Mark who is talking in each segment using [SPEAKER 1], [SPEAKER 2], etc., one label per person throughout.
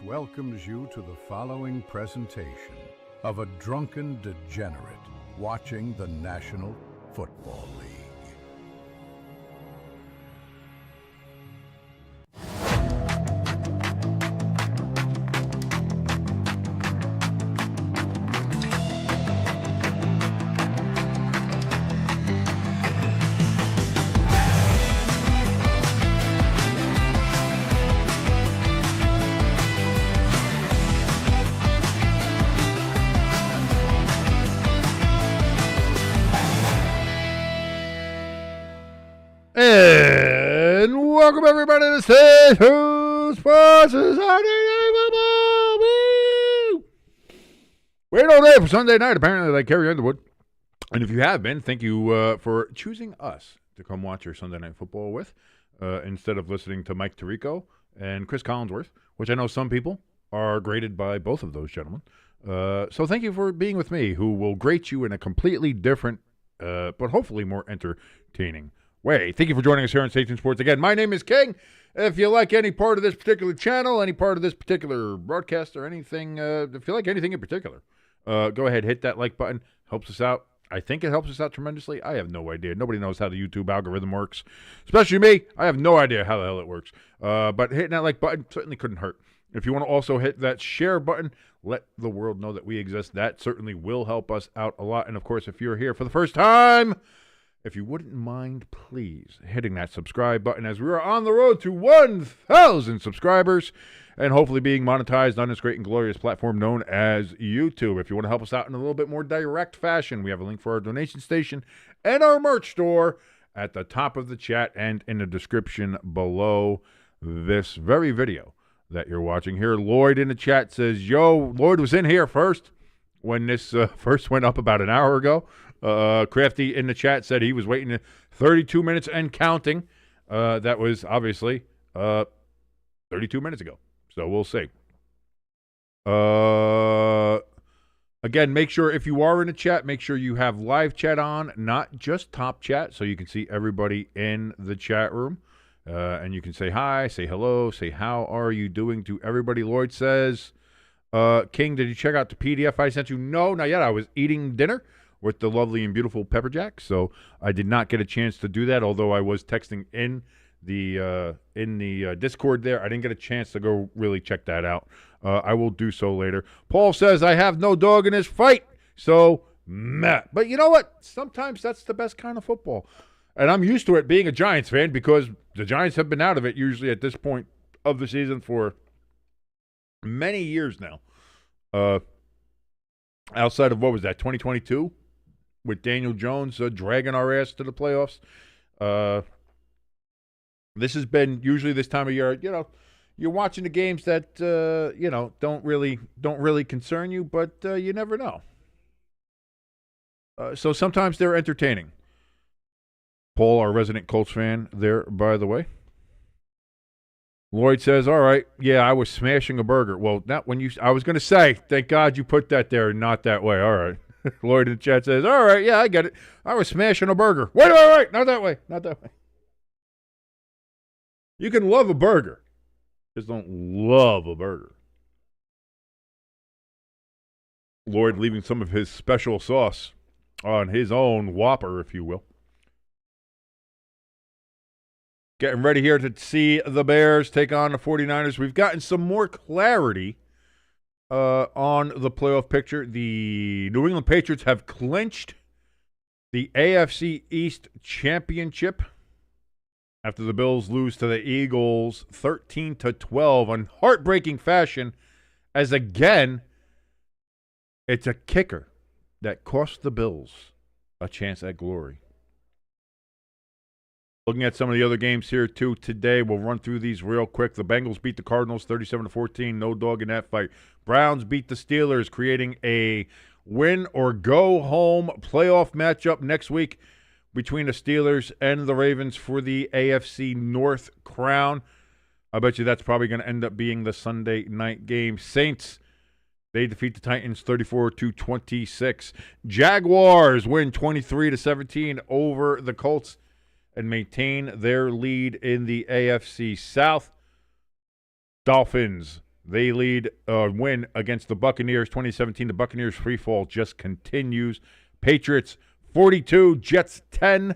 [SPEAKER 1] welcomes you to the following presentation of a drunken degenerate watching the National Football League.
[SPEAKER 2] And welcome everybody to State Who Sports Saturday Night Football. Woo! Wait all day for Sunday night. Apparently they carry Underwood. And if you have been, thank you for choosing us to come watch your Sunday Night Football with instead of listening to Mike Tirico and Chris Collinsworth, which I know some people are graded by both of those gentlemen. So thank you for being with me, who will grade you in a completely different but hopefully more entertaining way. Thank you for joining us here on Station Sports. Again, my name is King. If you like any part of this particular channel, any part of this particular broadcast, or anything, if you like anything in particular, go ahead, hit that like button. Helps us out. I think it helps us out tremendously. I have no idea. Nobody knows how the YouTube algorithm works, especially me. I have no idea how the hell it works. But hitting that like button certainly couldn't hurt. If you want to also hit that share button, let the world know that we exist. That certainly will help us out a lot. And, of course, if you're here for the first time, if you wouldn't mind, please, hitting that subscribe button, as we are on the road to 1,000 subscribers and hopefully being monetized on this great and glorious platform known as YouTube. If you want to help us out in a little bit more direct fashion, we have a link for our donation station and our merch store at the top of the chat and in the description below this very video that you're watching here. Lloyd in the chat says, yo, Lloyd was in here first when this first went up about an hour ago. Crafty in the chat said he was waiting 32 minutes and counting. That was obviously 32 minutes ago. So we'll see. Again, make sure if you are in the chat, make sure you have live chat on, not just top chat, so you can see everybody in the chat room. And you can say hi, say hello, say how are you doing to everybody. Lloyd says, King, did you check out the PDF I sent you? No, not yet. I was eating dinner with the lovely and beautiful Pepper Jack, so I did not get a chance to do that, although I was texting in the Discord there. I didn't get a chance to go really check that out. I will do so later. Paul says, I have no dog in this fight, so meh. But you know what? Sometimes that's the best kind of football. And I'm used to it being a Giants fan because the Giants have been out of it usually at this point of the season for many years now. Outside of, what was that, 2022? With Daniel Jones dragging our ass to the playoffs. This has been usually this time of year, you're watching the games that, don't really concern you, but you never know. So sometimes they're entertaining. Paul, our resident Colts fan there, by the way. Lloyd says, all right, yeah, I was smashing a burger. Well, I was going to say, thank God you put that there, not that way. All right. Lloyd in the chat says, all right, yeah, I get it. I was smashing a burger. Wait, not that way, not that way. You can love a burger, just don't love a burger. Lloyd leaving some of his special sauce on his own Whopper, if you will. Getting ready here to see the Bears take on the 49ers. We've gotten some more clarity on the playoff picture. The New England Patriots have clinched the AFC East Championship after the Bills lose to the Eagles 13-12 in heartbreaking fashion, as again, it's a kicker that cost the Bills a chance at glory. Looking at some of the other games here, too, today. We'll run through these real quick. The Bengals beat the Cardinals 37-14. No dog in that fight. Browns beat the Steelers, creating a win-or-go-home playoff matchup next week between the Steelers and the Ravens for the AFC North crown. I bet you that's probably going to end up being the Sunday night game. Saints, they defeat the Titans 34-26. Jaguars win 23-17 over the Colts and maintain their lead in the AFC South. Dolphins, They win against the Buccaneers 2017. The Buccaneers free fall just continues. Patriots 42, Jets 10.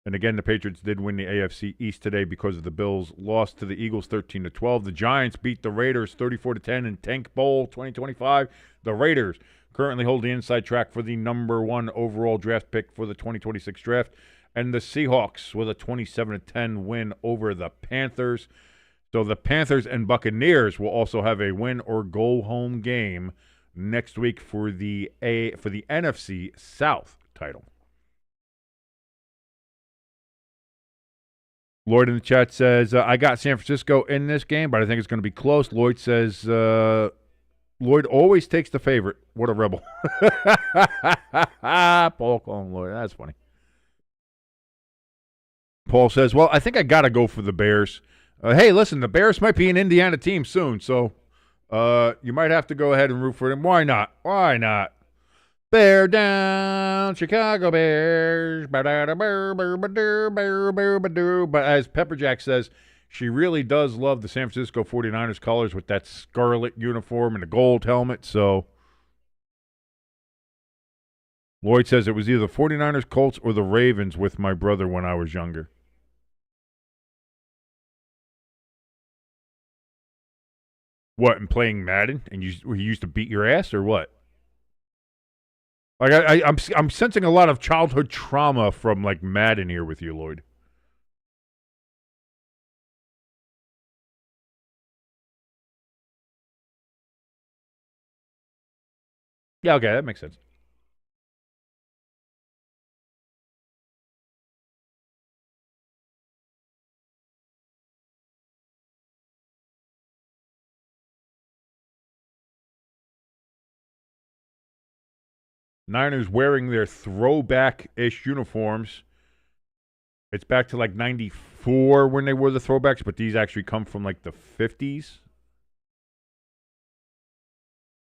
[SPEAKER 2] And again, the Patriots did win the AFC East today because of the Bills' loss to the Eagles 13-12. The Giants beat the Raiders 34-10 in Tank Bowl 2025. The Raiders currently hold the inside track for the number 1 overall draft pick for the 2026 draft. And the Seahawks with a 27-10 win over the Panthers. So the Panthers and Buccaneers will also have a win or go home game next week for the NFC South title. Lloyd in the chat says, I got San Francisco in this game, but I think it's going to be close. Lloyd says, Lloyd always takes the favorite. What a rebel. Paul calling Lloyd. That's funny. Paul says, well, I think I got to go for the Bears. Hey, listen, the Bears might be an Indiana team soon, so you might have to go ahead and root for them. Why not? Why not? Bear down, Chicago Bears. But as Pepperjack says, she really does love the San Francisco 49ers colors with that scarlet uniform and the gold helmet. So Lloyd says it was either the 49ers, Colts, or the Ravens with my brother when I was younger. What, and playing Madden? And you used to beat your ass or what? Like I'm sensing a lot of childhood trauma from like Madden here with you, Lloyd. Yeah, okay, that makes sense. Niners wearing their throwback-ish uniforms. It's back to like 94 when they wore the throwbacks, but these actually come from like the 50s.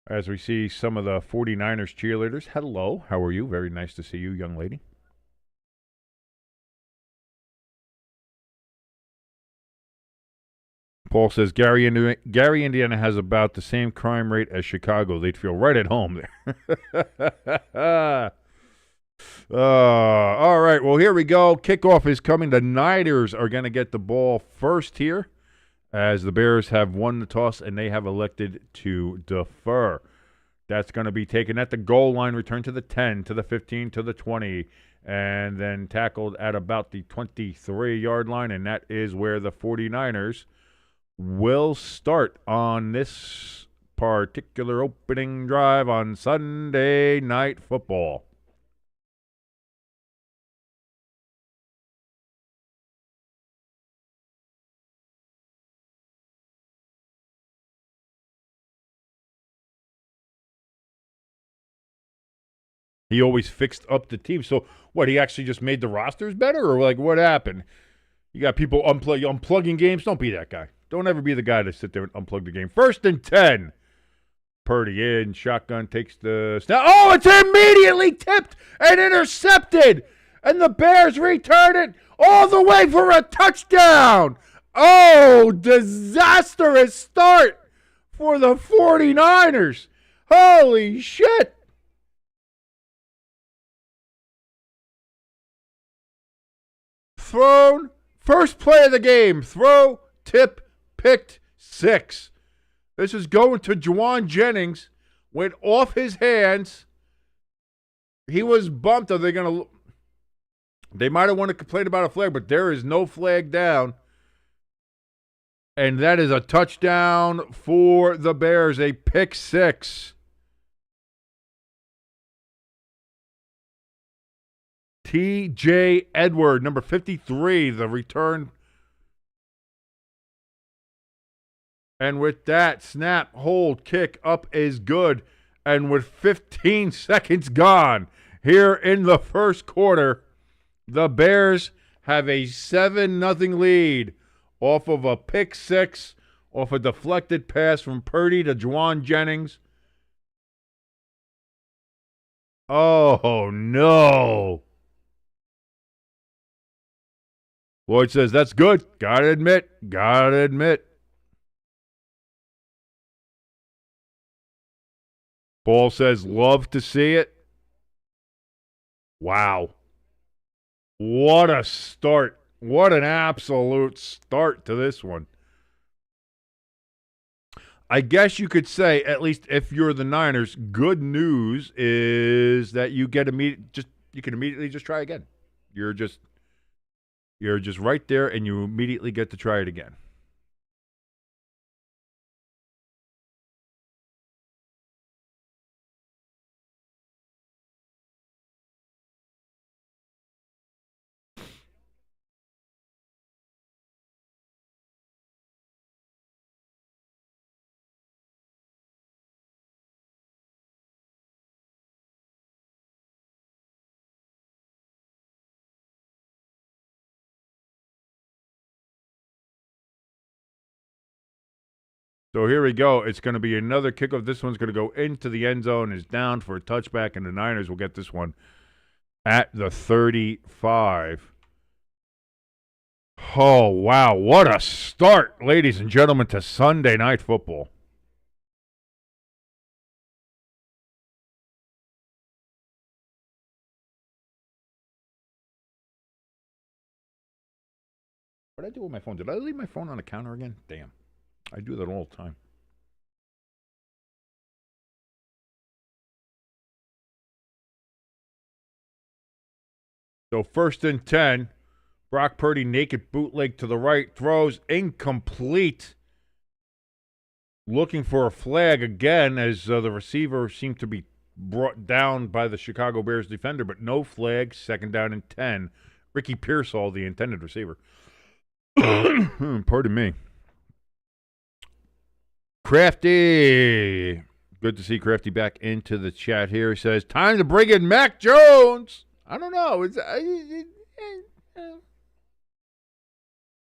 [SPEAKER 2] As we see some of the 49ers cheerleaders. Hello, how are you? Very nice to see you, young lady. Paul says, Gary, Indiana has about the same crime rate as Chicago. They'd feel right at home there. All right, well, here we go. Kickoff is coming. The Niners are going to get the ball first here as the Bears have won the toss and they have elected to defer. That's going to be taken at the goal line, returned to the 10, to the 15, to the 20, and then tackled at about the 23-yard line, and that is where the 49ers will start on this particular opening drive on Sunday Night Football. He always fixed up the team. So, what, he actually just made the rosters better? Or, like, what happened? You got people unplugging games? Don't be that guy. Don't ever be the guy to sit there and unplug the game. 1st and 10. Purdy in. Shotgun takes the snap. Oh, it's immediately tipped and intercepted. And the Bears return it all the way for a touchdown. Oh, disastrous start for the 49ers. Holy shit. Thrown. First play of the game. Throw, tip, picked 6. This is going to Juwan Jennings. Went off his hands. He was bumped. Are they going to... They might have wanted to complain about a flag, but there is no flag down. And that is a touchdown for the Bears. A pick 6. T.J. Edward, number 53, the return. And with that, snap, hold, kick, up is good. And with 15 seconds gone here in the first quarter, the Bears have a 7-0 lead off of a pick 6, off a deflected pass from Purdy to Juwan Jennings. Oh, no. Lloyd says, that's good. Gotta admit. Paul says, love to see it. Wow. What a start. What an absolute start to this one. I guess you could say, at least if you're the Niners, good news is that you can immediately just try again. You're just right there, and you immediately get to try it again. So here we go. It's going to be another kickoff. This one's going to go into the end zone. Is down for a touchback, and the Niners will get this one at the 35. Oh, wow. What a start, ladies and gentlemen, to Sunday Night Football. What did I do with my phone? Did I leave my phone on the counter again? Damn. I do that all the time. So 1st and 10. Brock Purdy, naked bootleg to the right, throws incomplete. Looking for a flag again as the receiver seemed to be brought down by the Chicago Bears defender, but no flag. 2nd down and 10. Ricky Pearsall, the intended receiver. Pardon me. Crafty. Good to see Crafty back into the chat here. He says, time to bring in Mac Jones. I don't know. I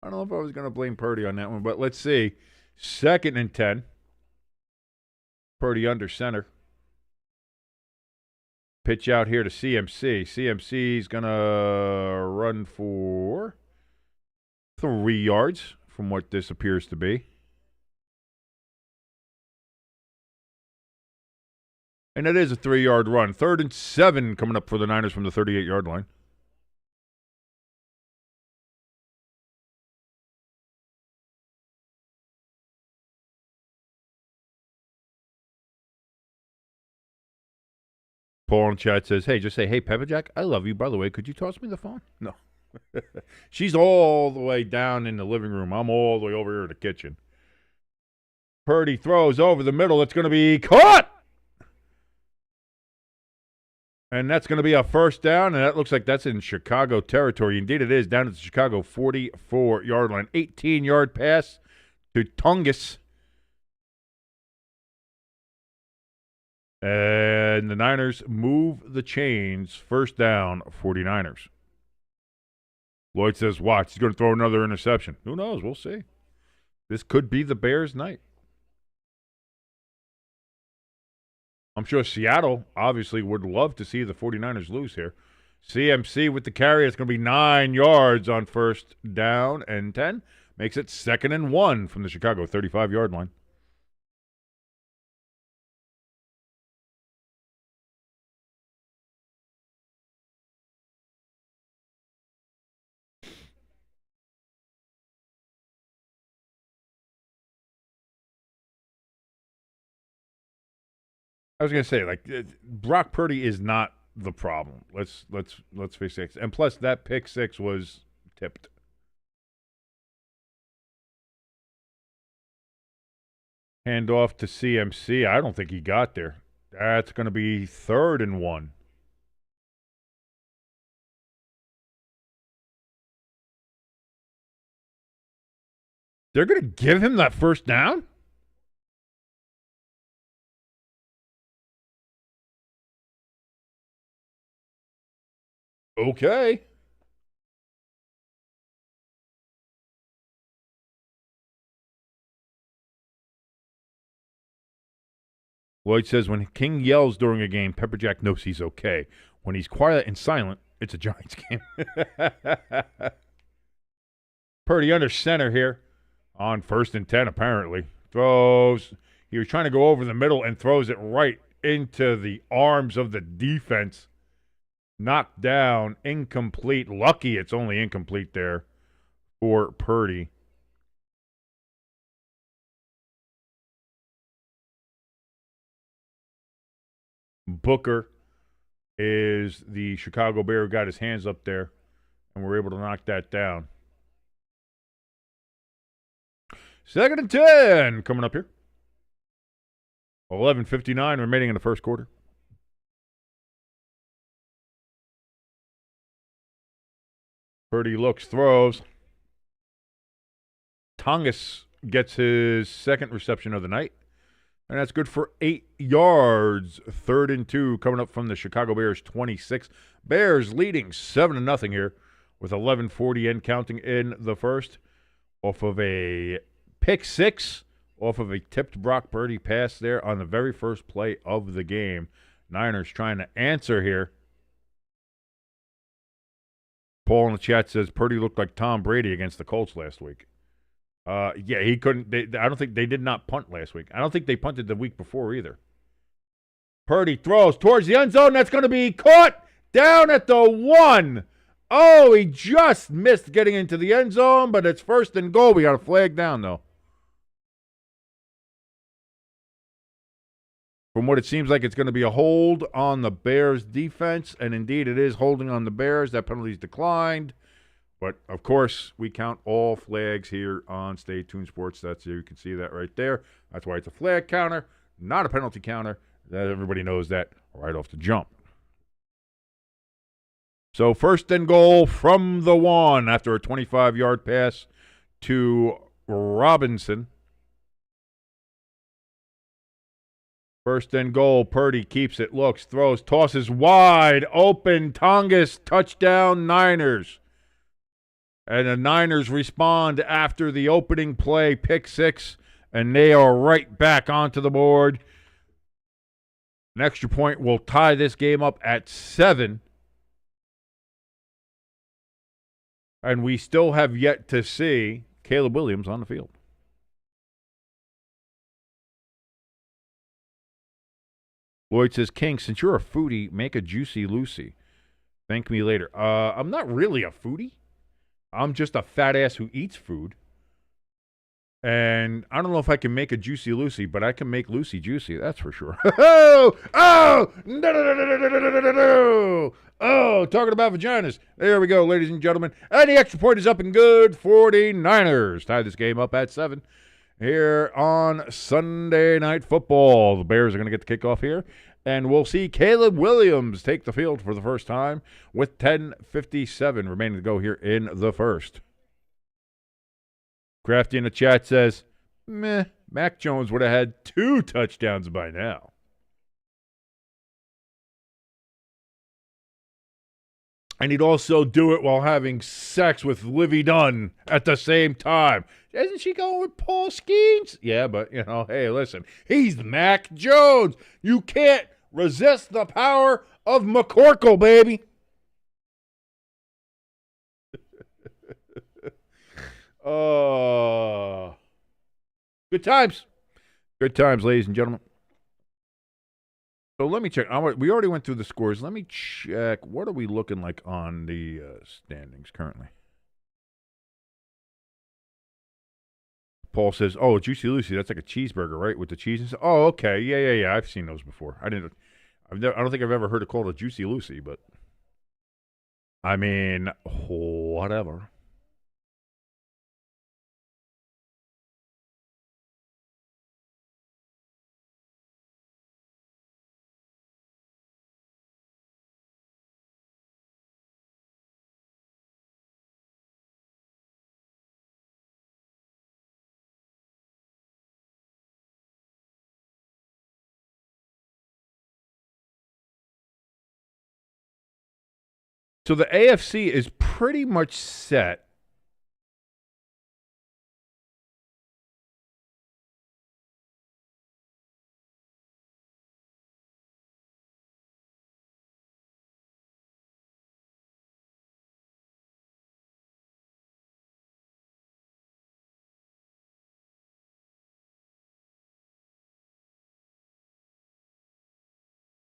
[SPEAKER 2] don't know if I was going to blame Purdy on that one, but let's see. 2nd and 10. Purdy under center. Pitch out here to CMC. CMC's going to run for 3 yards from what this appears to be. And it is a 3-yard run. 3rd and 7 coming up for the Niners from the 38-yard line. Paul in chat says, hey, just say, hey, Pepper Jack, I love you. By the way, could you toss me the phone? No. She's all the way down in the living room. I'm all the way over here in the kitchen. Purdy throws over the middle. It's going to be caught. And that's going to be a 1st down, and that looks like that's in Chicago territory. Indeed it is, down at the Chicago 44-yard line. 18-yard pass to Tungus. And the Niners move the chains. 1st down, 49ers. Lloyd says, watch, he's going to throw another interception. Who knows? We'll see. This could be the Bears' night. I'm sure Seattle obviously would love to see the 49ers lose here. CMC with the carry. It's going to be 9 yards on 1st down and 10. Makes it 2nd and 1 from the Chicago 35-yard line. I was gonna say, like, Brock Purdy is not the problem. Let's face it. And plus, that pick 6 was tipped. Hand off to CMC. I don't think he got there. That's going to be 3rd and 1. They're going to give him that 1st down? Okay. Lloyd says, when King yells during a game, Pepperjack knows he's okay. When he's quiet and silent, it's a Giants game. Purdy under center here on 1st and 10, apparently. Throws. He was trying to go over the middle and throws it right into the arms of the defense. Knocked down, incomplete. Lucky it's only incomplete there for Purdy. Booker is the Chicago Bear who got his hands up there, and we're able to knock that down. 2nd and 10 coming up here. 11:59 remaining in the first quarter. Purdy looks, throws. Tongas gets his second reception of the night, and that's good for 8 yards. 3rd and 2 coming up from the Chicago Bears 26. Bears leading 7-0 here with 11:40 and counting in the first off of a pick six, off of a tipped Brock Purdy pass there on the very first play of the game. Niners trying to answer here. Paul in the chat says Purdy looked like Tom Brady against the Colts last week. Yeah, he couldn't. I don't think they did not punt last week. I don't think they punted the week before either. Purdy throws towards the end zone. That's going to be caught down at the 1. Oh, he just missed getting into the end zone, but it's 1st and goal. We got a flag down, though. From what it seems like, it's going to be a hold on the Bears' defense, and indeed it is holding on the Bears. That penalty's declined. But, of course, we count all flags here on Stay Tuned Sports. You can see that right there. That's why it's a flag counter, not a penalty counter. Everybody knows that right off the jump. So 1st and goal from the 1 after a 25-yard pass to Robinson. 1st and goal. Purdy keeps it, looks, throws, tosses wide open. Tongas, touchdown, Niners. And the Niners respond after the opening play, pick six, and they are right back onto the board. An extra point will tie this game up at 7. And we still have yet to see Caleb Williams on the field. Lloyd says, King, since you're a foodie, make a Juicy Lucy. Thank me later. I'm not really a foodie. I'm just a fat ass who eats food. And I don't know if I can make a Juicy Lucy, but I can make Lucy juicy, that's for sure. Oh, talking about vaginas. There we go, ladies and gentlemen. And the extra point is up and good. 49ers tie this game up at 7. Here on Sunday Night Football. The Bears are going to get the kickoff here. And we'll see Caleb Williams take the field for the first time with 10:57 remaining to go here in the first. Crafty in the chat says, meh, Mac Jones would have had 2 touchdowns by now. And he'd also do it while having sex with Livy Dunn at the same time. Isn't she going with Paul Skeens? Yeah, but, hey, listen. He's Mac Jones. You can't resist the power of McCorkle, baby. Good times. Good times, ladies and gentlemen. So let me check. We already went through the scores. Let me check. What are we looking like on the standings currently? Paul says, "Oh, Juicy Lucy. That's like a cheeseburger, right? With the cheese and stuff." Oh, okay. Yeah. I've seen those before. I don't think I've ever heard it called a Juicy Lucy, but I mean, whatever. So the AFC is pretty much set.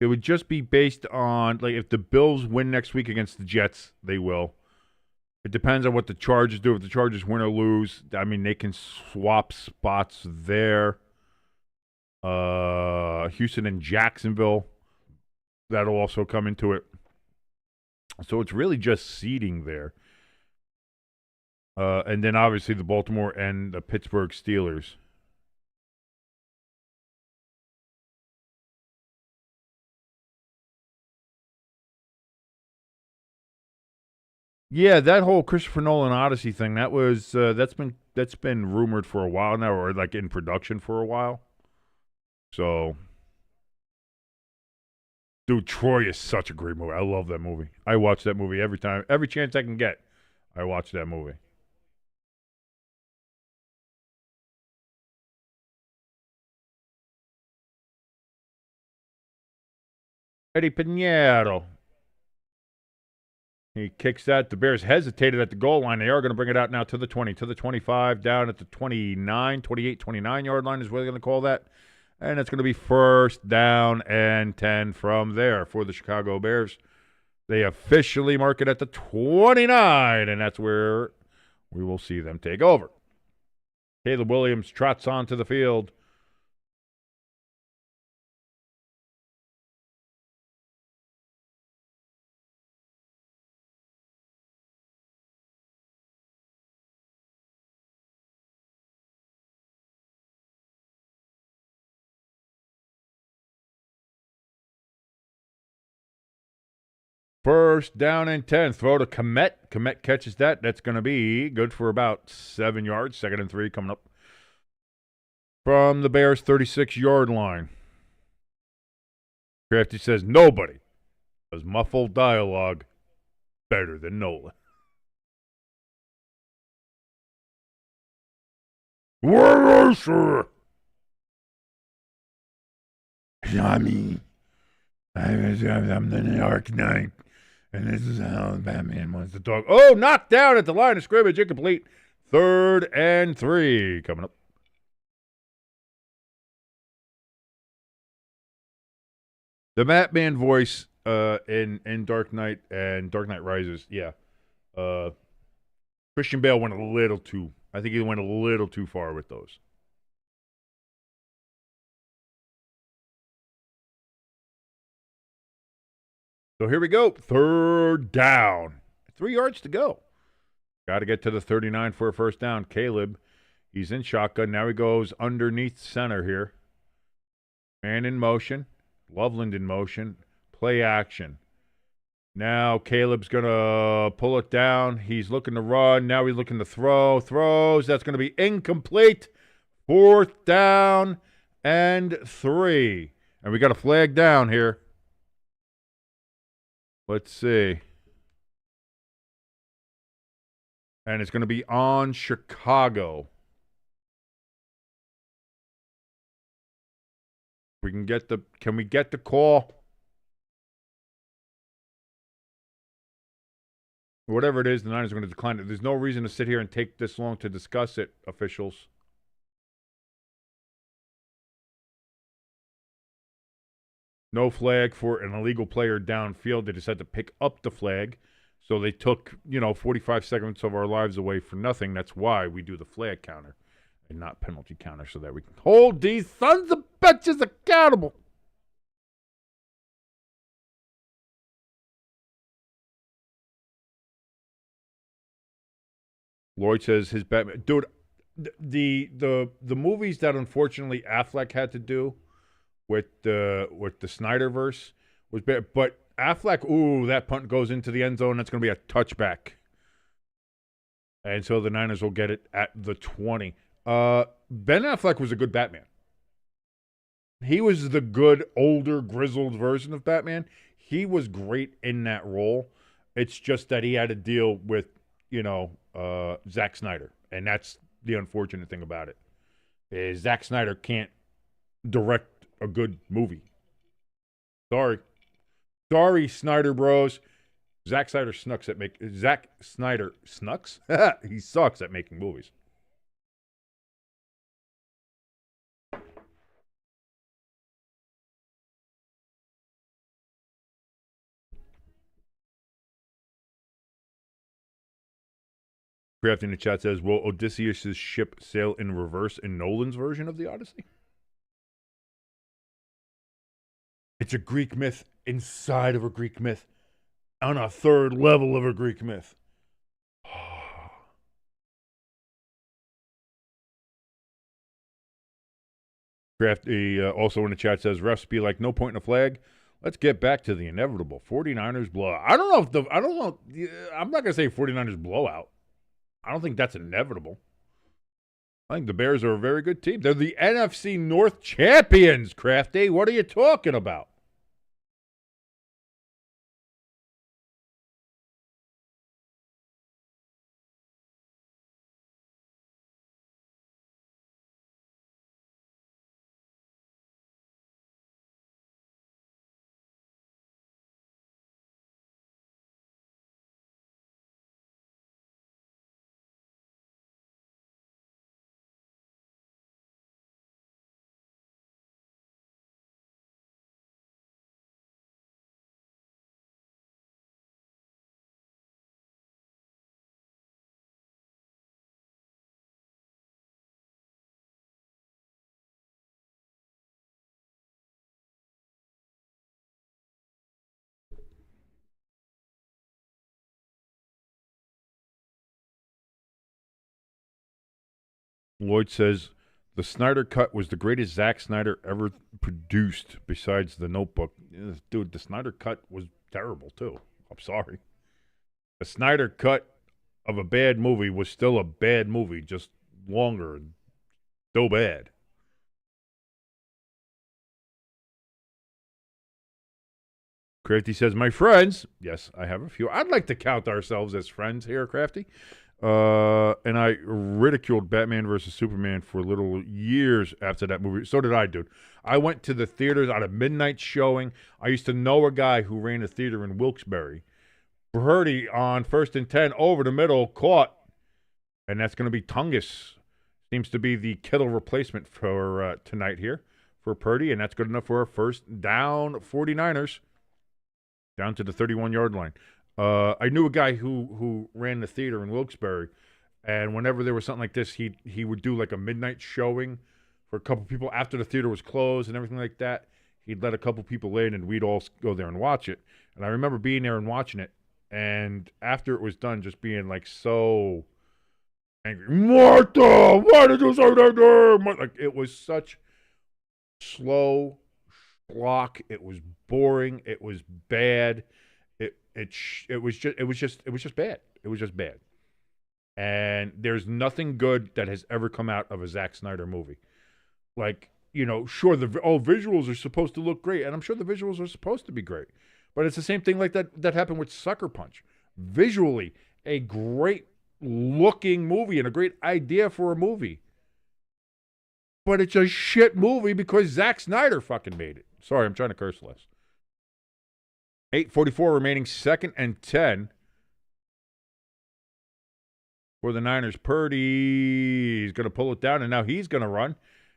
[SPEAKER 2] It would just be based on, like, if the Bills win next week against the Jets, they will. It depends on what the Chargers do. If the Chargers win or lose, I mean, they can swap spots there. Houston and Jacksonville, that'll also come into it. So it's really just seeding there. And then obviously the Baltimore and the Pittsburgh Steelers. Yeah, that whole Christopher Nolan Odyssey thing, that's been rumored for a while now, or like in production for a while. So, dude, Troy is such a great movie. I love that movie. I watch that movie every chance I can get. I watch that movie. Eddie Pinheiro. He kicks that. The Bears hesitated at the goal line. They are going to bring it out now to the 20, to the 25, down at the 29, 28, 29-yard line is what they're going to call that. And it's going to be first down and 10 from there for the Chicago Bears. They officially mark it at the 29, and that's where we will see them take over. Caleb Williams trots onto the field. First down and 10. Throw to Komet. Komet catches that. That's going to be good for about 7 yards. 2nd and 3 coming up from the Bears' 36-yard line. Crafty says, nobody does muffled dialogue better than Nolan. Well, sir. I'm the Dark Knight, and this is how Batman wants to talk. Oh, knocked down at the line of scrimmage, incomplete. 3rd and 3 coming up. The Batman voice in Dark Knight and Dark Knight Rises, yeah. Christian Bale went a little too. I think he went a little too far with those. So here we go. 3rd down. 3 yards to go. Got to get to the 39 for a first down. Caleb, he's in shotgun. Now he goes underneath center here. Man in motion. Loveland in motion. Play action. Now Caleb's going to pull it down. He's looking to run. Now he's looking to throw. Throws. That's going to be incomplete. 4th down and 3. And we got a flag down here. Let's see. And it's going to be on Chicago. Can we get the call? Whatever it is, the Niners are going to decline it. There's no reason to sit here and take this long to discuss it, officials. No flag for an illegal player downfield. They just had to pick up the flag. So they took, 45 seconds of our lives away for nothing. That's why we do the flag counter and not penalty counter, so that we can hold these sons of bitches accountable. Lloyd says his Batman. Dude, the movies that unfortunately Affleck had to do with the Snyderverse was bad. But Affleck, that punt goes into the end zone. That's going to be a touchback. And so the Niners will get it at the 20. Ben Affleck was a good Batman. He was the good, older, grizzled version of Batman. He was great in that role. It's just that he had to deal with, Zack Snyder. And that's the unfortunate thing about it. Is Zack Snyder can't direct a good movie. Sorry, Snyder Bros. Zack Snyder snucks at Zack Snyder snucks? He sucks at making movies. Crafty in the chat says, will Odysseus' ship sail in reverse in Nolan's version of the Odyssey? It's a Greek myth inside of a Greek myth on a third level of a Greek myth. Crafty also in the chat says, refs be like, no point in a flag. Let's get back to the inevitable 49ers blowout. I don't know. I'm not going to say 49ers blowout. I don't think that's inevitable. I think the Bears are a very good team. They're the NFC North champions, Crafty. What are you talking about? Lloyd says, the Snyder Cut was the greatest Zack Snyder ever produced besides The Notebook. Dude, the Snyder Cut was terrible, too. I'm sorry. The Snyder Cut of a bad movie was still a bad movie, just longer and so bad. Crafty says, my friends, yes, I have a few. I'd like to count ourselves as friends here, Crafty. And I ridiculed Batman versus Superman for little years after that movie. So did I, dude. I went to the theaters on a midnight showing. I used to know a guy who ran a theater in Wilkes-Barre. Purdy on 1st and 10 over the middle, caught. And that's going to be Tungus. Seems to be the Kittle replacement for tonight here for Purdy. And that's good enough for a first down 49ers. Down to the 31-yard line. I knew a guy who ran the theater in Wilkes-Barre, and whenever there was something like this, he would do like a midnight showing for a couple people after the theater was closed and everything like that. He'd let a couple people in, and we'd all go there and watch it. And I remember being there and watching it, and after it was done, just being like so angry. Martha, why did you say that? Like, it was such slow block. It was boring. It was bad. It was just bad. It was just bad. And there's nothing good that has ever come out of a Zack Snyder movie. Like, sure, visuals are supposed to look great, and I'm sure the visuals are supposed to be great. But it's the same thing like that happened with Sucker Punch. Visually, a great looking movie and a great idea for a movie. But it's a shit movie because Zack Snyder fucking made it. Sorry, I'm trying to curse less. 8:44 remaining, 2nd and 10 for the Niners. Purdy is going to pull it down, and now he's going to run.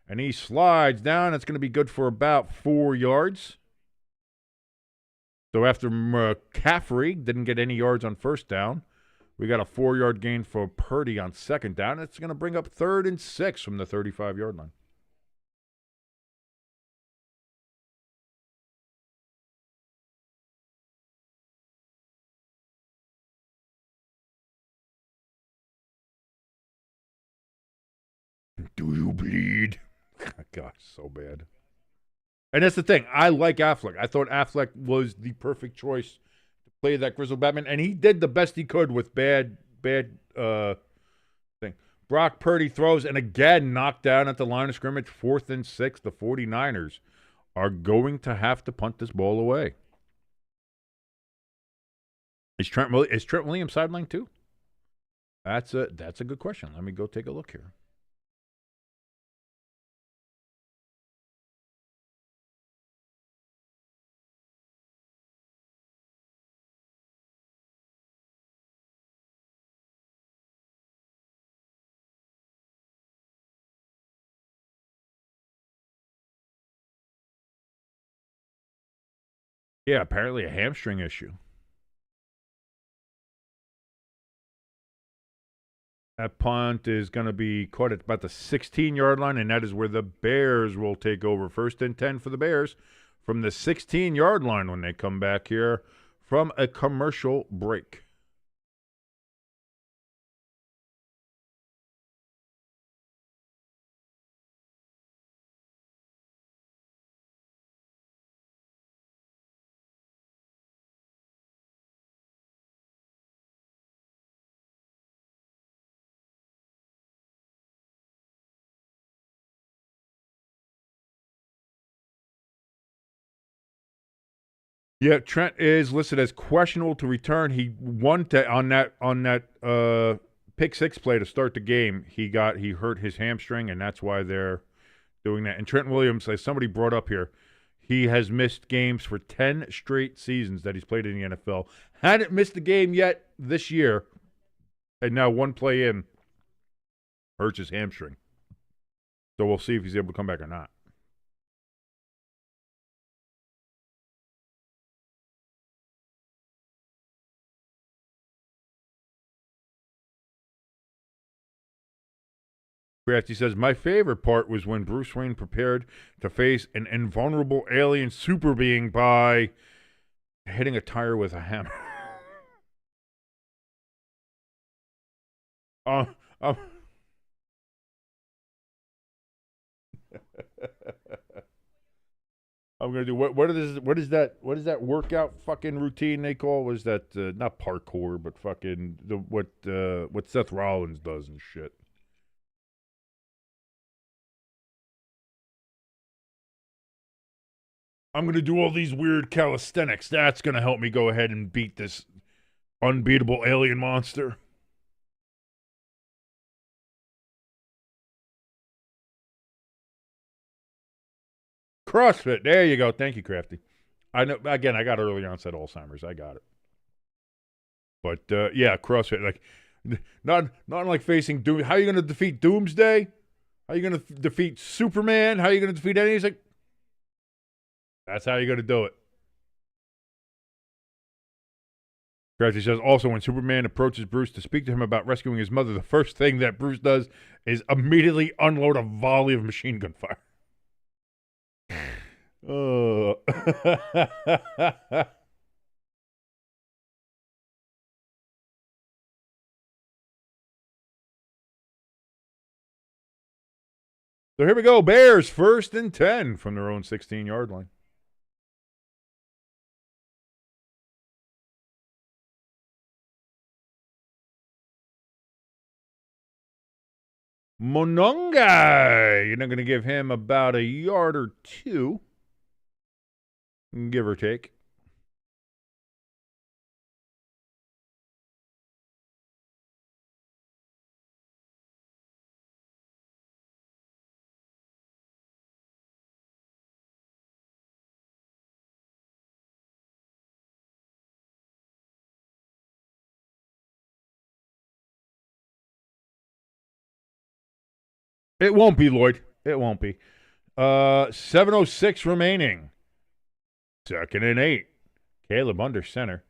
[SPEAKER 2] And he slides down. It's going to be good for about 4 yards. So after McCaffrey didn't get any yards on first down, we got a 4-yard gain for Purdy on second down. It's going to bring up 3rd and 6 from the 35-yard line. Do you bleed? God, so bad. And that's the thing. I like Affleck. I thought Affleck was the perfect choice to play that grizzled Batman, and he did the best he could with bad thing. Brock Purdy throws, and again knocked down at the line of scrimmage, 4th and 6. The 49ers are going to have to punt this ball away. Is Trent Williams sidelined too? That's a good question. Let me go take a look here. Yeah, apparently a hamstring issue. That punt is going to be caught at about the 16-yard line, and that is where the Bears will take over. 1st and 10 for the Bears from the 16-yard line when they come back here from a commercial break. Yeah, Trent is listed as questionable to return. He won on that pick six play to start the game. He hurt his hamstring, and that's why they're doing that. And Trent Williams, as somebody brought up here, he has missed games for 10 straight seasons that he's played in the NFL. Hadn't missed a game yet this year, and now one play in hurts his hamstring. So we'll see if he's able to come back or not. Crafty says, my favorite part was when Bruce Wayne prepared to face an invulnerable alien super being by hitting a tire with a hammer. I'm gonna do what is that workout fucking routine they call? Was that not parkour, but fucking what Seth Rollins does and shit. I'm going to do all these weird calisthenics. That's going to help me go ahead and beat this unbeatable alien monster. CrossFit. There you go. Thank you, Crafty. I know. Again, I got early onset Alzheimer's. I got it. But, yeah, CrossFit. Like, not like facing Doom. How are you going to defeat Doomsday? How are you going to defeat Superman? How are you going to defeat any? He's like, that's how you're going to do it. Crafty says, also, when Superman approaches Bruce to speak to him about rescuing his mother, the first thing that Bruce does is immediately unload a volley of machine gun fire. Oh. So here we go. Bears 1st and 10 from their own 16-yard line. Mononga. You're not going to give him about a yard or two, give or take. It won't be, Lloyd. It won't be. 7:06 remaining. 2nd and 8. Caleb under center.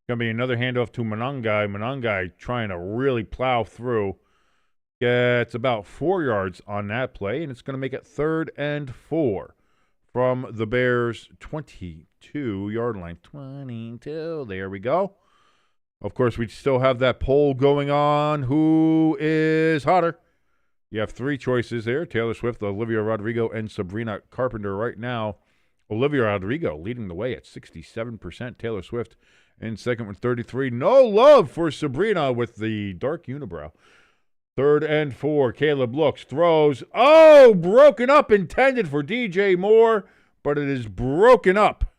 [SPEAKER 2] Going to be another handoff to Monongai. Monongai trying to really plow through. Gets about 4 yards on that play, and it's going to make it 3rd and 4 from the Bears' 22-yard line. 22. There we go. Of course, we still have that poll going on. Who is hotter? You have 3 choices there, Taylor Swift, Olivia Rodrigo, and Sabrina Carpenter right now. Olivia Rodrigo leading the way at 67%. Taylor Swift in second with 33%. No love for Sabrina with the dark unibrow. 3rd and 4. Caleb looks, throws. Oh, broken up, intended for DJ Moore, but it is broken up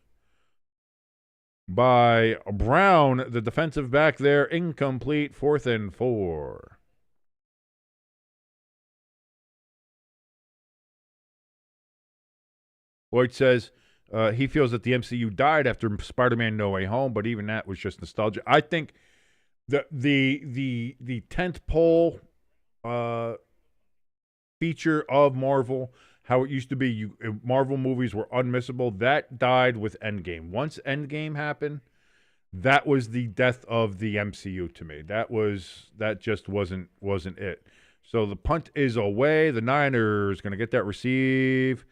[SPEAKER 2] by Brown, the defensive back there. Incomplete. 4th and 4. Lloyd says he feels that the MCU died after Spider-Man No Way Home, but even that was just nostalgia. I think the tentpole feature of Marvel, how it used to be, Marvel movies were unmissable. That died with Endgame. Once Endgame happened, that was the death of the MCU to me. That just wasn't it. So the punt is away. The Niners going to get that receive.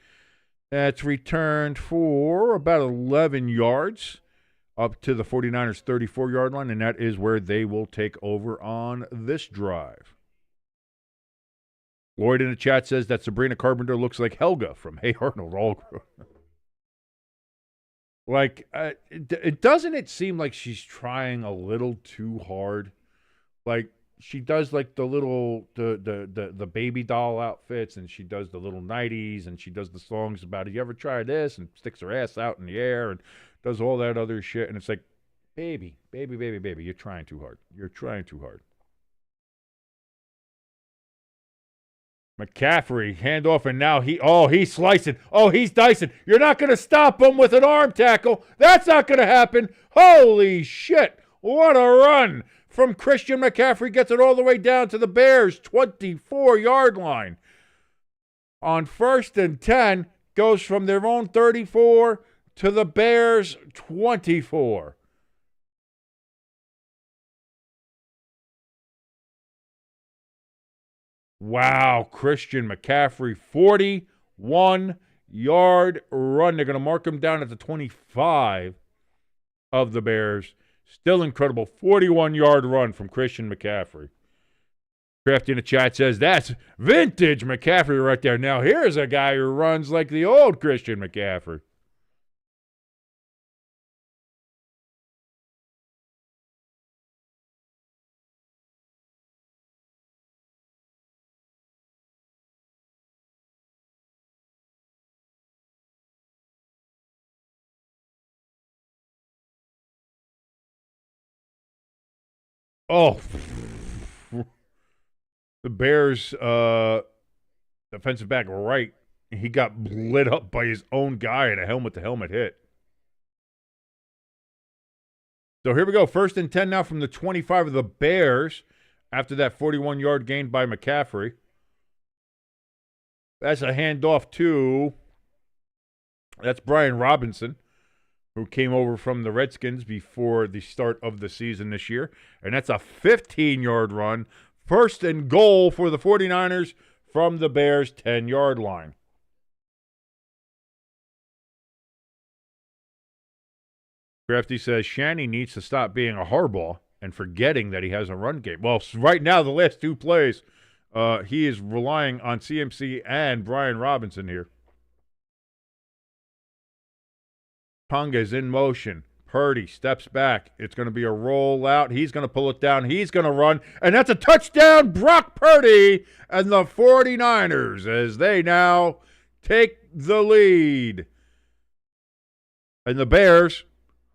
[SPEAKER 2] That's returned for about 11 yards up to the 49ers 34-yard line, and that is where they will take over on this drive. Lloyd in the chat says that Sabrina Carpenter looks like Helga from Hey Arnold. Like, doesn't it seem like she's trying a little too hard? Like, she does like the little the baby doll outfits, and she does the little nighties, and she does the songs about you ever try this, and sticks her ass out in the air and does all that other shit, and it's like, baby, you're trying too hard. You're trying too hard. McCaffrey, handoff, and now he's slicing. Oh, he's dicing. You're not going to stop him with an arm tackle. That's not going to happen. Holy shit. What a run from Christian McCaffrey. Gets it all the way down to the Bears' 24-yard line. On 1st and 10, goes from their own 34 to the Bears' 24. Wow, Christian McCaffrey, 41-yard run. They're going to mark him down at the 25 of the Bears. Still incredible, 41-yard run from Christian McCaffrey. Crafty in the chat says, that's vintage McCaffrey right there. Now, here's a guy who runs like the old Christian McCaffrey. Oh, the Bears defensive back right, he got lit up by his own guy in a helmet-to-helmet hit. So here we go. 1st and 10 now from the 25 of the Bears after that 41-yard gain by McCaffrey. That's a handoff to, that's Brian Robinson, who came over from the Redskins before the start of the season this year. And that's a 15-yard run. 1st and goal for the 49ers from the Bears' 10-yard line. Crafty says Shanny needs to stop being a hardball and forgetting that he has a run game. Well, right now, the last 2 plays, he is relying on CMC and Brian Robinson here. Tonga is in motion. Purdy steps back. It's going to be a rollout. He's going to pull it down. He's going to run. And that's a touchdown, Brock Purdy and the 49ers as they now take the lead. And the Bears,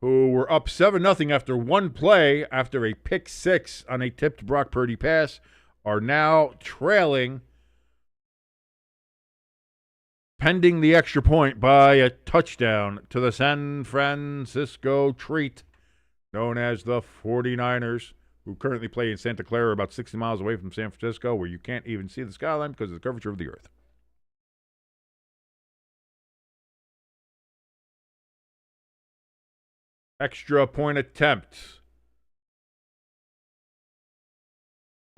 [SPEAKER 2] who were up 7-0 after one play, after a pick six on a tipped Brock Purdy pass, are now trailing pending the extra point by a touchdown to the San Francisco treat known as the 49ers, who currently play in Santa Clara, about 60 miles away from San Francisco, where you can't even see the skyline because of the curvature of the earth. Extra point attempt.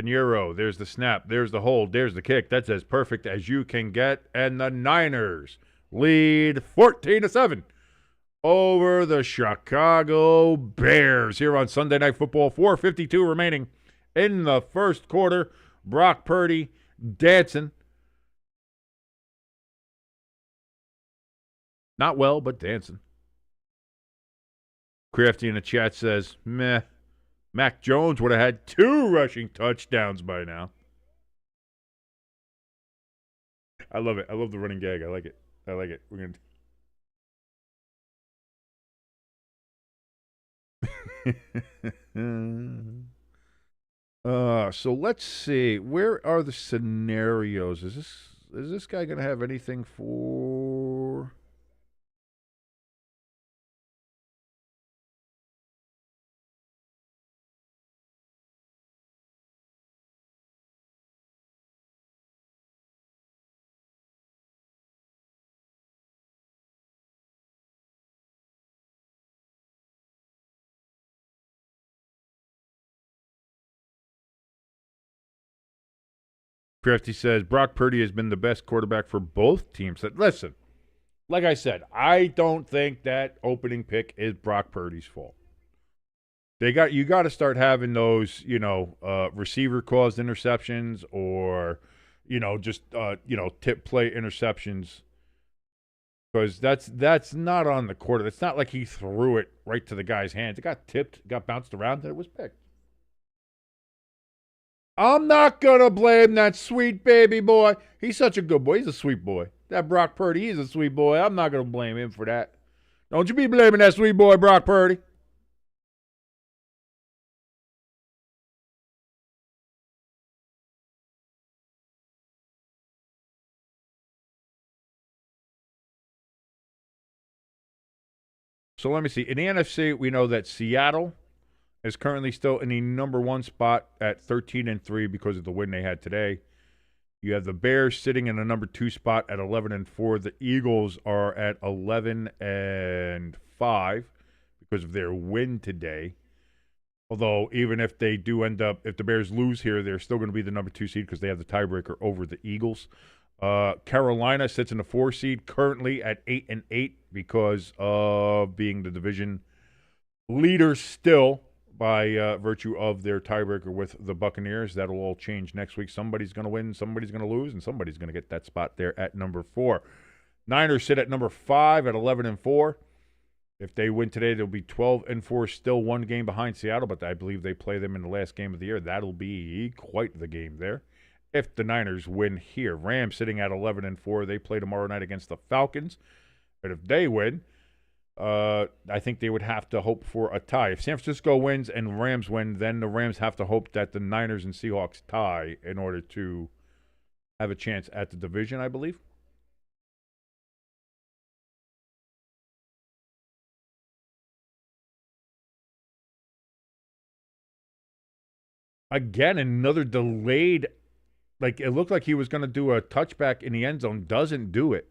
[SPEAKER 2] Pinheiro, there's the snap, there's the hold, there's the kick. That's as perfect as you can get. And the Niners lead 14-7 over the Chicago Bears here on Sunday Night Football. 4:52 remaining in the first quarter. Brock Purdy dancing. Not well, but dancing. Crafty in the chat says, meh. Mac Jones would have had 2 rushing touchdowns by now. I love it. I love the running gag. I like it. We're going to... so let's see. Where are the scenarios? Is this guy going to have anything for... Crafty says Brock Purdy has been the best quarterback for both teams. Listen, like I said, I don't think that opening pick is Brock Purdy's fault. You got to start having those, receiver caused interceptions or, just tip play interceptions, because that's not on the quarter. It's not like he threw it right to the guy's hands. It got tipped, got bounced around, and it was picked. I'm not going to blame that sweet baby boy. He's such a good boy. He's a sweet boy. That Brock Purdy, he's a sweet boy. I'm not going to blame him for that. Don't you be blaming that sweet boy, Brock Purdy. So let me see. In the NFC, we know that Seattle is currently still in the number one spot at 13-3 because of the win they had today. You have the Bears sitting in the number 2 spot at 11-4. The Eagles are at 11-5 because of their win today. Although even if they do end up, if the Bears lose here, they're still going to be the number 2 seed because they have the tiebreaker over the Eagles. Carolina sits in the 4 seed currently at 8-8 because of being the division leader still by virtue of their tiebreaker with the Buccaneers. That'll all change next week. Somebody's going to win, somebody's going to lose, and somebody's going to get that spot there at number 4. Niners sit at number 5 at 11-4. If they win today, they'll be 12-4, still one game behind Seattle, but I believe they play them in the last game of the year. That'll be quite the game there. If the Niners win here, Rams sitting at 11-4. They play tomorrow night against the Falcons. But if they win, I think they would have to hope for a tie. If San Francisco wins and Rams win, then the Rams have to hope that the Niners and Seahawks tie in order to have a chance at the division, I believe. Again, another delayed. Like, it looked like he was going to do a touchback in the end zone. Doesn't do it.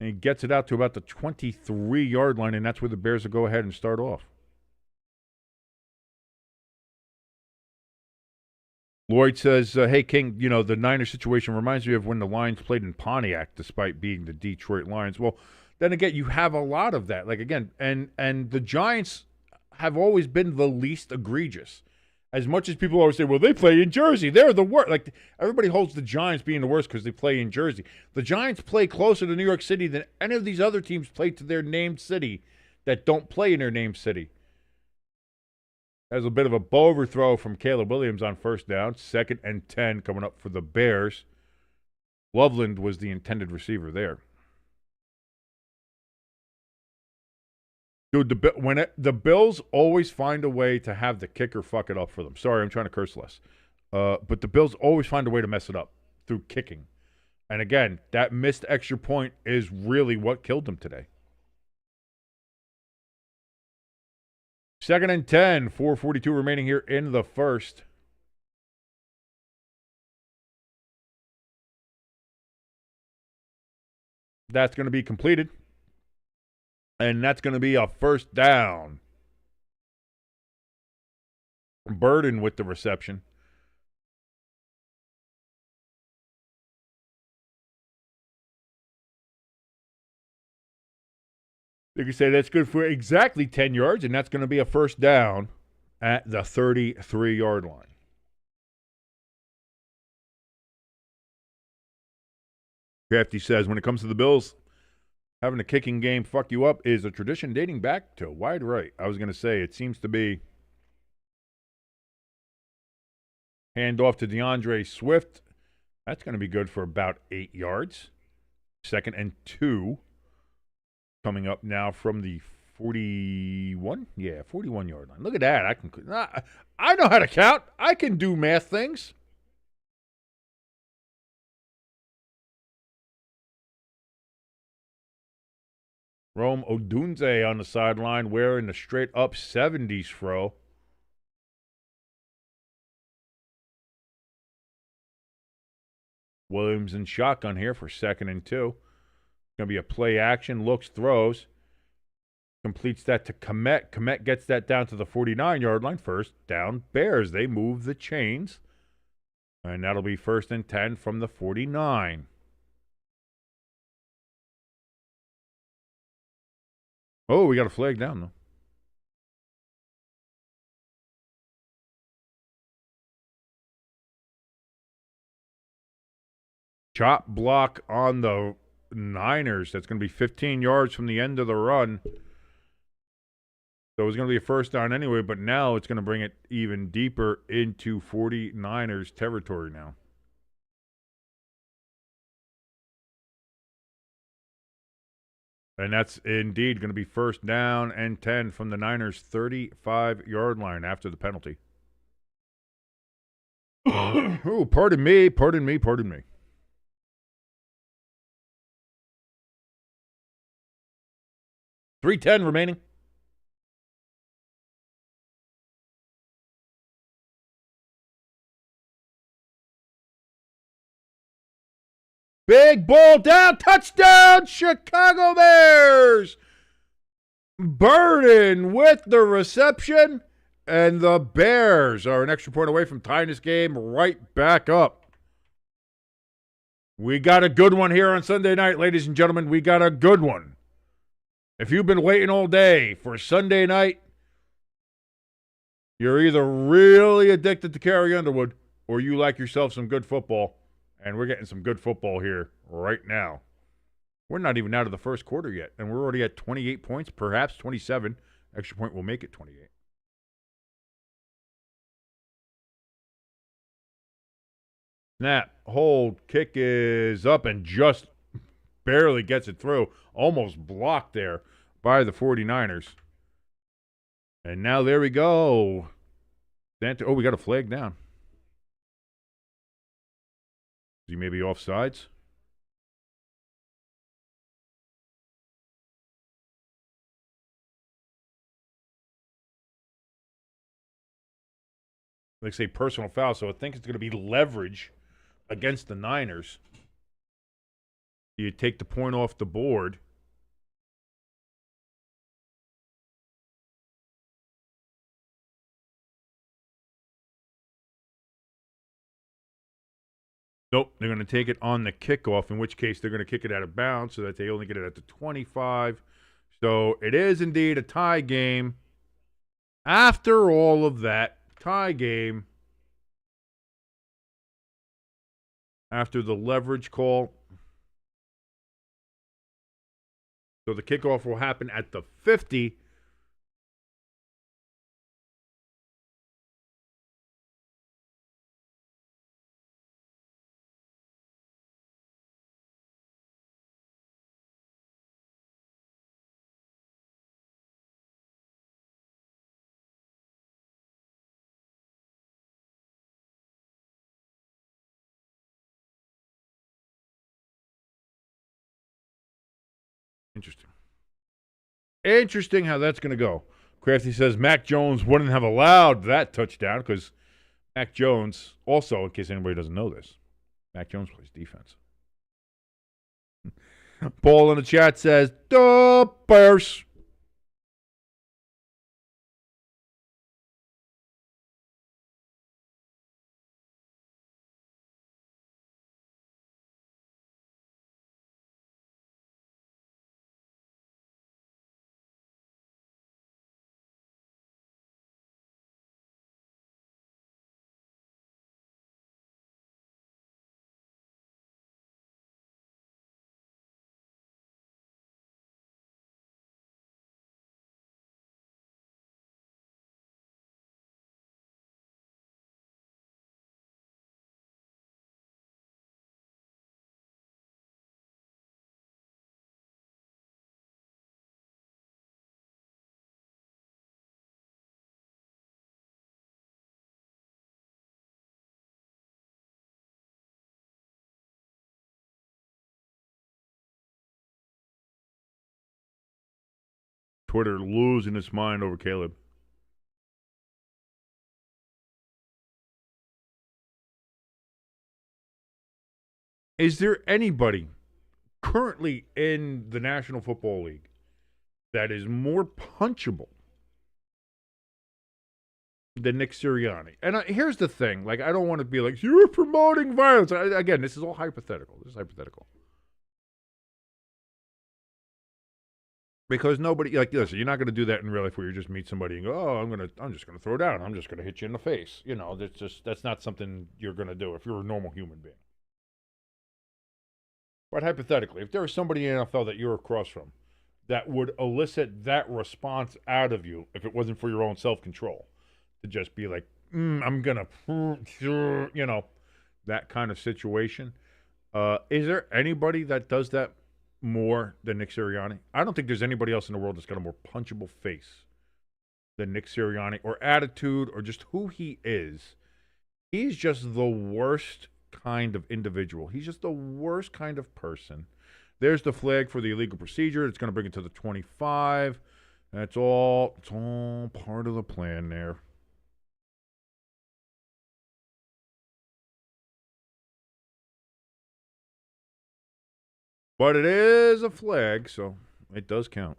[SPEAKER 2] And he gets it out to about the 23-yard line, and that's where the Bears will go ahead and start off. Lloyd says, hey, King, the Niners situation reminds me of when the Lions played in Pontiac despite being the Detroit Lions. Well, then again, you have a lot of that. Like, again, and the Giants have always been the least egregious. As much as people always say, well, they play in Jersey. They're the worst. Like, everybody holds the Giants being the worst because they play in Jersey. The Giants play closer to New York City than any of these other teams play to their named city that don't play in their named city. There's a bit of a bow overthrow from Caleb Williams on first down. 2nd and 10 coming up for the Bears. Loveland was the intended receiver there. Dude, the Bills always find a way to have the kicker fuck it up for them. Sorry, I'm trying to curse less. But the Bills always find a way to mess it up through kicking. And again, that missed extra point is really what killed them today. 2nd and 10, 4:42 remaining here in the first. That's going to be completed. And that's going to be a first down. Burden with the reception. You can say that's good for exactly 10 yards, and that's going to be a first down at the 33-yard line. Crafty says, when it comes to the Bills, having a kicking game fuck you up is a tradition dating back to wide right. I was going to say, it seems to be hand off to DeAndre Swift. That's going to be good for about 8 yards. 2nd and 2 coming up now from the 41? Yeah, 41-yard line. Look at that. I know how to count. I can do math things. Rome Odunze on the sideline wearing the straight-up 70s fro. Williams in shotgun here for 2nd and 2. Going to be a play action, looks, throws. Completes that to Komet. Komet gets that down to the 49-yard line. First down, Bears. They move the chains. And that'll be 1st and 10 from the 49. Oh, we got a flag down, though. Chop block on the Niners. That's going to be 15 yards from the end of the run. So it was going to be a first down anyway, but now it's going to bring it even deeper into 49ers territory now. And that's indeed going to be 1st down and 10 from the Niners' 35-yard line after the penalty. Oh, pardon me. 3:10 remaining. Big ball down, touchdown, Chicago Bears! Burden with the reception, and the Bears are an extra point away from tying this game right back up. We got a good one here on Sunday night, ladies and gentlemen. We got a good one. If you've been waiting all day for Sunday night, you're either really addicted to Carrie Underwood or you like yourself some good football. And we're getting some good football here right now. We're not even out of the first quarter yet, and we're already at 28 points, perhaps 27. Extra point will make it 28. Snap, hold, kick is up and just barely gets it through. Almost blocked there by the 49ers. And now there we go. Santa, we got a flag down. Is he maybe offsides? They say personal foul, so I think it's going to be leverage against the Niners. You take the point off the board. Nope, they're going to take it on the kickoff, in which case they're going to kick it out of bounds so that they only get it at the 25. So it is indeed a tie game. After all of that, tie game. After the leverage call. So the kickoff will happen at the 50. Interesting how that's going to go. Crafty says Mac Jones wouldn't have allowed that touchdown because Mac Jones, also, in case anybody doesn't know this, Mac Jones plays defense. Paul in the chat says, the Bears. Twitter losing its mind over Caleb. Is there anybody currently in the National Football League that is more punchable than Nick Sirianni. And here's the thing. Like, I don't want to be like, you're promoting violence. Again, this is all hypothetical. This is hypothetical. Because nobody, like, listen, you're not going to do that in real life where you just meet somebody and go, oh, I'm just going to throw down. I'm just going to hit you in the face. You know, that's not something you're going to do if you're a normal human being. But hypothetically, if there was somebody in the NFL that you're across from that would elicit that response out of you if it wasn't for your own self-control, to just be like, I'm going to, you know, that kind of situation. Is there anybody that does that more than Nick Sirianni? I don't think there's anybody else in the world that's got a more punchable face than Nick Sirianni, or attitude, or just who he is. He's just the worst kind of individual. He's just the worst kind of person. There's the flag for the illegal procedure. It's going to bring it to the 25. It's all part of the plan there. But it is a flag, so it does count.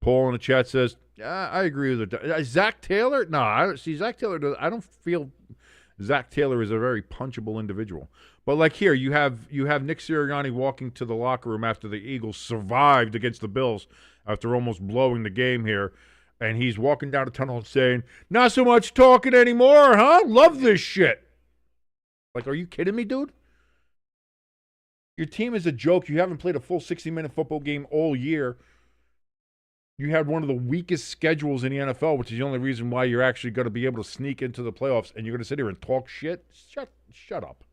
[SPEAKER 2] Paul in the chat says, yeah, I agree with it. Zach Taylor? No, I don't see Zach Taylor. I don't feel Zach Taylor is a very punchable individual. But like here, you have Nick Sirianni walking to the locker room after the Eagles survived against the Bills after almost blowing the game here. And he's walking down the tunnel and saying, not so much talking anymore, huh? Love this shit. Like, are you kidding me, dude? Your team is a joke. You haven't played a full 60-minute football game all year. You had one of the weakest schedules in the NFL, which is the only reason why you're actually going to be able to sneak into the playoffs, and you're going to sit here and talk shit? Shut up.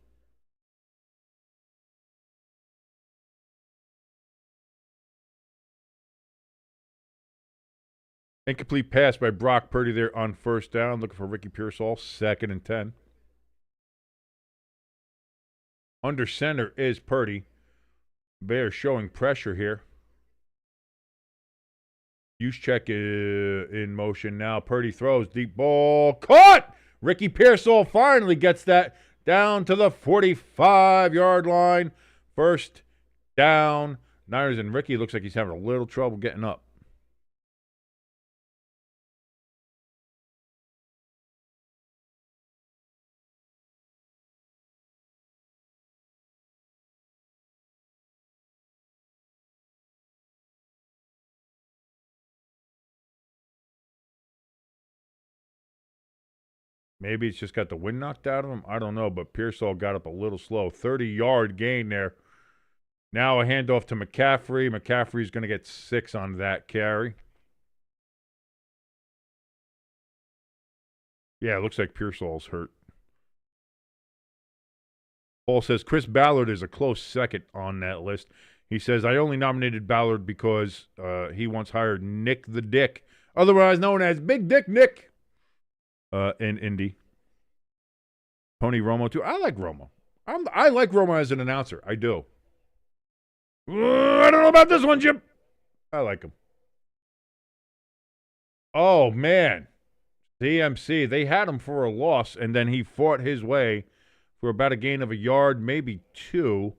[SPEAKER 2] Incomplete pass by Brock Purdy there on first down. Looking for Ricky Pearsall, 2nd and 10. Under center is Purdy. Bears showing pressure here. Juszczyk in motion now. Purdy throws. Deep ball. Caught! Ricky Pearsall finally gets that down to the 45-yard line. First down. Niners, and Ricky looks like he's having a little trouble getting up. Maybe it's just got the wind knocked out of him. I don't know, but Pearsall got up a little slow. 30-yard gain there. Now a handoff to McCaffrey. McCaffrey's going to get 6 on that carry. Yeah, it looks like Pearsall's hurt. Paul says Chris Ballard is a close second on that list. He says, I only nominated Ballard because he once hired Nick the Dick, otherwise known as Big Dick Nick, in Indy. Tony Romo, too. I like Romo. I like Romo as an announcer. I do. I don't know about this one, Jim. I like him. Oh, man. CMC, they had him for a loss, and then he fought his way for about a gain of a yard, maybe 2.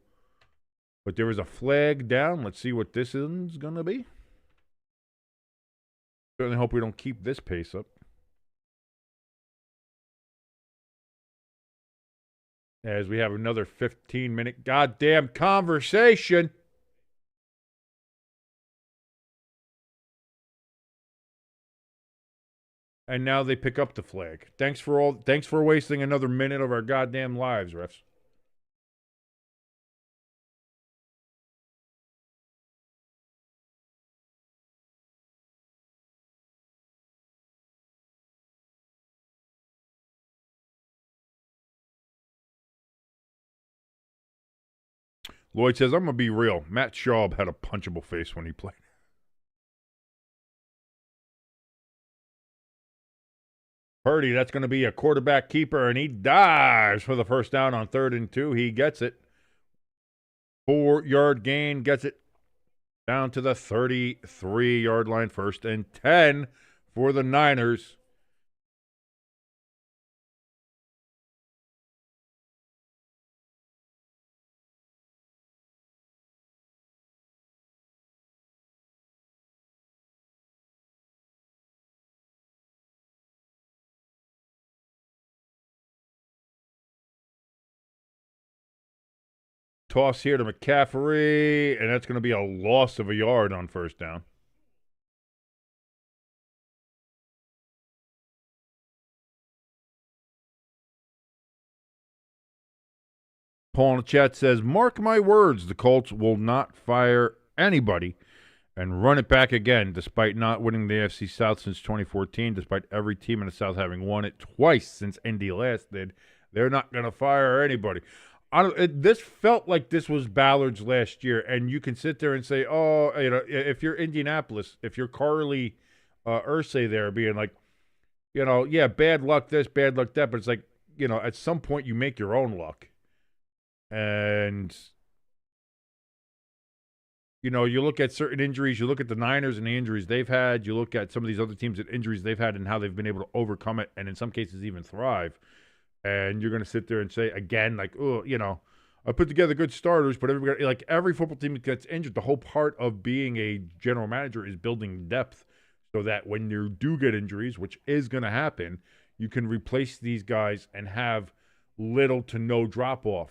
[SPEAKER 2] But there was a flag down. Let's see what this is going to be. Certainly hope we don't keep this pace up. As we have another 15-minute goddamn conversation. And now they pick up the flag. Thanks for wasting another minute of our goddamn lives, refs. Lloyd says, I'm going to be real. Matt Schaub had a punchable face when he played. Purdy, that's going to be a quarterback keeper, and he dives for the first down on 3rd and 2. He gets it. 4-yard gain, gets it down to the 33-yard line, 1st and 10 for the Niners. Toss here to McCaffrey, and that's going to be a loss of a yard on first down. Paul in the chat says, mark my words, the Colts will not fire anybody and run it back again, despite not winning the AFC South since 2014, despite every team in the South having won it twice since Indy last did. They're not going to fire anybody. This felt like this was Ballard's last year, and you can sit there and say, oh, if you're Indianapolis, if you're Carly Ursay there being like, yeah, bad luck this, bad luck that, but it's like, at some point you make your own luck. And, you look at certain injuries, you look at the Niners and the injuries they've had, you look at some of these other teams and injuries they've had and how they've been able to overcome it and in some cases even thrive. And you're going to sit there and say, again, like, oh, I put together good starters, but every football team that gets injured, the whole part of being a general manager is building depth so that when you do get injuries, which is going to happen, you can replace these guys and have little to no drop-off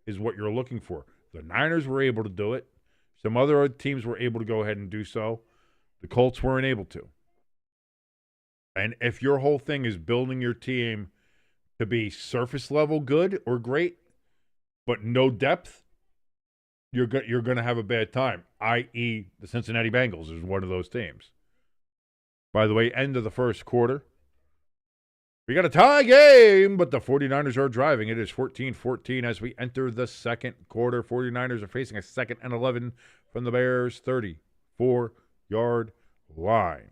[SPEAKER 2] is what you're looking for. The Niners were able to do it. Some other teams were able to go ahead and do so. The Colts weren't able to. And if your whole thing is building your team to be surface level good or great, but no depth, you're going to have a bad time, i.e. the Cincinnati Bengals is one of those teams. By the way, end of the first quarter. We got a tie game, but the 49ers are driving. It is 14-14 as we enter the second quarter. 49ers are facing a 2nd and 11 from the Bears' 34-yard line.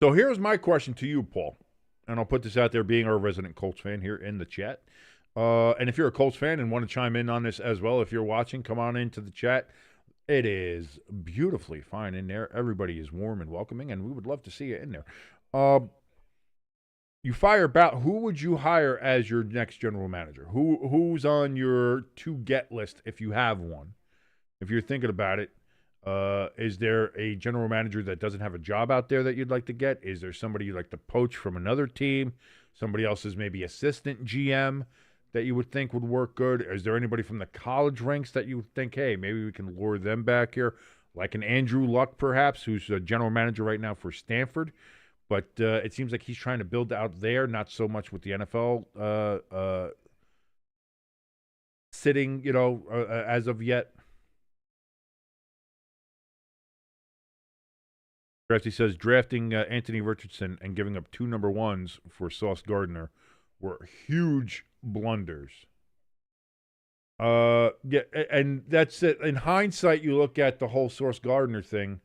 [SPEAKER 2] So here's my question to you, Paul. And I'll put this out there being our resident Colts fan here in the chat. And if you're a Colts fan and want to chime in on this as well, if you're watching, come on into the chat. It is beautifully fine in there. Everybody is warm and welcoming, and we would love to see you in there. You fire Ballard. Who would you hire as your next general manager? Who's on your to-get list if you have one? If you're thinking about it, is there a general manager that doesn't have a job out there that you'd like to get? Is there somebody you'd like to poach from another team? Somebody else's maybe assistant GM that you would think would work good? Is there anybody from the college ranks that you would think, hey, maybe we can lure them back here? Like an Andrew Luck, perhaps, who's a general manager right now for Stanford. But it seems like he's trying to build out there, not so much with the NFL sitting, as of yet. Drafty says drafting Anthony Richardson and giving up 2 number ones for Sauce Gardner were huge blunders. Yeah, and that's it. In hindsight, you look at the whole Sauce Gardner thing,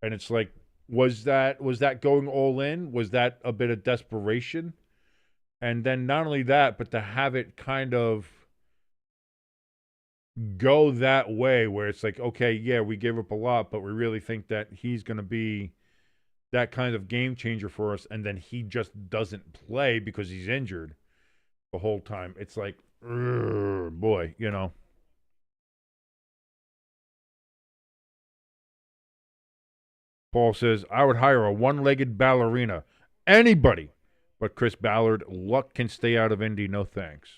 [SPEAKER 2] and it's like, was that going all in? Was that a bit of desperation? And then not only that, but to have it kind of go that way where it's like, okay, yeah, we gave up a lot, but we really think that he's going to be that kind of game changer for us, and then he just doesn't play because he's injured the whole time. It's like, boy, Paul says, I would hire a one-legged ballerina. Anybody but Chris Ballard. Luck can stay out of Indy. No thanks.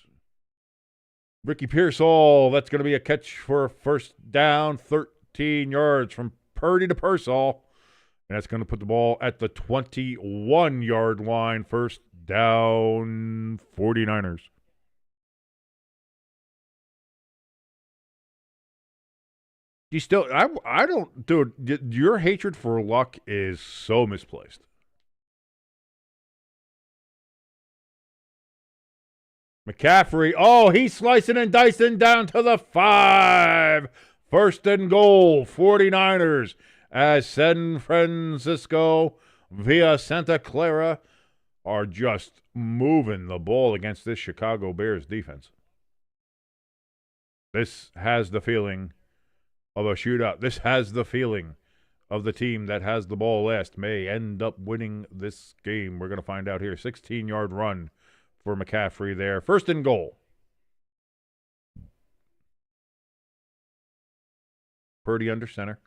[SPEAKER 2] Ricky Pearsall, that's going to be a catch for a first down, 13 yards from Purdy to Pearsall. And that's going to put the ball at the 21-yard line. First down, 49ers. You still, I don't, dude, your hatred for Luck is so misplaced. McCaffrey, he's slicing and dicing down to the 5. First and goal, 49ers, as San Francisco via Santa Clara are just moving the ball against this Chicago Bears defense. This has the feeling of a shootout. This has the feeling of the team that has the ball last may end up winning this game. We're going to find out here. 16-yard run for McCaffrey there. First and goal. Purdy under center.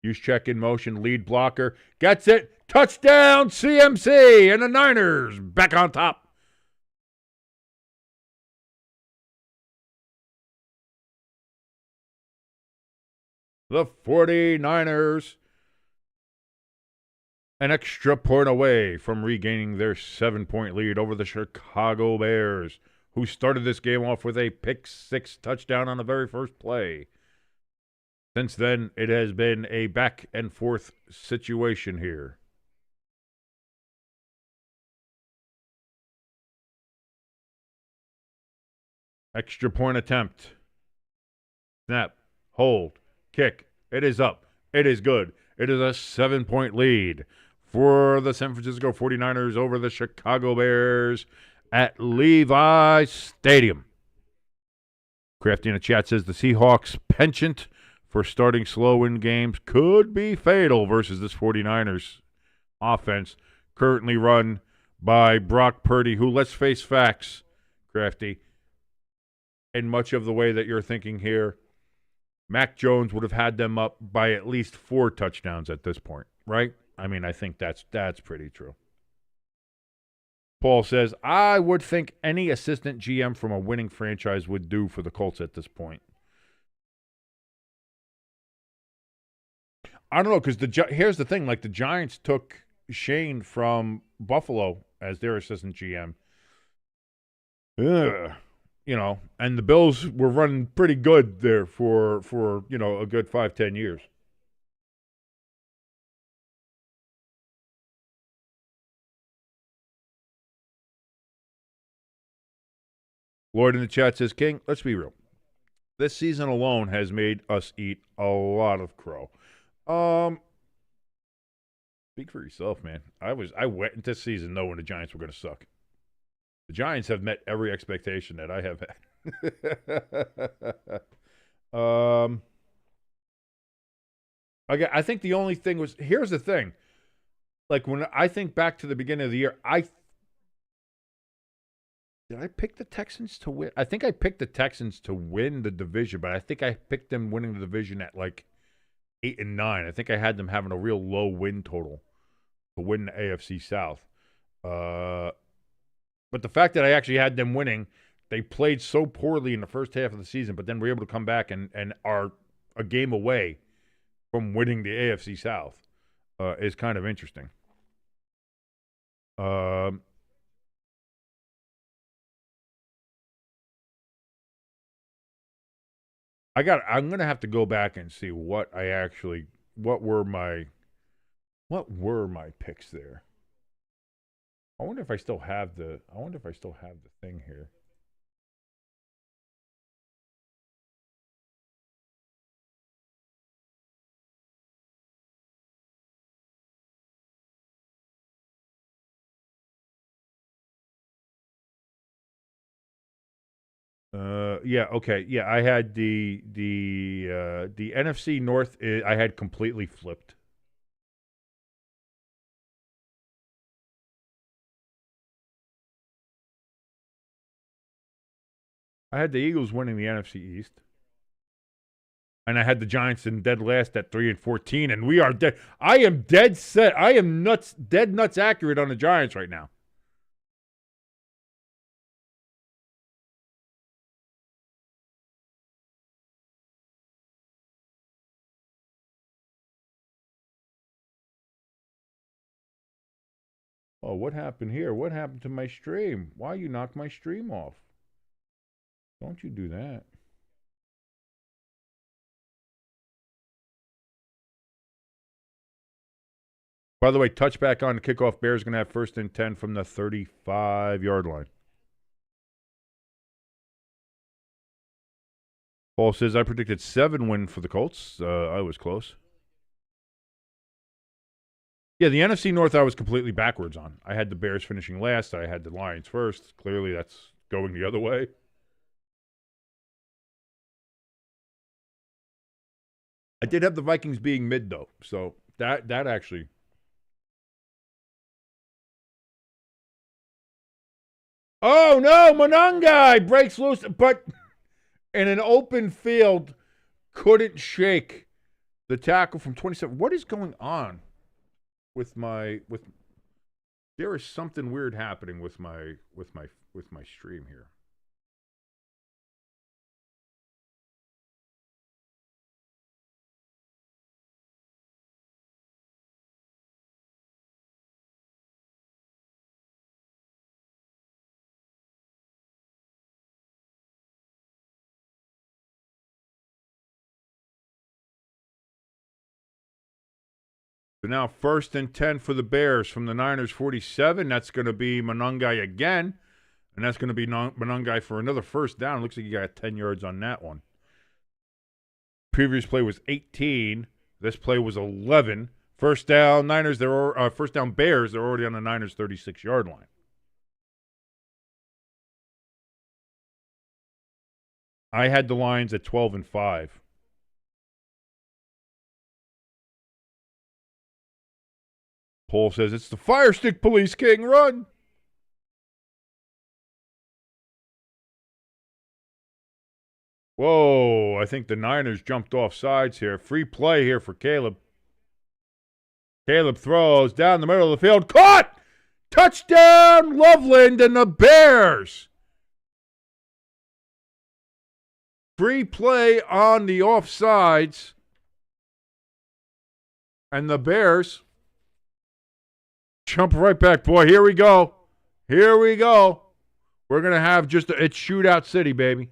[SPEAKER 2] Use check in motion. Lead blocker. Gets it. Touchdown CMC, and the Niners back on top. The 49ers an extra point away from regaining their 7-point lead over the Chicago Bears, who started this game off with a pick-6 touchdown on the very first play. Since then, it has been a back-and-forth situation here. Extra point attempt. Snap. Hold. Kick. It is up. It is good. It is a 7-point lead for the San Francisco 49ers over the Chicago Bears at Levi Stadium. Crafty in the chat says the Seahawks' penchant for starting slow in games could be fatal versus this 49ers offense currently run by Brock Purdy, who, let's face facts, Crafty, in much of the way that you're thinking here, Mac Jones would have had them up by at least 4 touchdowns at this point, right? I mean, I think that's pretty true. Paul says, I would think any assistant GM from a winning franchise would do for the Colts at this point. I don't know, because here's the thing. Like, the Giants took Shane from Buffalo as their assistant GM. Ugh. You know, and the Bills were running pretty good there for you know, a good 5-10 years. Lloyd in the chat says, King, let's be real. This season alone has made us eat a lot of crow. Speak for yourself, man. I went into this season knowing the Giants were going to suck. The Giants have met every expectation that I have had. I think the only thing was, here's the thing. Like, when I think back to the beginning of the year, did I pick the Texans to win? I think I picked the Texans to win the division, but I think I picked them winning the division at like 8 and 9. I think I had them having a real low win total to win the AFC South. But the fact that I actually had them winning, they played so poorly in the first half of the season, but then were able to come back and are a game away from winning the AFC South is kind of interesting. I'm going to have to go back and see what were my picks there. I wonder if I still have the thing here. Yeah, okay. Yeah, I had the NFC North, I had completely flipped. I had the Eagles winning the NFC East. And I had the Giants in dead last at 3-14, and we are dead. I am dead set. I am dead nuts accurate on the Giants right now. Oh, what happened here? What happened to my stream? Why you knocked my stream off? Don't you do that. By the way, touchback on the kickoff. Bears going to have 1st and 10 from the 35-yard line. Paul says, I predicted 7 win for the Colts. I was close. Yeah, the NFC North I was completely backwards on. I had the Bears finishing last. I had the Lions first. Clearly that's going the other way. I did have the Vikings being mid, though. So that actually... Oh, no! Monangai breaks loose, but in an open field, couldn't shake the tackle from 27. What is going on there is something weird happening with my stream here. So now 1st and 10 for the Bears from the Niners 47. That's going to be Monangai again. And that's going to be Monangai for another first down. Looks like he got 10 yards on that one. Previous play was 18. This play was 11. First down Niners. First down Bears. They're already on the Niners 36-yard line. I had the Lions at 12-5. Paul says it's the Fire Stick Police King. Run. Whoa, I think the Niners jumped off sides here. Free play here for Caleb. Caleb throws down the middle of the field. Caught! Touchdown, Loveland and the Bears. Free play on the offsides. And the Bears jump right back. Boy, here we go. Here we go. We're going to have it's shootout city, baby.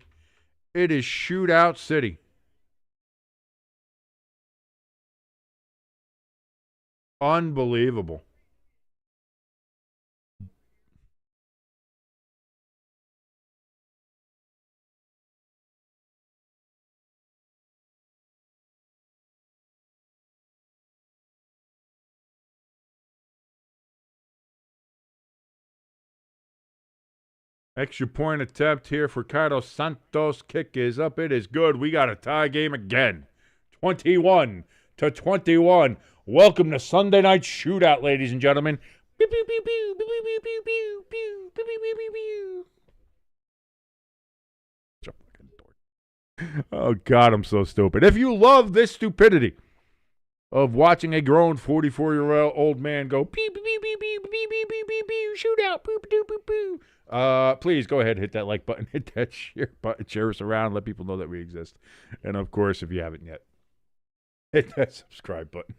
[SPEAKER 2] It is shootout city. Unbelievable. Extra point attempt here for Carlos Santos. Kick is up. It is good. We got a tie game again. 21-21. Welcome to Sunday Night Shootout, ladies and gentlemen. Pew, pew, pew, pew, pew, pew, pew, pew, pew, pew, pew, pew, pew. Oh, God, I'm so stupid. If you love this stupidity of watching a grown 44-year-old man go pew, pew, pew, pew, pew, pew, pew, pew, pew, pew, shootout, poo, poo, poo, poo. Please go ahead, hit that like button, hit that share button, share us around, let people know that we exist. And of course, if you haven't yet, hit that subscribe button.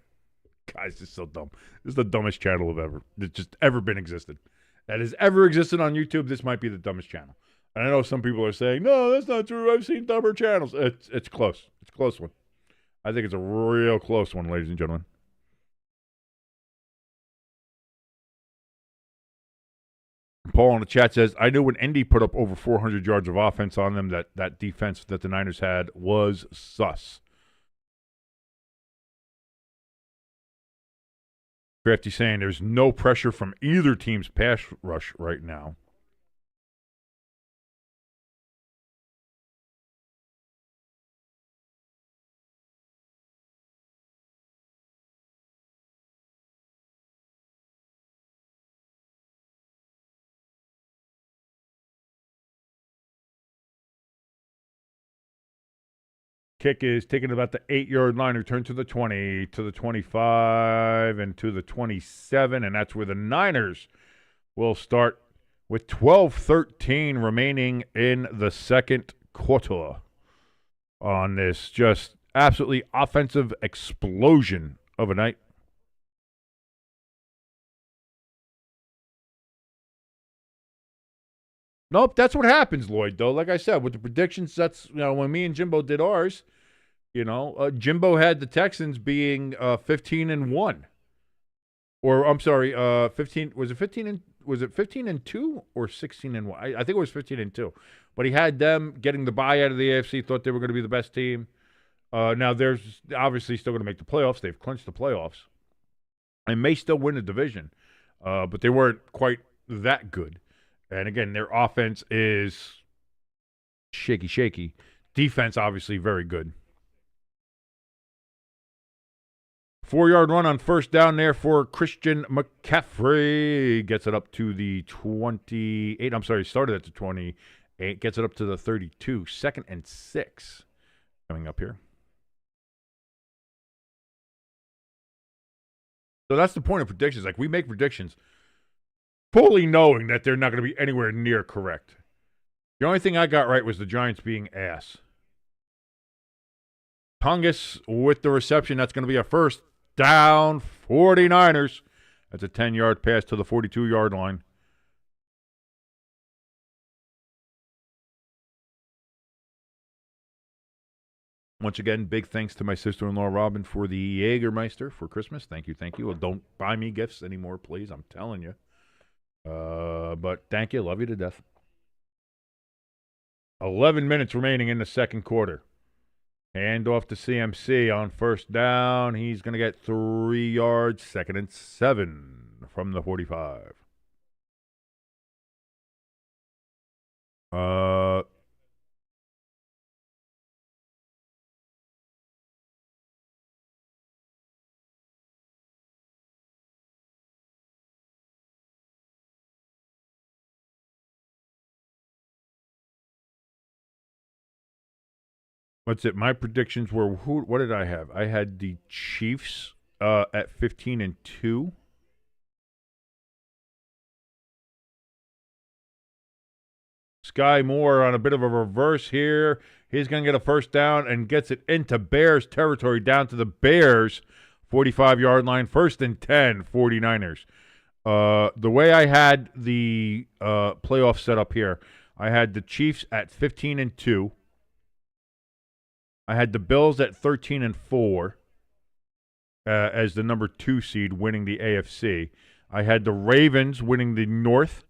[SPEAKER 2] Guys, this is so dumb. This is the dumbest channel that's just ever been existed. That has ever existed on YouTube. This might be the dumbest channel. And I know some people are saying, no, that's not true. I've seen dumber channels. It's close. It's a close one. I think it's a real close one, ladies and gentlemen. Paul in the chat says, I knew when Indy put up over 400 yards of offense on them, that defense that the Niners had was sus. Crafty saying there's no pressure from either team's pass rush right now. Kick is taken about the 8-yard line, return to the 20, to the 25, and to the 27, and that's where the Niners will start with 12-13 remaining in the second quarter on this just absolutely offensive explosion of a night. Nope, that's what happens, Lloyd, though. Like I said, with the predictions, that's, when me and Jimbo did ours, Jimbo had the Texans being 15-1. Or, I'm sorry, 15, was it 15-2 or 16-1? I think it was 15-2. But he had them getting the bye out of the AFC, thought they were going to be the best team. Now, they're obviously still going to make the playoffs. They've clinched the playoffs. And may still win the division. But they weren't quite that good. And again, their offense is shaky. Defense, obviously, very good. 4-yard run on first down there for Christian McCaffrey. Gets it up to the 28. I'm sorry, started at the 28. Gets it up to the 32. 2nd and 6 coming up here. So that's the point of predictions. Like, we make predictions fully knowing that they're not going to be anywhere near correct. The only thing I got right was the Giants being ass. Tungus with the reception. That's going to be a first down, 49ers. That's a 10-yard pass to the 42-yard line. Once again, big thanks to my sister-in-law, Robin, for the Jägermeister for Christmas. Thank you, thank you. Well, don't buy me gifts anymore, please. I'm telling you. But thank you. Love you to death. 11 minutes remaining in the second quarter. Hand off to CMC on first down. He's going to get 3 yards, 2nd and 7 from the 45. What's it? My predictions were, what did I have? I had the Chiefs at 15-2. Sky Moore on a bit of a reverse here. He's going to get a first down and gets it into Bears territory, down to the Bears 45-yard line. 1st and 10, 49ers. The way I had the playoff set up here, I had the Chiefs at 15-2. I had the Bills at 13-4 as the number 2 seed, winning the AFC. I had the Ravens winning the North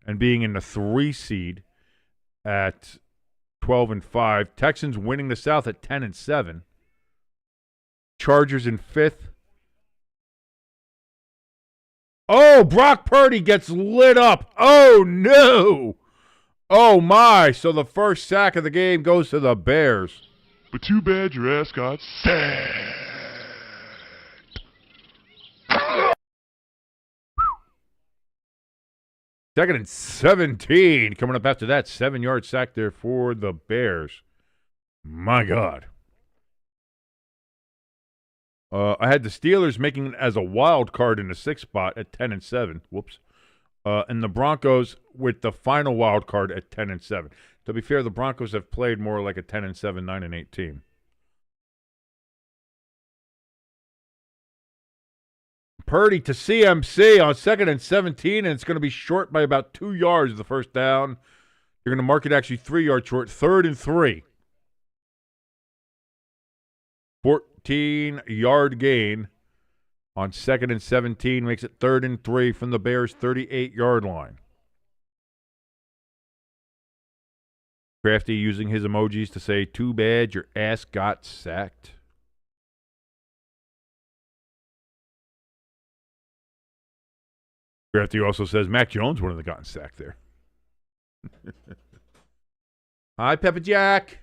[SPEAKER 2] and being in the 3 seed at 12-5. Texans winning the South at 10-7. Chargers in 5th. Oh, Brock Purdy gets lit up. Oh, no. Oh, my. So the first sack of the game goes to the Bears.
[SPEAKER 3] But too bad your ass got sacked.
[SPEAKER 2] 2nd and 17. Coming up after that, 7-yard sack there for the Bears. My God. I had the Steelers making it as a wild card in the 6th spot at 10-7. Whoops. And the Broncos with the final wild card at 10-7. To be fair, the Broncos have played more like a 10-7, 9-8 team. Purdy to CMC on 2nd and 17, and it's going to be short by about 2 yards the first down. You're going to mark it actually 3 yards short. 3rd and 3. 14-yard gain on 2nd and 17 makes it 3rd and 3 from the Bears' 38-yard line. Crafty using his emojis to say, too bad your ass got sacked. Crafty also says Mac Jones wouldn't have gotten sacked there. Hi, Peppa Jack.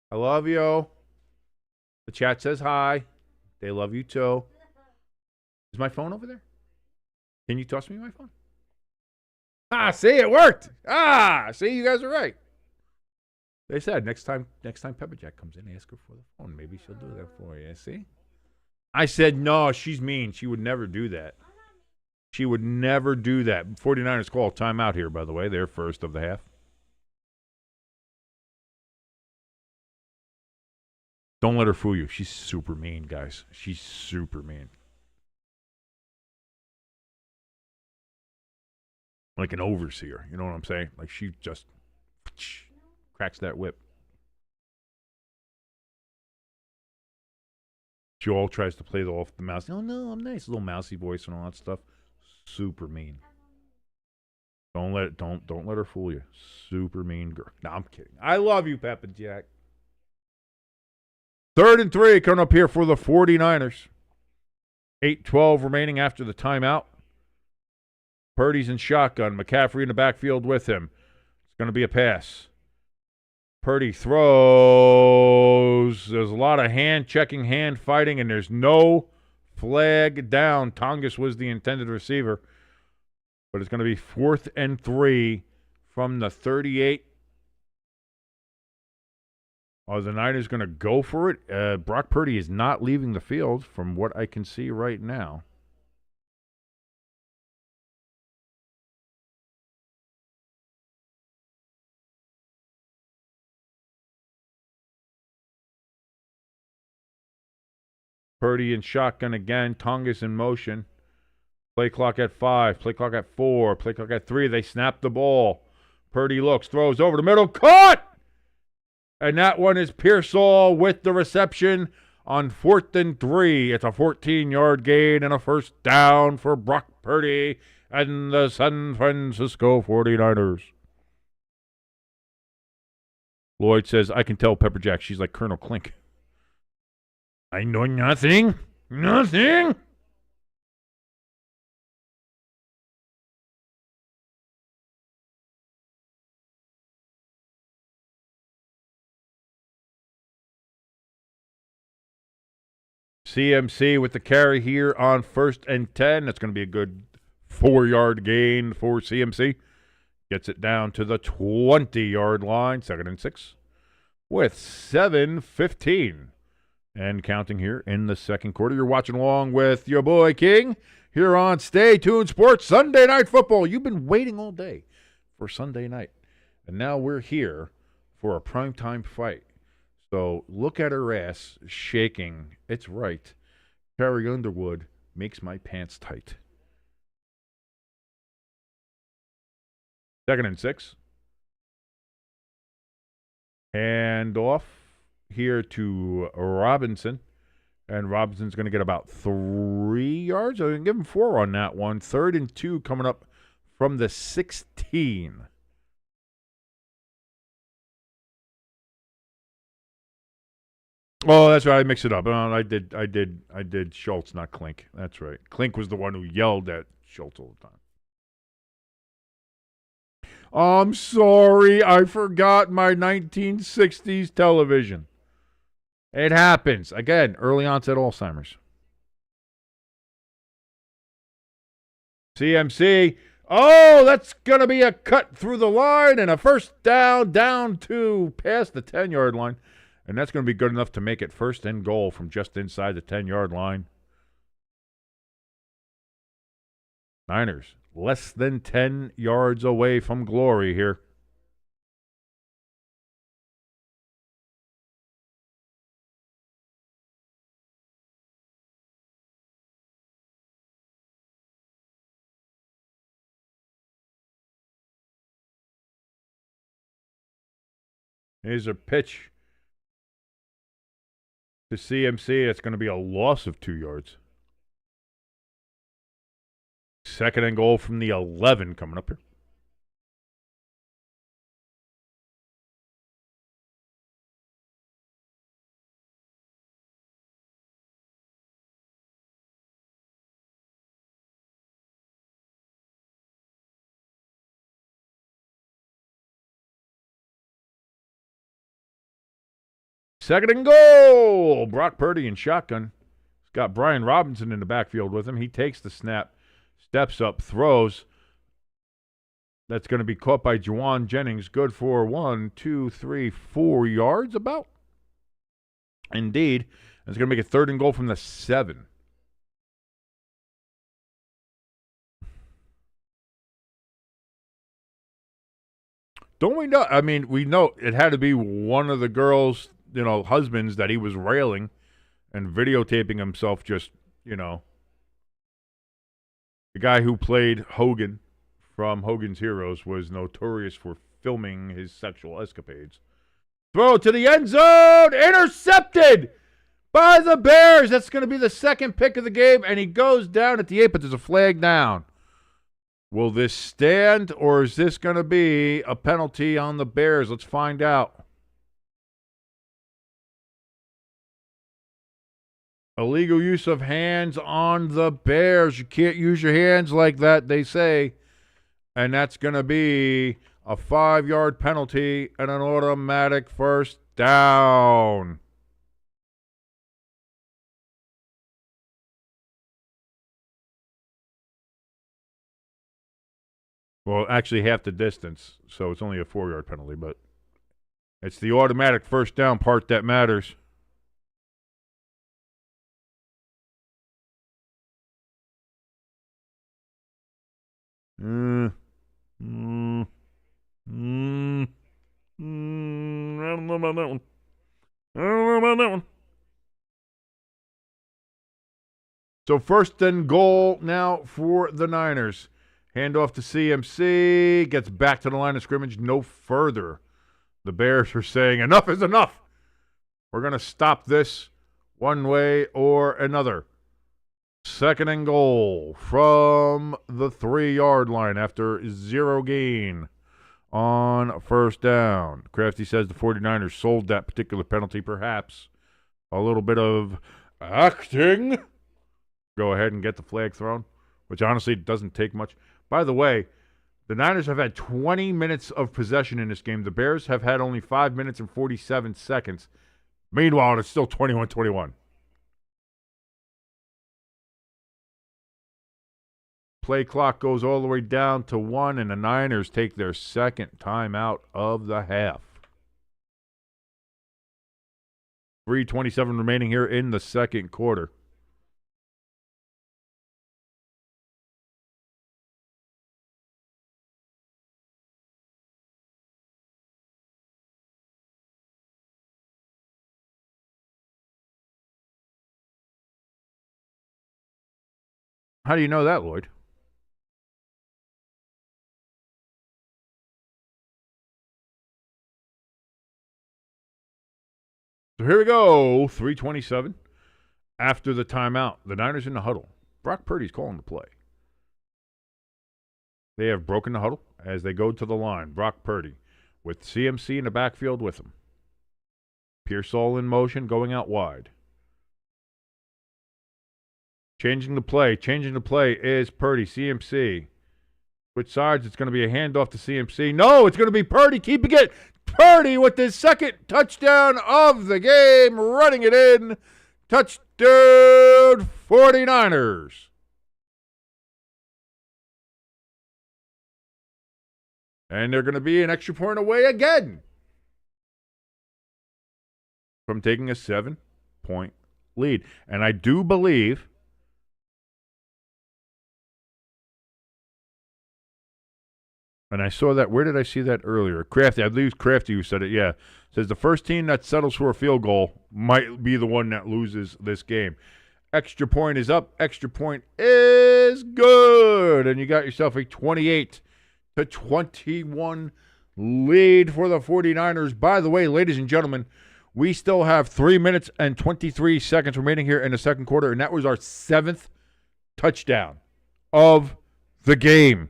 [SPEAKER 2] I love you. The chat says hi. They love you too. Is my phone over there? Can you toss me my phone? Ah, see, it worked. Ah, see, you guys are right. They said next time Peppa Jack comes in, ask her for the phone. Maybe she'll do that for you. See? I said, no, she's mean. She would never do that. She would never do that. 49ers call timeout here, by the way. They're first of the half. Don't let her fool you. She's super mean, guys. She's super mean. Like an overseer. You know what I'm saying? Like she just cracks that whip. She all tries to play off the mouse. Oh, no, I'm nice. Little mousy voice and all that stuff. Super mean. Don't let her fool you. Super mean girl. No, I'm kidding. I love you, Peppa Jack. 3rd and 3 coming up here for the 49ers. 8:12 remaining after the timeout. Purdy's in shotgun. McCaffrey in the backfield with him. It's going to be a pass. Purdy throws. There's a lot of hand-checking, hand-fighting, and there's no flag down. Tongus was the intended receiver. But it's going to be 4th and 3 from the 38. Are the Niners going to go for it? Brock Purdy is not leaving the field from what I can see right now. Purdy in shotgun again. Tonga's in motion. Play clock at 5. Play clock at 4. Play clock at 3. They snap the ball. Purdy looks, throws over the middle. Caught! And that one is Pearsall with the reception on 4th and 3. It's a 14-yard gain and a first down for Brock Purdy and the San Francisco 49ers. Lloyd says, I can tell Pepper Jack she's like Colonel Klink. I know nothing. Nothing. CMC with the carry here on 1st and 10. That's going to be a good 4-yard gain for CMC. Gets it down to the 20-yard line, 2nd and 6, with 7:15 and counting here in the second quarter. You're watching along with your boy King here on Stay Tuned Sports Sunday Night Football. You've been waiting all day for Sunday night, and now we're here for a primetime fight. So look at her ass shaking. It's right. Carrie Underwood makes my pants tight. 2nd and 6. Hand off here to Robinson. And Robinson's going to get about 3 yards. I'm going to give him 4 on that one. 3rd and 2 coming up from the 16. Oh, that's right. I mixed it up. I did Schultz, not Klink. That's right. Klink was the one who yelled at Schultz all the time. I'm sorry. I forgot my 1960s television. It happens. Again, early onset Alzheimer's. CMC. Oh, that's going to be a cut through the line and a first down to past the 10-yard line. And that's going to be good enough to make it 1st and goal from just inside the 10-yard line. Niners, less than 10 yards away from glory here. Here's a pitch to CMC. It's going to be a loss of 2 yards. 2nd and goal from the 11 coming up here. Second and goal. Brock Purdy in shotgun. He's got Brian Robinson in the backfield with him. He takes the snap, steps up, throws. That's going to be caught by Juwan Jennings. Good for 1, 2, 3, 4 yards about. Indeed. It's going to make it 3rd and goal from the 7. Don't we know? I mean, we know it had to be one of the girls' husbands that he was railing and videotaping himself just, the guy who played Hogan from Hogan's Heroes was notorious for filming his sexual escapades. Throw to the end zone, intercepted by the Bears. That's going to be the 2nd pick of the game, and he goes down at the 8, but there's a flag down. Will this stand, or is this going to be a penalty on the Bears? Let's find out. Illegal use of hands on the Bears. You can't use your hands like that, they say. And that's going to be a 5-yard penalty and an automatic first down. Well, actually half the distance, so it's only a 4-yard penalty, but it's the automatic first down part that matters. I don't know about that one. So 1st and goal now for the Niners. Handoff to CMC. Gets back to the line of scrimmage. No further. The Bears are saying enough is enough. We're going to stop this one way or another. 2nd and goal from the 3-yard line after 0 gain on 1st down. Crafty says the 49ers sold that particular penalty, perhaps. A little bit of acting. Go ahead and get the flag thrown, which honestly doesn't take much. By the way, the Niners have had 20 minutes of possession in this game. The Bears have had only 5 minutes and 47 seconds. Meanwhile, it's still 21-21. Play clock goes all the way down to 1, and the Niners take their 2nd timeout of the half. 3:27 remaining here in the 2nd quarter. How do you know that, Lloyd? So here we go, 3:27. After the timeout, the Niners in the huddle. Brock Purdy's calling the play. They have broken the huddle as they go to the line. Brock Purdy with CMC in the backfield with him. Pearsall in motion, going out wide. Changing the play is Purdy, CMC. Which sides? It's going to be a handoff to CMC. No, it's going to be Purdy keeping it. Purdy with his 2nd touchdown of the game, running it in. Touchdown 49ers. And they're going to be an extra point away again from taking a 7-point lead. And I do believe and I saw that. Where did I see that earlier? Crafty. I believe it's Crafty who said it. Yeah. Says the first team that settles for a field goal might be the one that loses this game. Extra point is up. Extra point is good. And you got yourself a 28-21 lead for the 49ers. By the way, ladies and gentlemen, we still have 3 minutes and 23 seconds remaining here in the 2nd quarter, and that was our 7th touchdown of the game.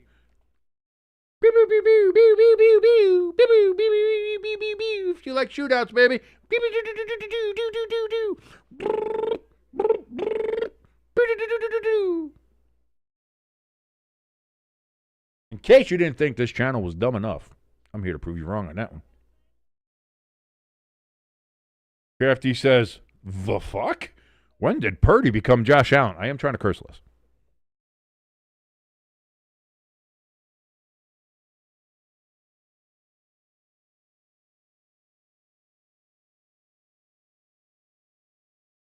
[SPEAKER 2] If you like shootouts, baby. In case you didn't think this channel was dumb enough, I'm here to prove you wrong on that one. Crafty says, the fuck? When did Purdy become Josh Allen? I am trying to curse less.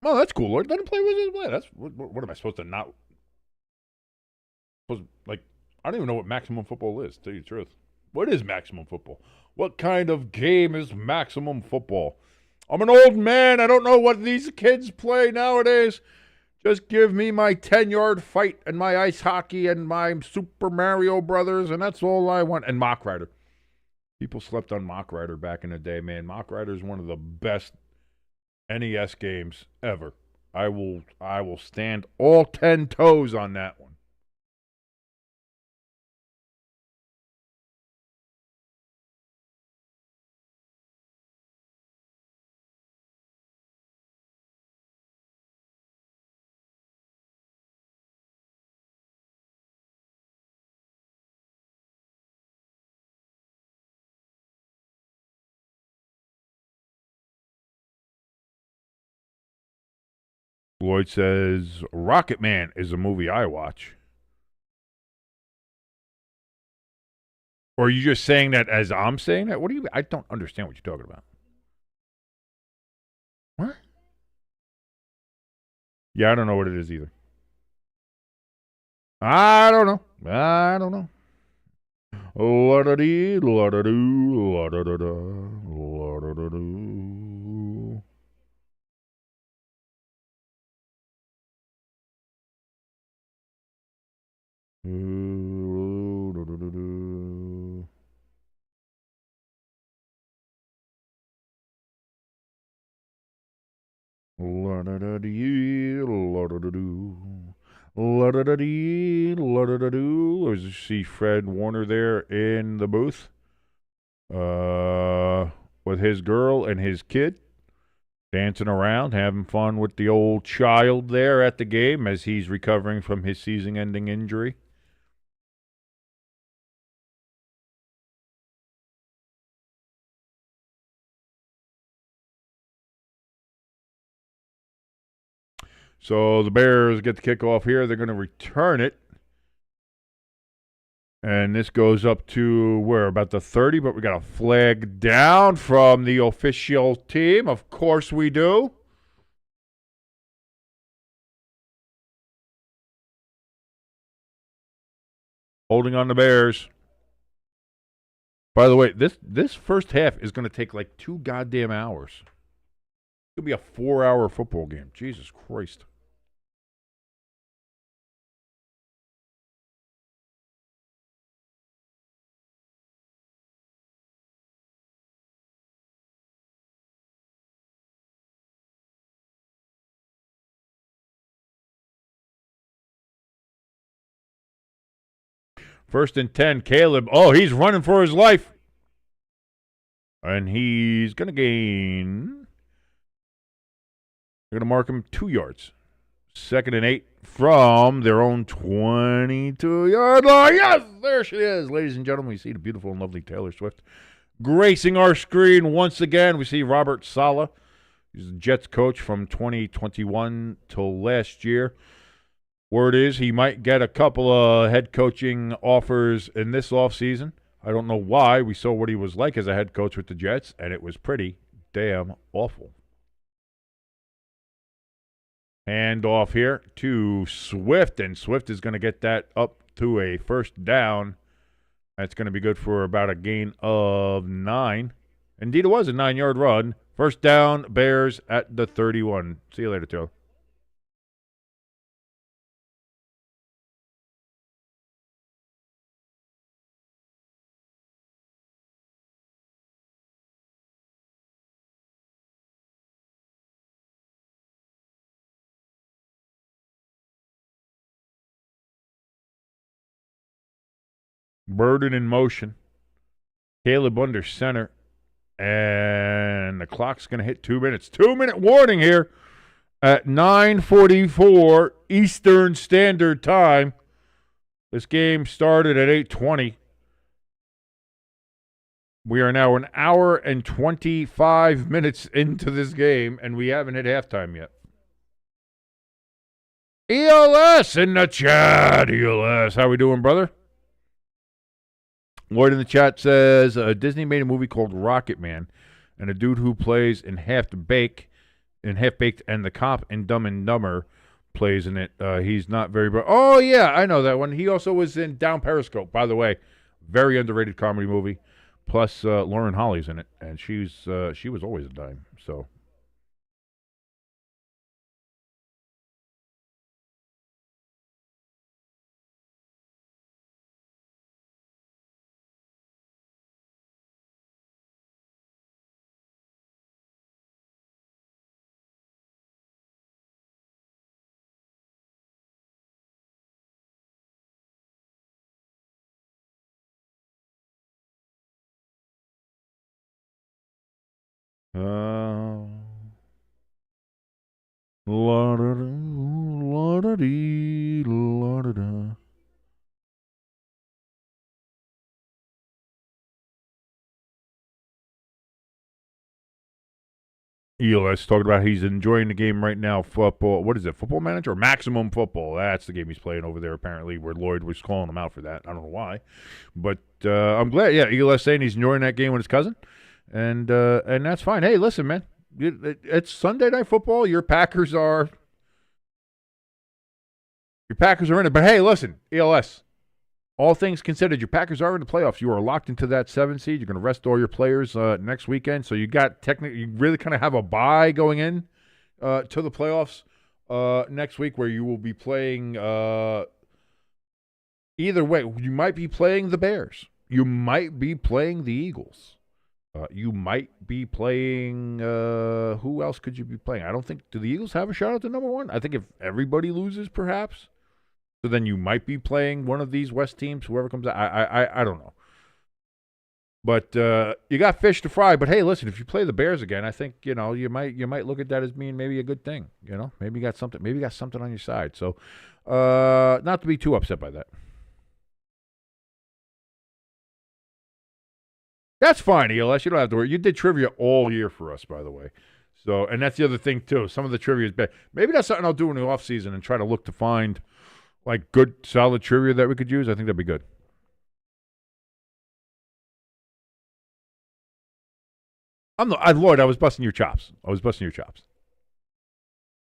[SPEAKER 2] Oh, that's cool, Lord. Let him play with his play. That's what am I supposed to not? I don't even know what maximum football is. To tell you the truth, what is maximum football? What kind of game is maximum football? I'm an old man. I don't know what these kids play nowadays. Just give me my 10-yard fight and my ice hockey and my Super Mario Brothers, and that's all I want. And Mock Rider. People slept on Mock Rider back in the day, man. Mock Rider is one of the best NES games ever. I will stand all 10 toes on that one. Lloyd says, Rocket Man is a movie I watch. Or are you just saying that as I'm saying that? I don't understand what you're talking about. What? Yeah, I don't know what it is either. I don't know. La-da-dee, la-da-doo, la-da-da-da, la-da-da-doo. As you see Fred Warner there in the booth with his girl and his kid, dancing around, having fun with the old child there at the game as he's recovering from his season-ending injury. So the Bears get the kickoff here. They're going to return it. And this goes up to where? About the 30, but we got a flag down from the official team. Of course we do. Holding on the Bears. By the way, this first half is going to take like 2 goddamn hours. It's going to be a 4-hour football game. Jesus Christ. First and 10, Caleb. Oh, he's running for his life. And he's going to gain. They're going to mark him 2 yards. 2nd and 8 from their own 22-yard line. Yes, there she is. Ladies and gentlemen, we see the beautiful and lovely Taylor Swift gracing our screen once again. We see Robert Saleh. He's the Jets coach from 2021 till last year. Word is he might get a couple of head coaching offers in this offseason. I don't know why. We saw what he was like as a head coach with the Jets, and it was pretty damn awful. Hand off here to Swift, and Swift is going to get that up to a first down. That's going to be good for about a gain of 9. Indeed, it was a 9-yard run. First down, Bears at the 31. See you later, Taylor. Burden in motion. Caleb under center. And the clock's going to hit 2 minutes. 2-minute warning here at 9:44 Eastern Standard Time. This game started at 8:20. We are now an hour and 25 minutes into this game, and we haven't hit halftime yet. ELS in the chat. ELS, how we doing, brother? Lloyd in the chat says, Disney made a movie called Rocket Man, and a dude who plays in Half-Baked and the cop in Dumb and Dumber plays in it. He's not very bright. Oh, yeah, I know that one. He also was in Down Periscope, by the way. Very underrated comedy movie. Plus, Lauren Holly's in it, and she was always a dime, so... La-da-dee, la-da-da. ELS talking about he's enjoying the game right now. Football. What is it? Football Manager or Maximum Football? That's the game he's playing over there, apparently, where Lloyd was calling him out for that. I don't know why. But I'm glad. Yeah, ELS saying he's enjoying that game with his cousin. And that's fine. Hey, listen, man. It's Sunday Night Football. Your Packers are in it. But hey, listen, ELS. All things considered, your Packers are in the playoffs. You are locked into that 7 seed. You're going to rest all your players next weekend. So you really kind of have a bye going in to the playoffs next week, where you will be playing Either way, you might be playing the Bears. You might be playing the Eagles. You might be playing. Who else could you be playing? I don't think. Do the Eagles have a shot at the number one? I think if everybody loses, perhaps. So then you might be playing one of these West teams. Whoever comes out. I don't know. But you got fish to fry. But hey, listen, if you play the Bears again, I think you might look at that as being maybe a good thing. Maybe you got something. Maybe you got something on your side. So not to be too upset by that. That's fine, ELS. You don't have to worry. You did trivia all year for us, by the way. So, and that's the other thing too. Some of the trivia is bad. Maybe that's something I'll do in the off season and try to look to find like good, solid trivia that we could use. I think that'd be good. Lloyd, I was busting your chops.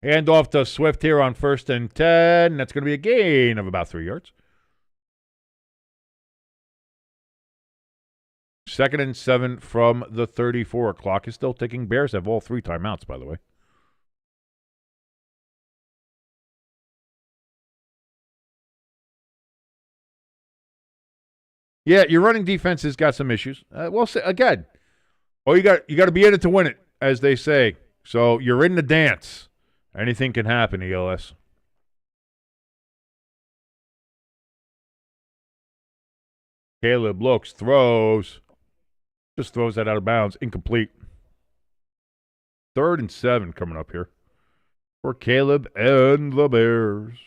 [SPEAKER 2] Hand off to Swift here on 1st and 10. That's going to be a gain of about 3 yards. 2nd and 7 from the 34. Clock is still ticking. Bears have all 3 timeouts, by the way. Yeah, your running defense has got some issues. Well, again, you got to be in it to win it, as they say. So you're in the dance. Anything can happen, ELS. Caleb looks, throws. Just throws that out of bounds. Incomplete. 3rd and 7 coming up here for Caleb and the Bears.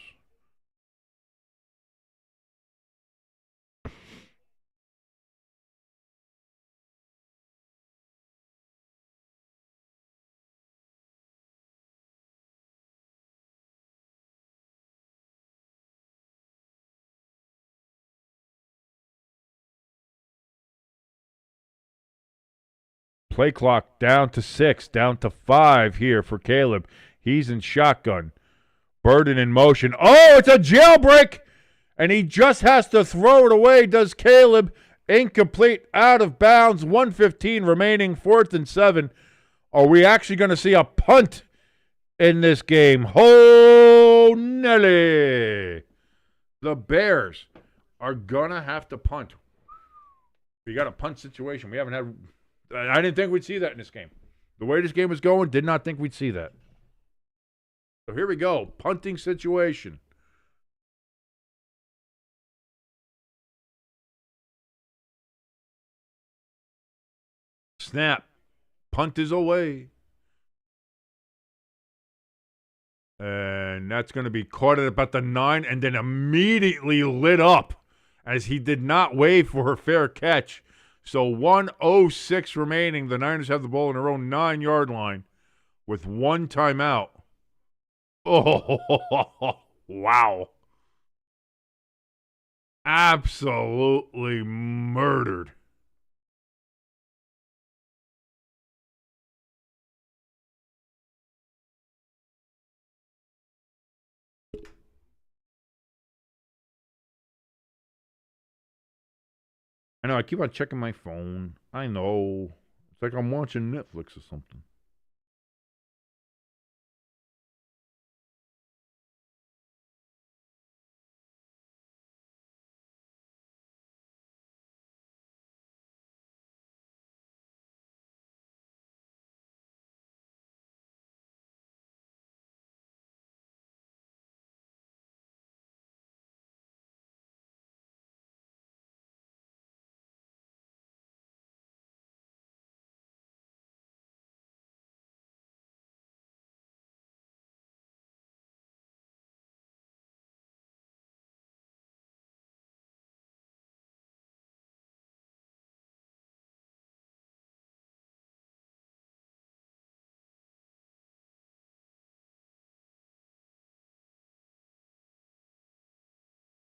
[SPEAKER 2] Play clock down to 6, down to 5 here for Caleb. He's in shotgun. Burden in motion. Oh, it's a jailbreak! And he just has to throw it away, does Caleb. Incomplete, out of bounds. 1:15 remaining, 4th and 7. Are we actually going to see a punt in this game? Oh, Nelly! The Bears are going to have to punt. We got a punt situation. We haven't had... I didn't think we'd see that in this game. The way this game was going, did not think we'd see that. So here we go. Punting situation. Snap. Punt is away. And that's going to be caught at about the 9 and then immediately lit up as he did not wait for her fair catch. So 1:06 remaining. The Niners have the ball in their own 9-yard line with 1 timeout. Oh, wow. Absolutely murdered. I know, I keep on checking my phone. I know. It's like I'm watching Netflix or something.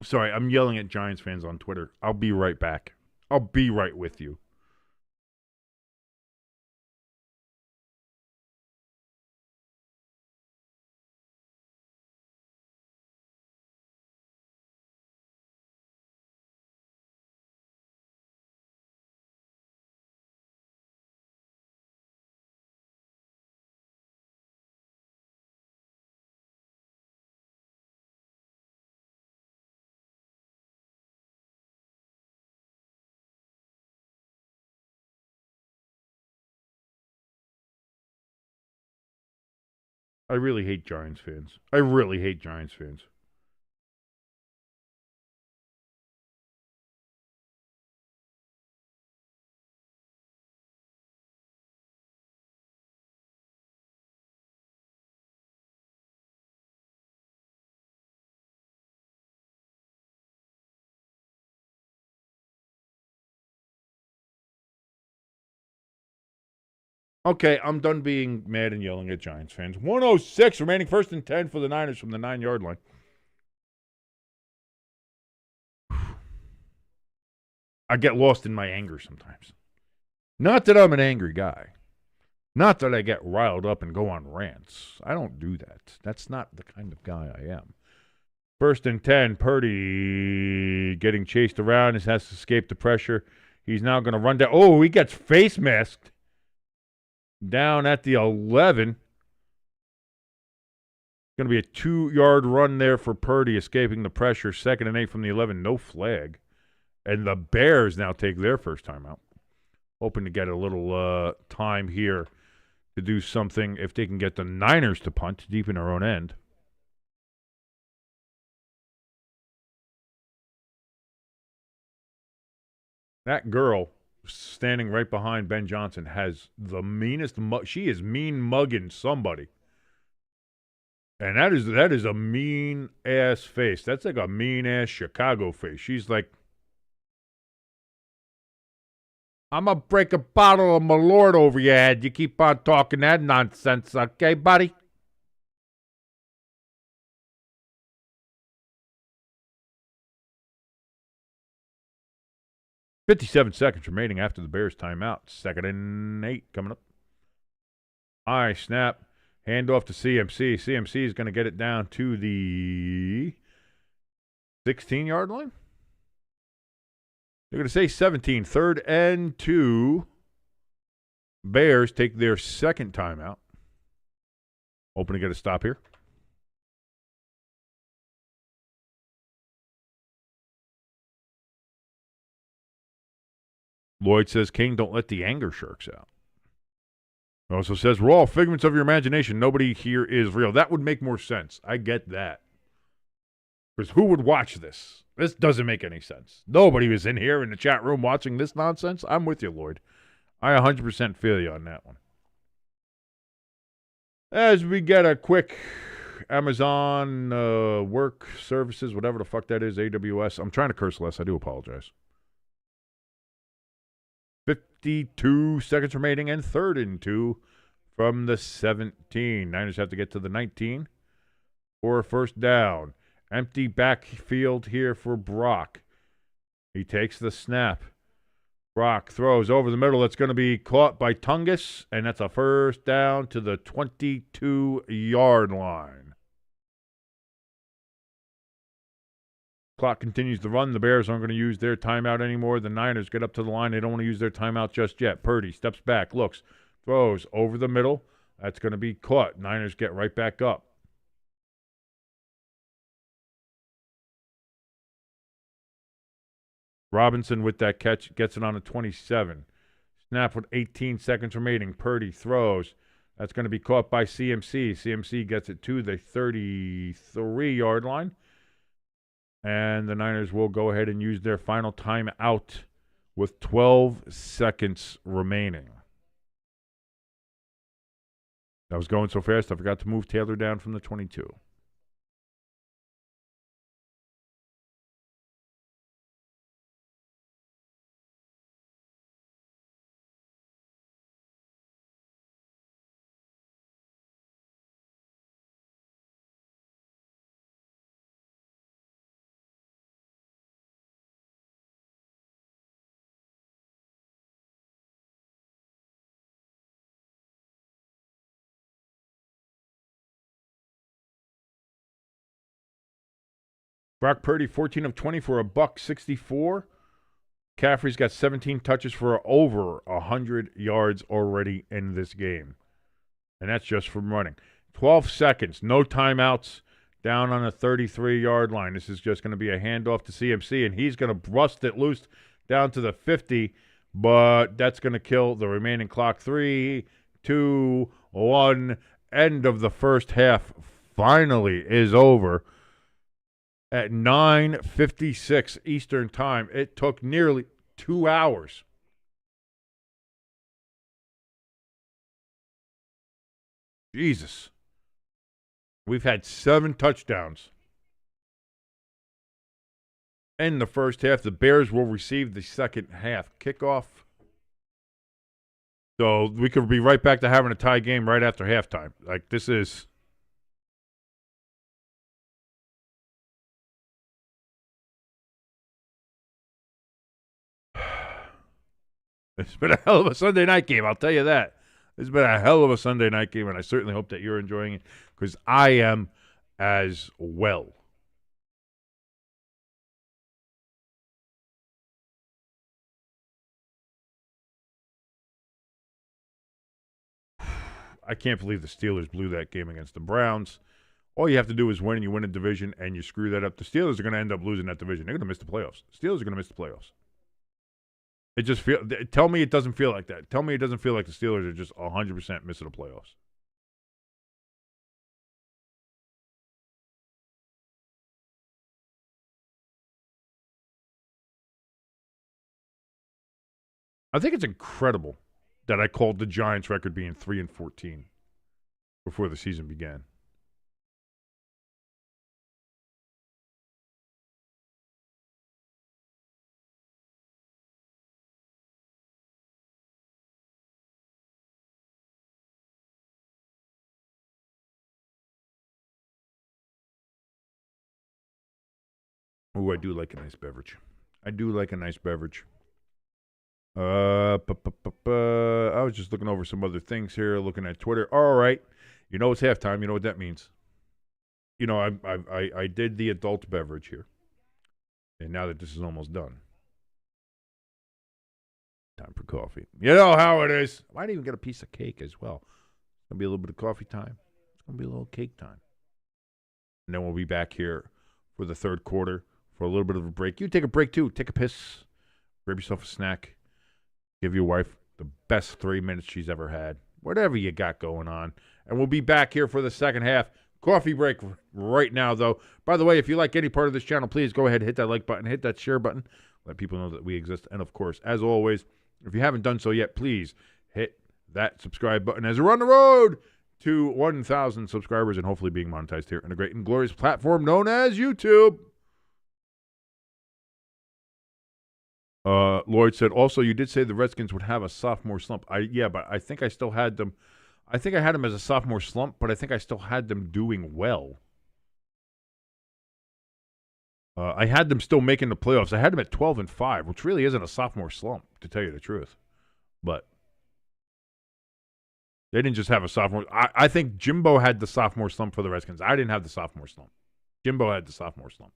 [SPEAKER 2] Sorry, I'm yelling at Giants fans on Twitter. I'll be right back. I'll be right with you. I really hate Giants fans. I really hate Giants fans. Okay, I'm done being mad and yelling at Giants fans. 106 remaining, 1st and 10 for the Niners from the 9-yard line. I get lost in my anger sometimes. Not that I'm an angry guy. Not that I get riled up and go on rants. I don't do that. That's not the kind of guy I am. 1st and 10, Purdy getting chased around. He has to escape the pressure. He's now going to run down. Oh, he gets face masked down at the 11. Going to be a 2-yard run there for Purdy, escaping the pressure. 2nd and 8 from the 11. No flag. And the Bears now take their first time out. Hoping to get a little time here to do something if they can get the Niners to punt deep in their own end. That girl standing right behind Ben Johnson has the meanest she is mean mugging somebody. And that is a mean ass face. That's like a mean ass Chicago face. She's like, I'm going to break a bottle of Malort over your head. You keep on talking that nonsense, okay, buddy? .57 seconds remaining after the Bears timeout. 2nd and 8 coming up. High snap. Handoff to CMC. CMC is going to get it down to the 16-yard line. They're going to say 17. 3rd and 2. Bears take their second timeout. Hoping to get a stop here. Lloyd says, King, don't let the anger sharks out. He also says, we're all figments of your imagination. Nobody here is real. That would make more sense. I get that. Because who would watch this? This doesn't make any sense. Nobody was in here in the chat room watching this nonsense. I'm with you, Lloyd. I 100% feel you on that one. As we get a quick Amazon work services, whatever the fuck that is, AWS. I'm trying to curse less. I do apologize. 52 seconds remaining and 3rd and 2 from the 17. Niners have to get to the 19 for a first down. Empty backfield here for Brock. He takes the snap. Brock throws over the middle. It's going to be caught by Tungus, and that's a first down to the 22-yard line. Clock continues to run. The Bears aren't going to use their timeout anymore. The Niners get up to the line. They don't want to use their timeout just yet. Purdy steps back, looks, throws over the middle. That's going to be caught. Niners get right back up. Robinson with that catch gets it on a 27. Snap with 18 seconds remaining. Purdy throws. That's going to be caught by CMC. CMC gets it to the 33-yard line. And the Niners will go ahead and use their final timeout with 12 seconds remaining. That was going so fast, I forgot to move Taylor down from the 22. Brock Purdy, 14 of 20 for $164. McCaffrey's got 17 touches for over 100 yards already in this game. And that's just from running. 12 seconds, no timeouts, down on a 33-yard line. This is just going to be a handoff to CMC, and he's going to bust it loose down to the 50, but that's going to kill the remaining clock. 3, 2, 1, end of the first half finally is over at 9:56 Eastern Time. It took nearly 2 hours. Jesus. We've had 7 touchdowns. In the first half, the Bears will receive the second half kickoff. So we could be right back to having a tie game right after halftime. Like, this is... It's been a hell of a Sunday night game, I'll tell you that. It's been a hell of a Sunday night game, and I certainly hope that you're enjoying it, because I am as well. I can't believe the Steelers blew that game against the Browns. All you have to do is win, and you win a division, and you screw that up. The Steelers are going to end up losing that division. They're going to miss the playoffs. The Steelers are going to miss the playoffs. It just tell me it doesn't feel like that. Tell me it doesn't feel like the Steelers are just 100% missing the playoffs. I think it's incredible that I called the Giants' record being 3-14 before the season began. Oh, I do like a nice beverage. I do like a nice beverage. I was just looking over some other things here, looking at Twitter. All right. You know it's halftime. You know what that means. You know, I did the adult beverage here. And now that this is almost done, time for coffee. You know how it is. I might even get a piece of cake as well. It's going to be a little bit of coffee time. It's going to be a little cake time. And then we'll be back here for the third quarter for a little bit of a break. You take a break too. Take a piss. Grab yourself a snack. Give your wife the best 3 minutes she's ever had. Whatever you got going on. And we'll be back here for the second half. Coffee break right now, though. By the way, if you like any part of this channel, please go ahead and hit that like button, hit that share button. Let people know that we exist. And, of course, as always, if you haven't done so yet, please hit that subscribe button as we're on the road to 1,000 subscribers and hopefully being monetized here on a great and glorious platform known as YouTube. Lloyd said, also, you did say the Redskins would have a sophomore slump. Yeah, but I think I still had them. I think I had them as a sophomore slump, but I think I still had them doing well. I had them still making the playoffs. I had them at 12-5, which really isn't a sophomore slump, to tell you the truth. But they didn't just have a sophomore. I think Jimbo had the sophomore slump for the Redskins. I didn't have the sophomore slump. Jimbo had the sophomore slump.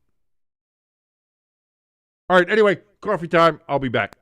[SPEAKER 2] All right, anyway, coffee time. I'll be back.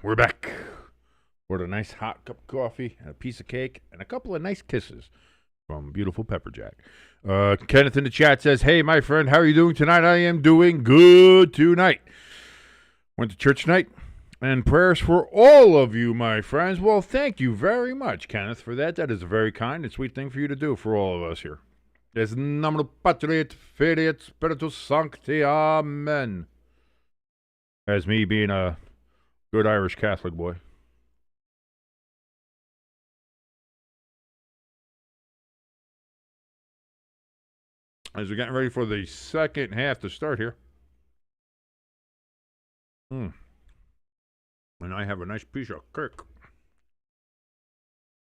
[SPEAKER 2] We're back. With a nice hot cup of coffee and a piece of cake and a couple of nice kisses from beautiful Pepperjack. Kenneth in the chat says, "Hey, my friend, how are you doing tonight? I am doing good tonight. Went to church tonight, and prayers for all of you, my friends." Well, thank you very much, Kenneth, for that. That is a very kind and sweet thing for you to do for all of us here. Es nomine Patri et Filii et Spiritus Sancti. Amen. As me being a good Irish Catholic boy. As we're getting ready for the second half to start here. And I have a nice piece of cake.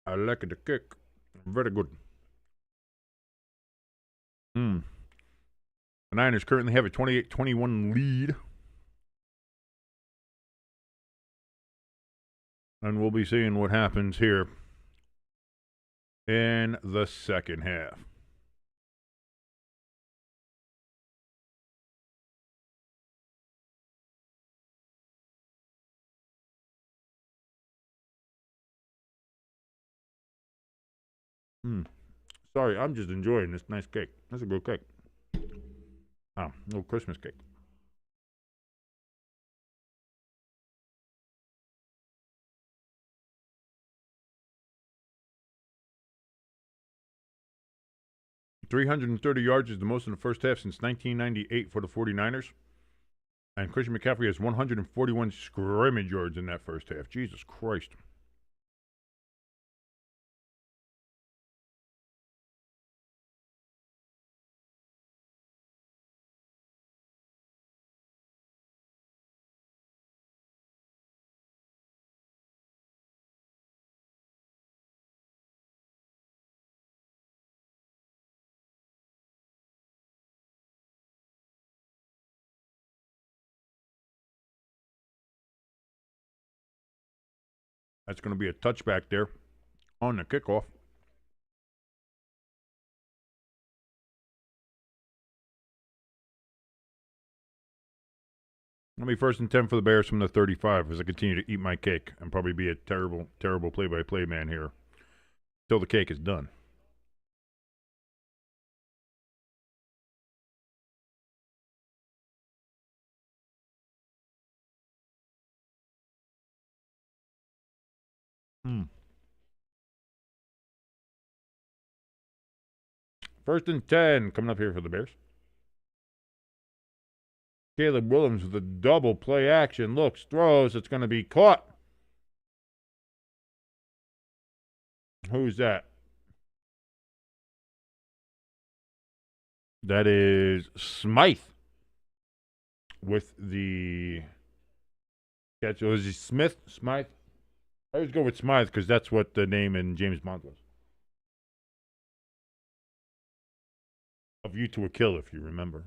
[SPEAKER 2] I like the cake. Very good. The Niners currently have a 28-21 lead. And we'll be seeing what happens here in the second half. Sorry, I'm just enjoying this nice cake. That's a good cake. Little Christmas cake. .330 yards is the most in the first half since 1998 for the 49ers. And Christian McCaffrey has 141 scrimmage yards in that first half. Jesus Christ. That's going to be a touchback there on the kickoff. It'll be 1st and 10 for the Bears from the 35 as I continue to eat my cake and probably be a terrible, terrible play-by-play man here until the cake is done. First and 10 coming up here for the Bears. Caleb Williams with a double play action. Looks, throws. It's going to be caught. Who's that? That is Smythe with the catch. Was he Smith? Smythe? I always go with Smythe because that's what the name in James Bond was. A View to a Kill, if you remember.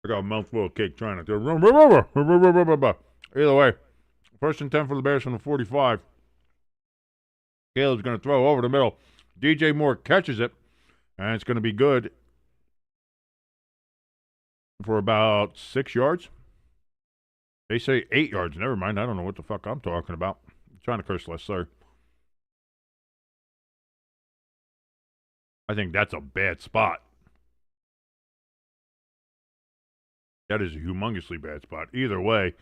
[SPEAKER 2] I got a mouthful of cake trying to do. Either way, 1st and 10 for the Bears from the 45. Caleb's going to throw over the middle. DJ Moore catches it, and it's going to be good for about 6 yards. They say 8 yards. Never mind. I don't know what the fuck I'm talking about. I'm trying to curse less, sorry. I think that's a bad spot. That is a humongously bad spot. Either way,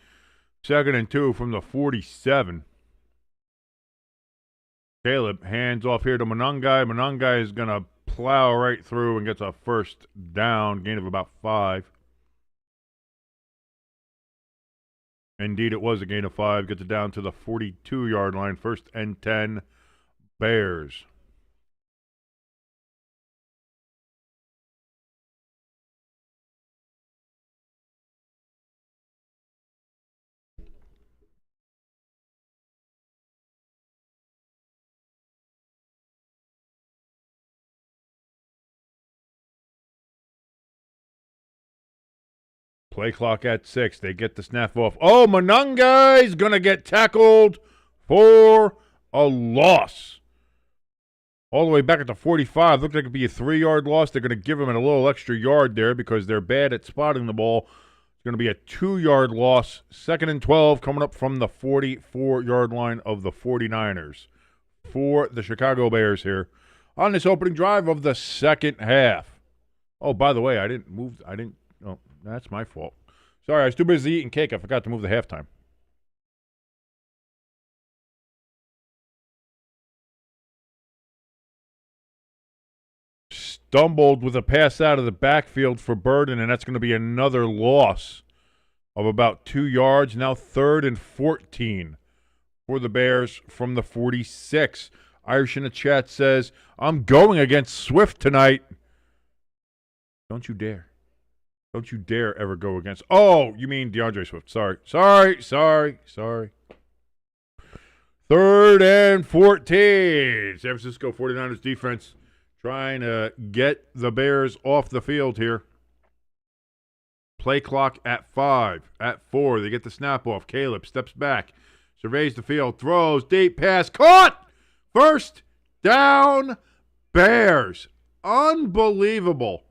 [SPEAKER 2] 2nd and 2 from the 47. Caleb hands off here to Monangai. Monangai is going to plow right through and gets a first down, gain of about 5. Indeed, it was a gain of 5. Gets it down to the 42-yard line. 1st and 10, Bears. Play clock at 6. They get the snap off. Oh, Monongai's going to get tackled for a loss. All the way back at the 45. Looked like it could be a 3-yard loss. They're going to give him a little extra yard there because they're bad at spotting the ball. It's going to be a 2-yard loss. 2nd and 12 coming up from the 44-yard line of the 49ers for the Chicago Bears here on this opening drive of the second half. Oh, by the way, oh, that's my fault. Sorry, I was too busy eating cake. I forgot to move the halftime. Stumbled with a pass out of the backfield for Burden, and that's going to be another loss of about 2 yards. Now 3rd and 14 for the Bears from the 46. Irish in the chat says, I'm going against Swift tonight. Don't you dare. Don't you dare ever go against. Oh, you mean DeAndre Swift. Sorry. 3rd and 14. San Francisco 49ers defense trying to get the Bears off the field here. Play clock at 5. At 4, they get the snap off. Caleb steps back, surveys the field, throws, deep pass, caught! First down, Bears. Unbelievable.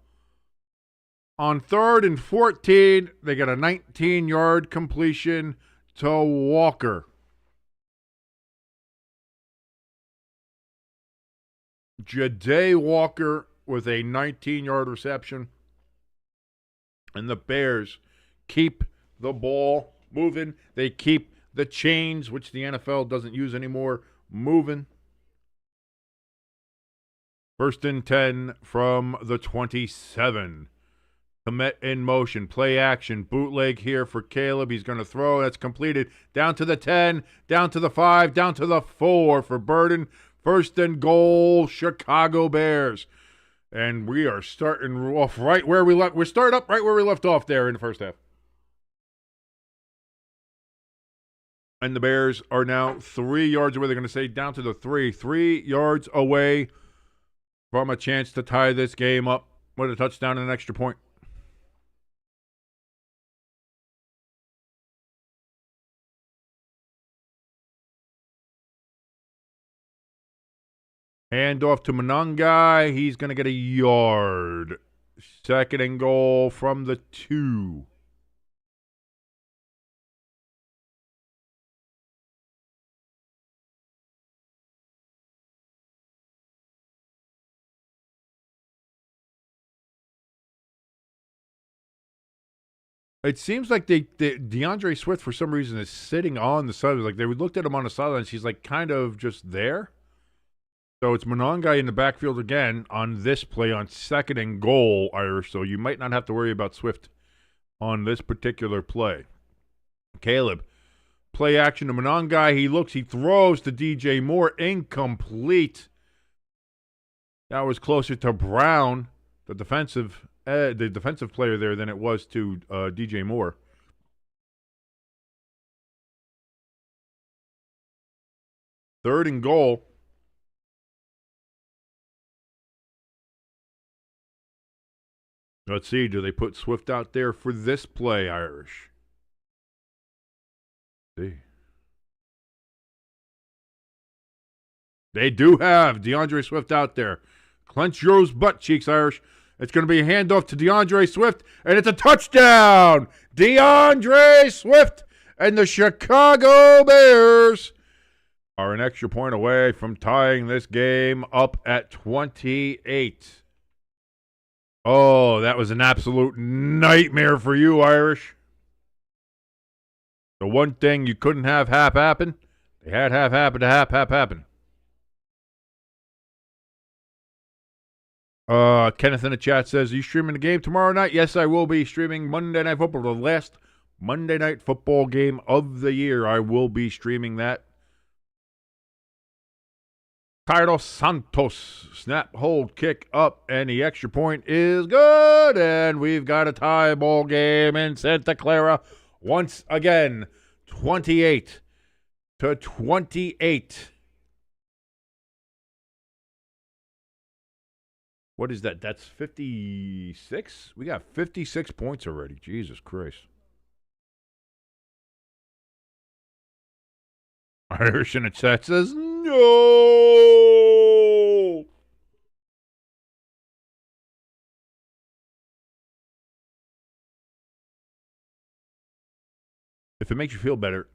[SPEAKER 2] On 3rd and 14, they get a 19-yard completion to Walker. Ja'Day Walker with a 19-yard reception. And the Bears keep the ball moving. They keep the chains, which the NFL doesn't use anymore, moving. 1st and 10 from the 27. Komet in motion. Play action. Bootleg here for Caleb. He's going to throw. That's completed. Down to the 10. Down to the 5. Down to the 4 for Burden. 1st and goal, Chicago Bears. And we are starting off right where we left. We're starting up right where we left off there in the first half. And the Bears are now 3 yards away. They're going to say down to the 3. 3 yards away from a chance to tie this game up with a touchdown and an extra point. Handoff to Monongai. He's going to get a yard. 2nd and goal from the 2. It seems like DeAndre Swift, for some reason, is sitting on the sideline. Like, they looked at him on the sideline. He's, like, kind of just there. So it's Monongai in the backfield again on this play on 2nd and goal, Irish. So you might not have to worry about Swift on this particular play. Caleb, play action to Monongai. He looks, he throws to DJ Moore. Incomplete. That was closer to Brown, the defensive player there, than it was to DJ Moore. Third and goal. Let's see, do they put Swift out there for this play, Irish? Let's see. They do have DeAndre Swift out there. Clench your butt cheeks, Irish. It's going to be a handoff to DeAndre Swift, and it's a touchdown! DeAndre Swift and the Chicago Bears are an extra point away from tying this game up at 28. Oh, that was an absolute nightmare for you, Irish. The one thing you couldn't have happen, they had happen to happen. Kenneth in the chat says, are you streaming the game tomorrow night? Yes, I will be streaming Monday Night Football, the last Monday Night Football game of the year. I will be streaming that. Carlos Santos, snap, hold, kick up, and the extra point is good. And we've got a tie ball game in Santa Clara once again, 28-28. What is that? That's 56? We got 56 points already. Jesus Christ. Irish in the chat says, no! If it makes you feel better,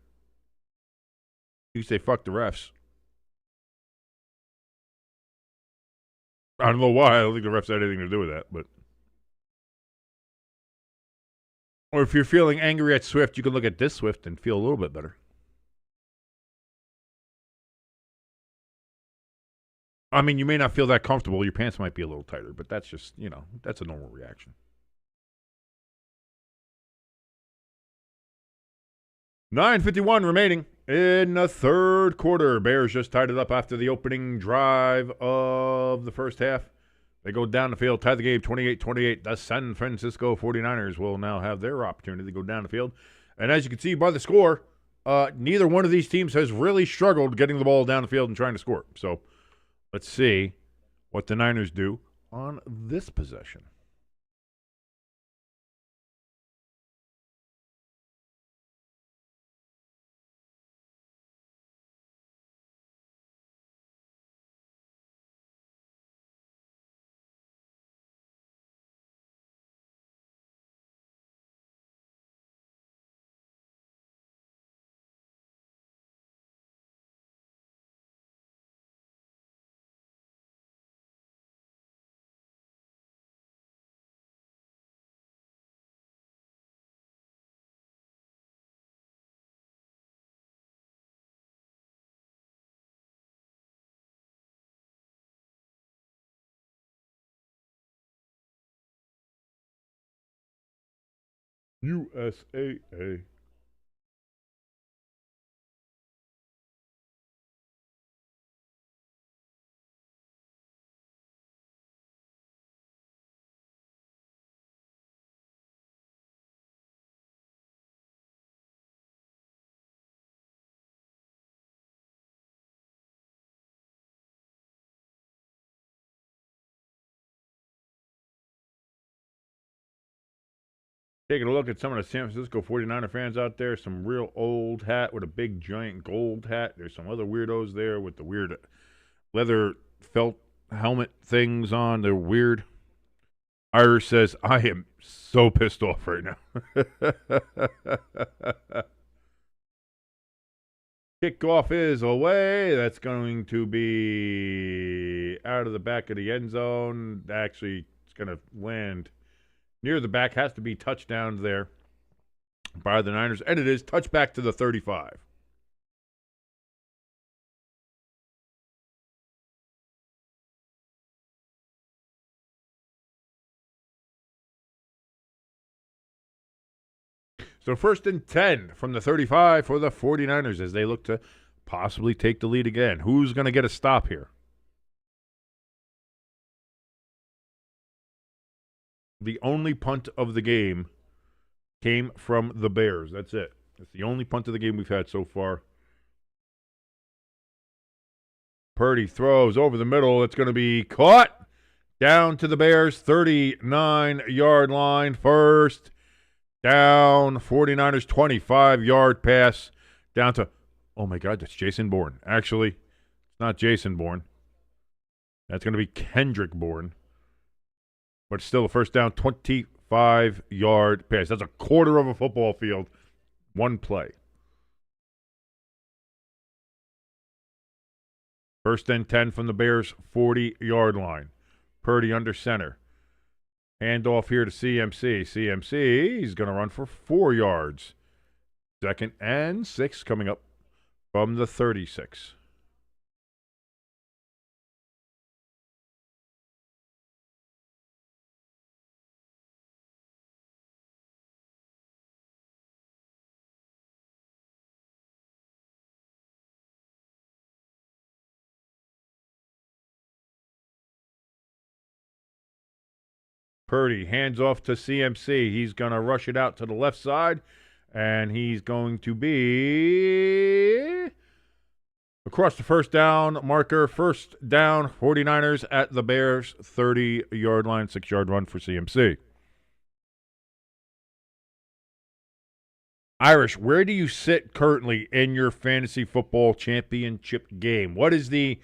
[SPEAKER 2] you say fuck the refs. I don't know why. I don't think the refs had anything to do with that, but. Or if you're feeling angry at Swift, you can look at this Swift and feel a little bit better. I mean, you may not feel that comfortable. Your pants might be a little tighter, but that's just, that's a normal reaction. 9:51 remaining in the third quarter. Bears just tied it up after the opening drive of the first half. They go down the field, tie the game 28-28. The San Francisco 49ers will now have their opportunity to go down the field. And as you can see by the score, neither one of these teams has really struggled getting the ball down the field and trying to score. So let's see what the Niners do on this possession. USAA. Taking a look at some of the San Francisco 49er fans out there, some real old hat with a big giant gold hat. There's some other weirdos there with the weird leather felt helmet things on. They're weird. Irish says, I am so pissed off right now. Kickoff is away. That's going to be out of the back of the end zone. Actually, it's going to land near the back. Has to be touchdown there by the Niners. And it is touchback to the 35. So 1st and 10 from the 35 for the 49ers as they look to possibly take the lead again. Who's going to get a stop here? The only punt of the game came from the Bears. That's it. It's the only punt of the game we've had so far. Purdy throws over the middle. It's going to be caught down to the Bears' 39-yard line. First down, 49ers 25-yard pass down to, oh my God, that's Jason Bourne. Actually, it's not Jason Bourne. That's going to be Kendrick Bourne. But still a first down, 25-yard pass. That's a quarter of a football field. One play. 1st and 10 from the Bears' 40-yard line. Purdy under center. Handoff here to CMC. CMC, he's going to run for 4 yards. 2nd and 6 coming up from the 36. Purdy hands off to CMC. He's going to rush it out to the left side, and he's going to be Across the first down marker, first down, 49ers at the Bears, 30-yard line, 6-yard run for CMC. Irish, where do you sit currently in your fantasy football championship game? What is the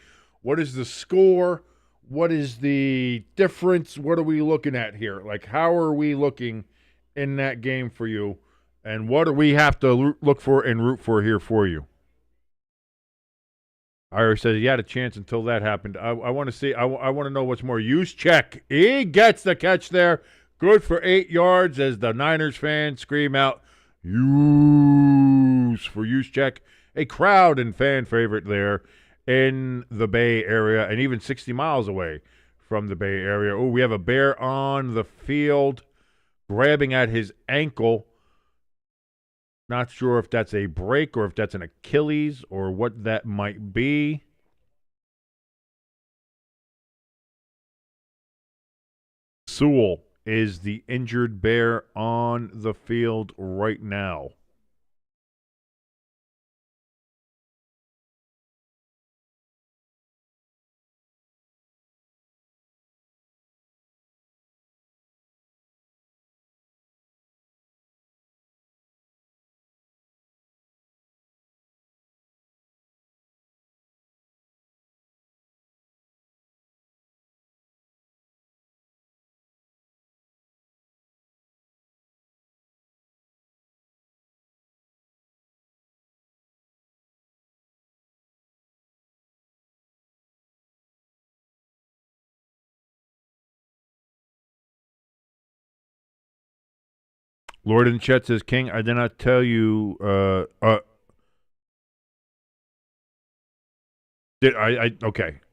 [SPEAKER 2] score? What is the difference? What are we looking at here? Like, how are we looking in that game for you? And what do we have to look for and root for here for you? Irish says he had a chance until that happened. I want to see. I want to know what's more. Use check. He gets the catch there. Good for 8 yards as the Niners fans scream out, use for use check. A crowd and fan favorite there in the Bay Area and even 60 miles away from the Bay Area. Oh, we have a Bear on the field grabbing at his ankle. Not sure if that's a break or if that's an Achilles or what that might be. Sewell is the injured Bear on the field right now. Lord in the chat says, King, I did not tell you. Okay.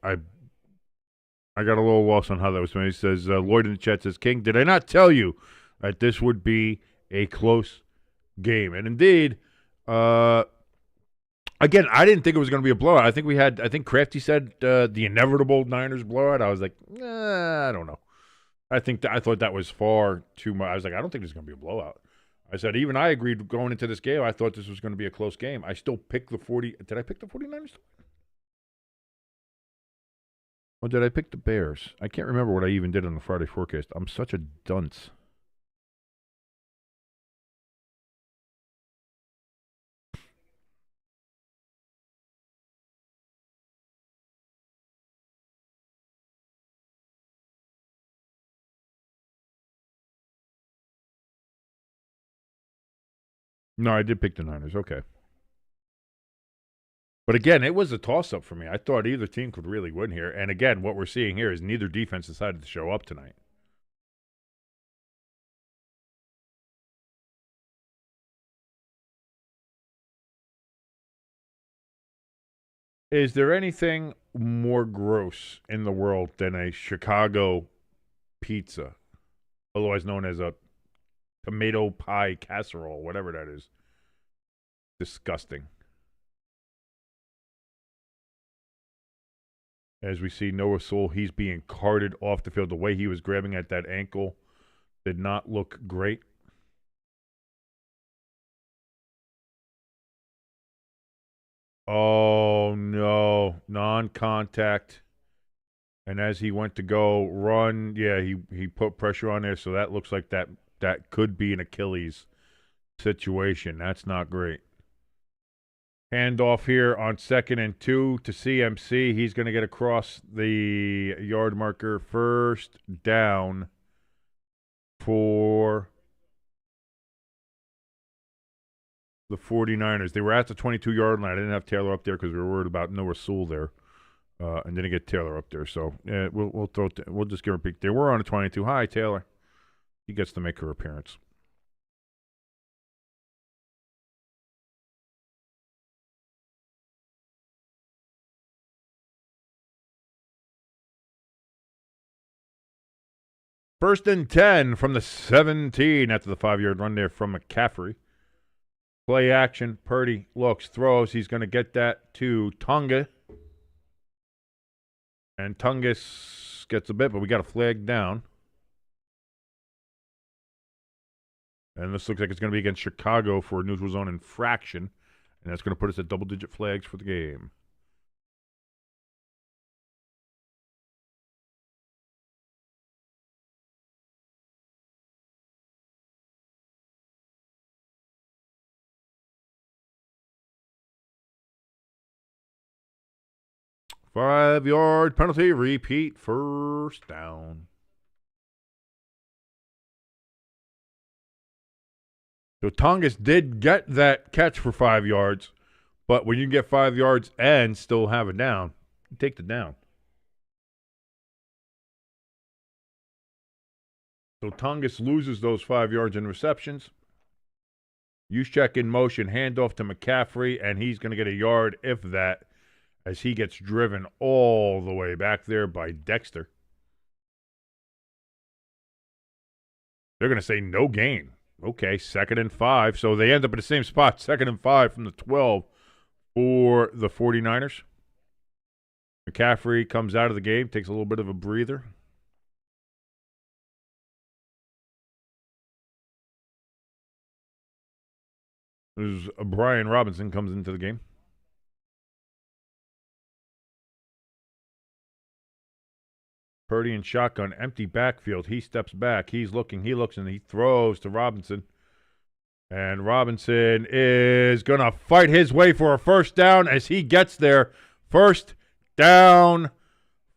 [SPEAKER 2] I got a little lost on how that was made. He says, Lloyd in the chat says, King, did I not tell you that this would be a close game? And indeed, again, I didn't think it was going to be a blowout. I think Crafty said the inevitable Niners blowout. I was like, I don't know. I thought that was far too much. I was like, I don't think there's going to be a blowout. I said, even I agreed going into this game. I thought this was going to be a close game. I still picked the 40. Did I pick the 49ers? Or did I pick the Bears? I can't remember what I even did on the Friday forecast. I'm such a dunce. No, I did pick the Niners. Okay. But again, it was a toss-up for me. I thought either team could really win here. And again, what we're seeing here is neither defense decided to show up tonight. Is there anything more gross in the world than a Chicago pizza, otherwise known as a tomato pie casserole, whatever that is? Disgusting. As we see Noah Sewell, he's being carted off the field. The way he was grabbing at that ankle did not look great. Oh, no. Non-contact. And as he went to go run, yeah, he put pressure on there, so that looks like that could be an Achilles situation. That's not great. Handoff here on 2nd and 2 to CMC. He's going to get across the yard marker. First down for the 49ers. They were at the 22-yard line. I didn't have Taylor up there because we were worried about Noah Sewell there. And didn't get Taylor up there. So we'll just give her a peek. They were on a 22. Hi, Taylor. He gets to make her appearance. First and 10 from the 17 after the 5-yard run there from McCaffrey. Play action. Purdy looks, throws. He's going to get that to Tonga. And Tungus gets a bit, but we got a flag down. And this looks like it's going to be against Chicago for a neutral zone infraction. And that's going to put us at double-digit flags for the game. 5-yard penalty, repeat, first down. So Tongas did get that catch for 5 yards, but when you get 5 yards and still have it down, you take the down. So Tongas loses those 5 yards in receptions. Juszczyk in motion, handoff to McCaffrey, and he's going to get a yard, if that, as he gets driven all the way back there by Dexter. They're going to say no gain. Okay, 2nd and 5. So they end up in the same spot, 2nd and 5 from the 12 for the 49ers. McCaffrey comes out of the game, takes a little bit of a breather. There's Brian Robinson comes into the game. Purdy and shotgun, empty backfield. He steps back. He's looking. He looks, and he throws to Robinson. And Robinson is going to fight his way for a first down as he gets there. First down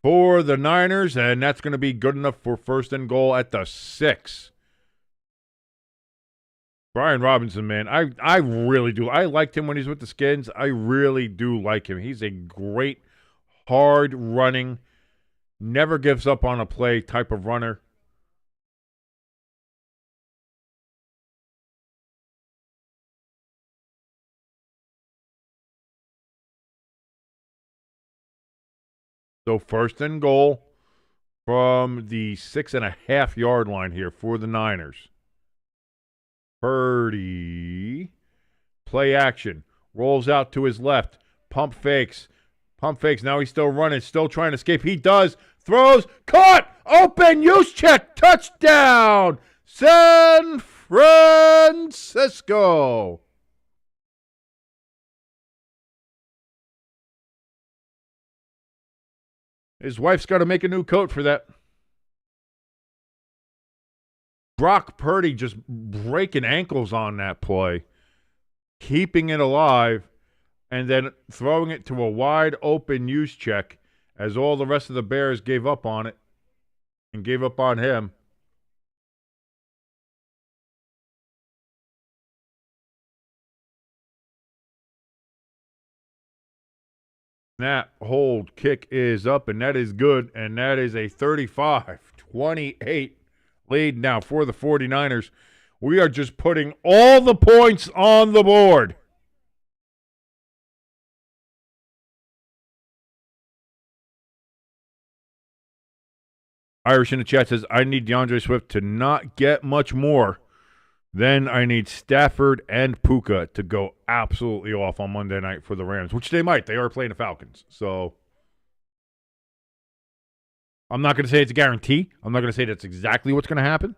[SPEAKER 2] for the Niners, and that's going to be good enough for 1st and goal at the 6. Brian Robinson, man, I really do. I liked him when he's with the Skins. I really do like him. He's a great, hard-running, never gives up on a play type of runner. So 1st and goal from the 6.5-yard line here for the Niners. Purdy, play action, rolls out to his left, pump fakes. Now he's still running, still trying to escape. He does, throws, caught, open, Juszczyk, touchdown, San Francisco. His wife's got to make a new coat for that. Brock Purdy just breaking ankles on that play, keeping it alive, and then throwing it to a wide open Juszczyk as all the rest of the Bears gave up on it and gave up on him. That hold kick is up, and that is good, and that is a 35-28 lead now for the 49ers. We are just putting all the points on the board. Irish in the chat says, I need DeAndre Swift to not get much more. Then I need Stafford and Puka to go absolutely off on Monday night for the Rams, which they might. They are playing the Falcons. So I'm not going to say it's a guarantee. I'm not going to say that's exactly what's going to happen.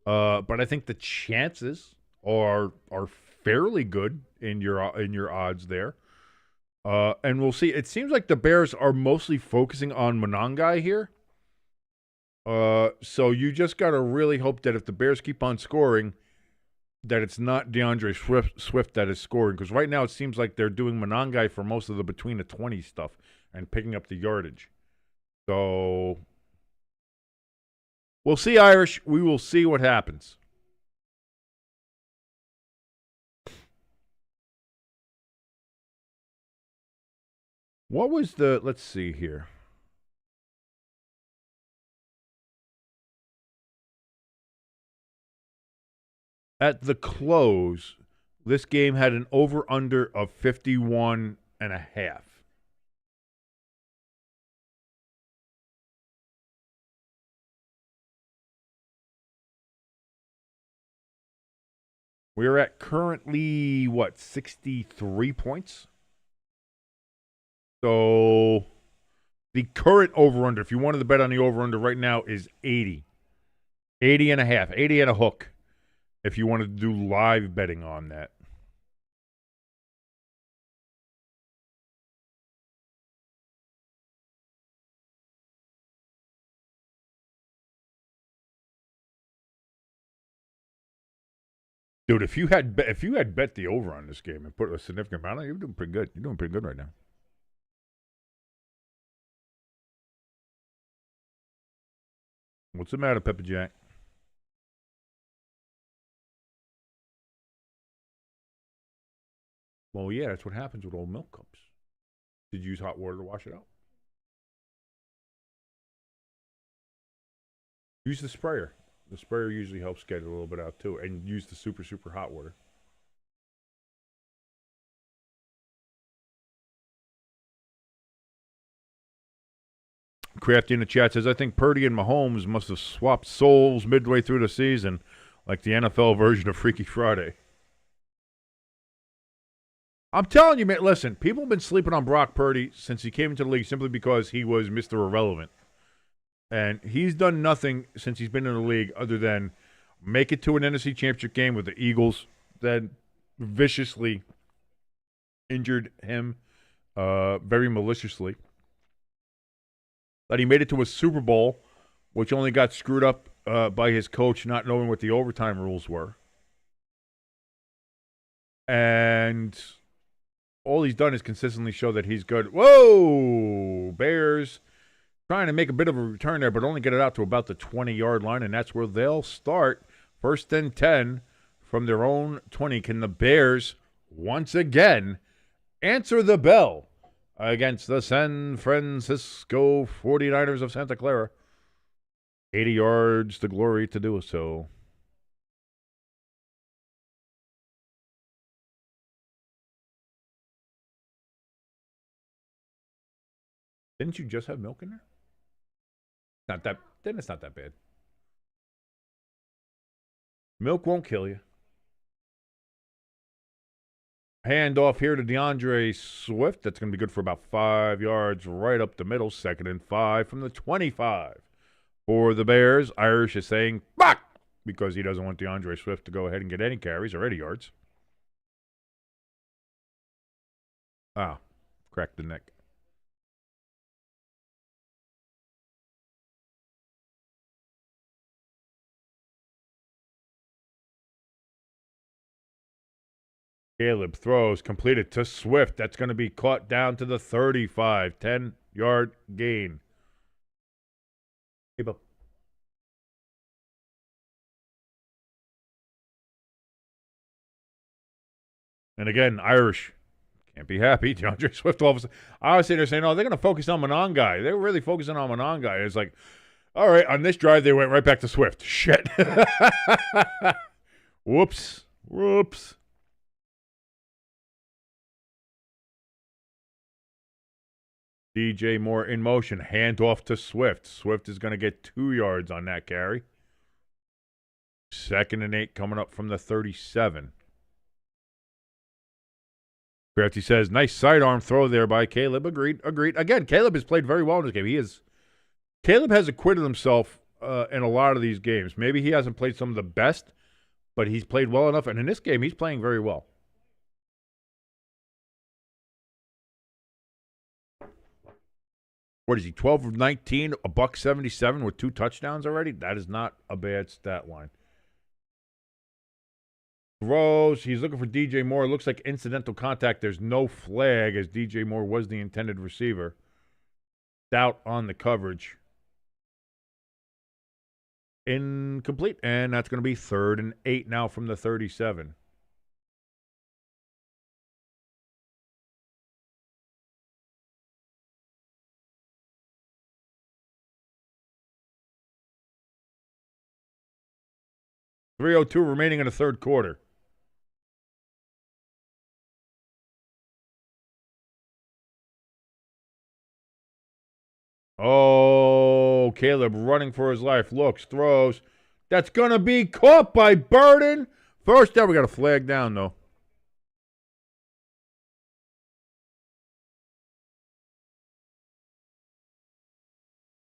[SPEAKER 2] But I think the chances are fairly good in your odds there. And we'll see. It seems like the Bears are mostly focusing on Monangai here. So you just got to really hope that if the Bears keep on scoring, that it's not DeAndre Swift that is scoring. Because right now it seems like they're doing Monangai for most of the between the 20 stuff and picking up the yardage. So we'll see, Irish. We will see what happens. What was the, let's see here. At the close, this game had an over-under of 51.5. We're at currently, 63 points? So the current over-under, if you wanted to bet on the over-under right now, is 80. 80.5, 80 and a hook. If you wanted to do live betting on that. Dude, if you had bet the over on this game and put a significant amount on it, you're doing pretty good. You're doing pretty good right now. What's the matter, Pepper Jack? Well, yeah, that's what happens with old milk cups. Did you use hot water to wash it out? Use the sprayer. The sprayer usually helps get it a little bit out, too. And use the super, super hot water. Crafty in the chat says, I think Purdy and Mahomes must have swapped souls midway through the season, like the NFL version of Freaky Friday. I'm telling you, man, listen, people have been sleeping on Brock Purdy since he came into the league simply because he was Mr. Irrelevant. And he's done nothing since he's been in the league other than make it to an NFC Championship game with the Eagles, then viciously injured him very maliciously. That he made it to a Super Bowl, which only got screwed up by his coach not knowing what the overtime rules were. And all he's done is consistently show that he's good. Whoa! Bears trying to make a bit of a return there, but only get it out to about the 20-yard line, and that's where they'll start. 1st and 10 from their own 20. Can the Bears once again answer the bell against the San Francisco 49ers of Santa Clara? 80 yards to glory to do so. Didn't you just have milk in there? Then it's not that bad. Milk won't kill you. Hand off here to DeAndre Swift. That's going to be good for about 5 yards right up the middle. 2nd and 5 from the 25. For the Bears, Irish is saying, fuck! Because he doesn't want DeAndre Swift to go ahead and get any carries or any yards. Ah, cracked the neck. Caleb throws, completed to Swift. That's going to be caught down to the 35. 10-yard gain. Hey, Bo. And again, Irish can't be happy. DeAndre Swift all of a sudden. I was sitting there saying, oh, they're going to focus on Manon guy. They were really focusing on Manon guy. It's like, all right, on this drive, they went right back to Swift. Shit. Whoops. DJ Moore in motion. Hand off to Swift. Swift is going to get 2 yards on that carry. 2nd and 8 coming up from the 37. Crafty says, nice sidearm throw there by Caleb. Agreed. Again, Caleb has played very well in this game. Caleb has acquitted himself in a lot of these games. Maybe he hasn't played some of the best, but he's played well enough. And in this game, he's playing very well. What is he, 12 of 19, a $177 with 2 touchdowns already? That is not a bad stat line. Throws. He's looking for DJ Moore. Looks like incidental contact. There's no flag as DJ Moore was the intended receiver. Stout on the coverage. Incomplete. And that's going to be 3rd and 8 now from the 37. .302 remaining in the third quarter. Oh, Caleb running for his life. Looks, throws. That's going to be caught by Burden. First down, we got a flag down, though.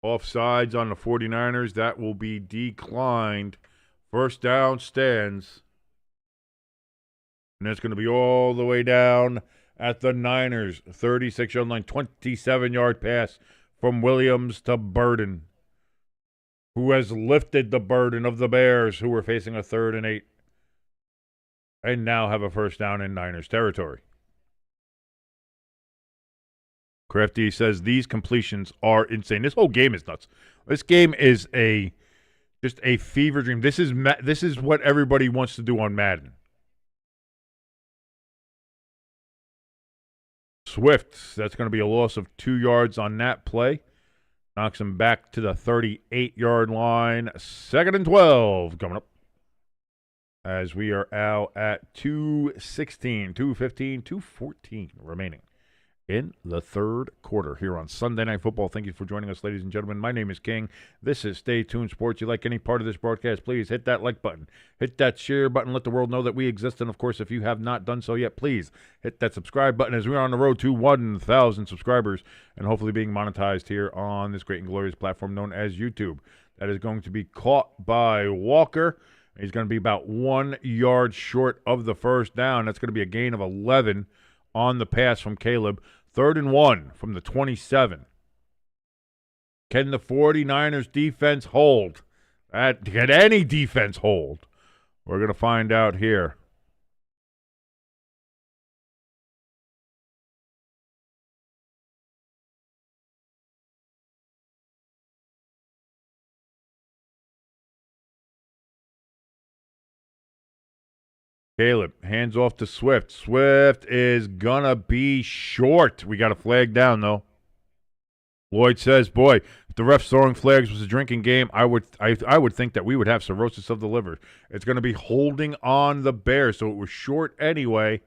[SPEAKER 2] Offsides on the 49ers. That will be declined. First down stands. And that's going to be all the way down at the Niners. 36-yard line, 27-yard pass from Williams to Burden, who has lifted the burden of the Bears, who were facing a 3rd and 8. And now have a first down in Niners territory. Crafty says these completions are insane. This whole game is nuts. This game is a Just a fever dream. This is what everybody wants to do on Madden. Swift, that's going to be a loss of 2 yards on that play. Knocks him back to the 38-yard line. 2nd and 12 coming up. As we are out at 2:16, 2:15, 2:14 remaining in the third quarter here on Sunday Night Football. Thank you for joining us, ladies and gentlemen. My name is King. This is Stay Tuned Sports. You like any part of this broadcast, please hit that like button. Hit that share button. Let the world know that we exist. And, of course, if you have not done so yet, please hit that subscribe button as we are on the road to 1,000 subscribers and hopefully being monetized here on this great and glorious platform known as YouTube. That is going to be caught by Walker. He's going to be about 1 yard short of the first down. That's going to be a gain of 11 on the pass from Caleb. 3rd and 1 from the 27. Can the 49ers defense hold? Can any defense hold? We're going to find out here. Caleb, hands off to Swift. Swift is going to be short. We got a flag down, though. Lloyd says, boy, if the refs throwing flags was a drinking game, I would think that we would have cirrhosis of the liver. It's going to be holding on the Bears, so it was short anyway,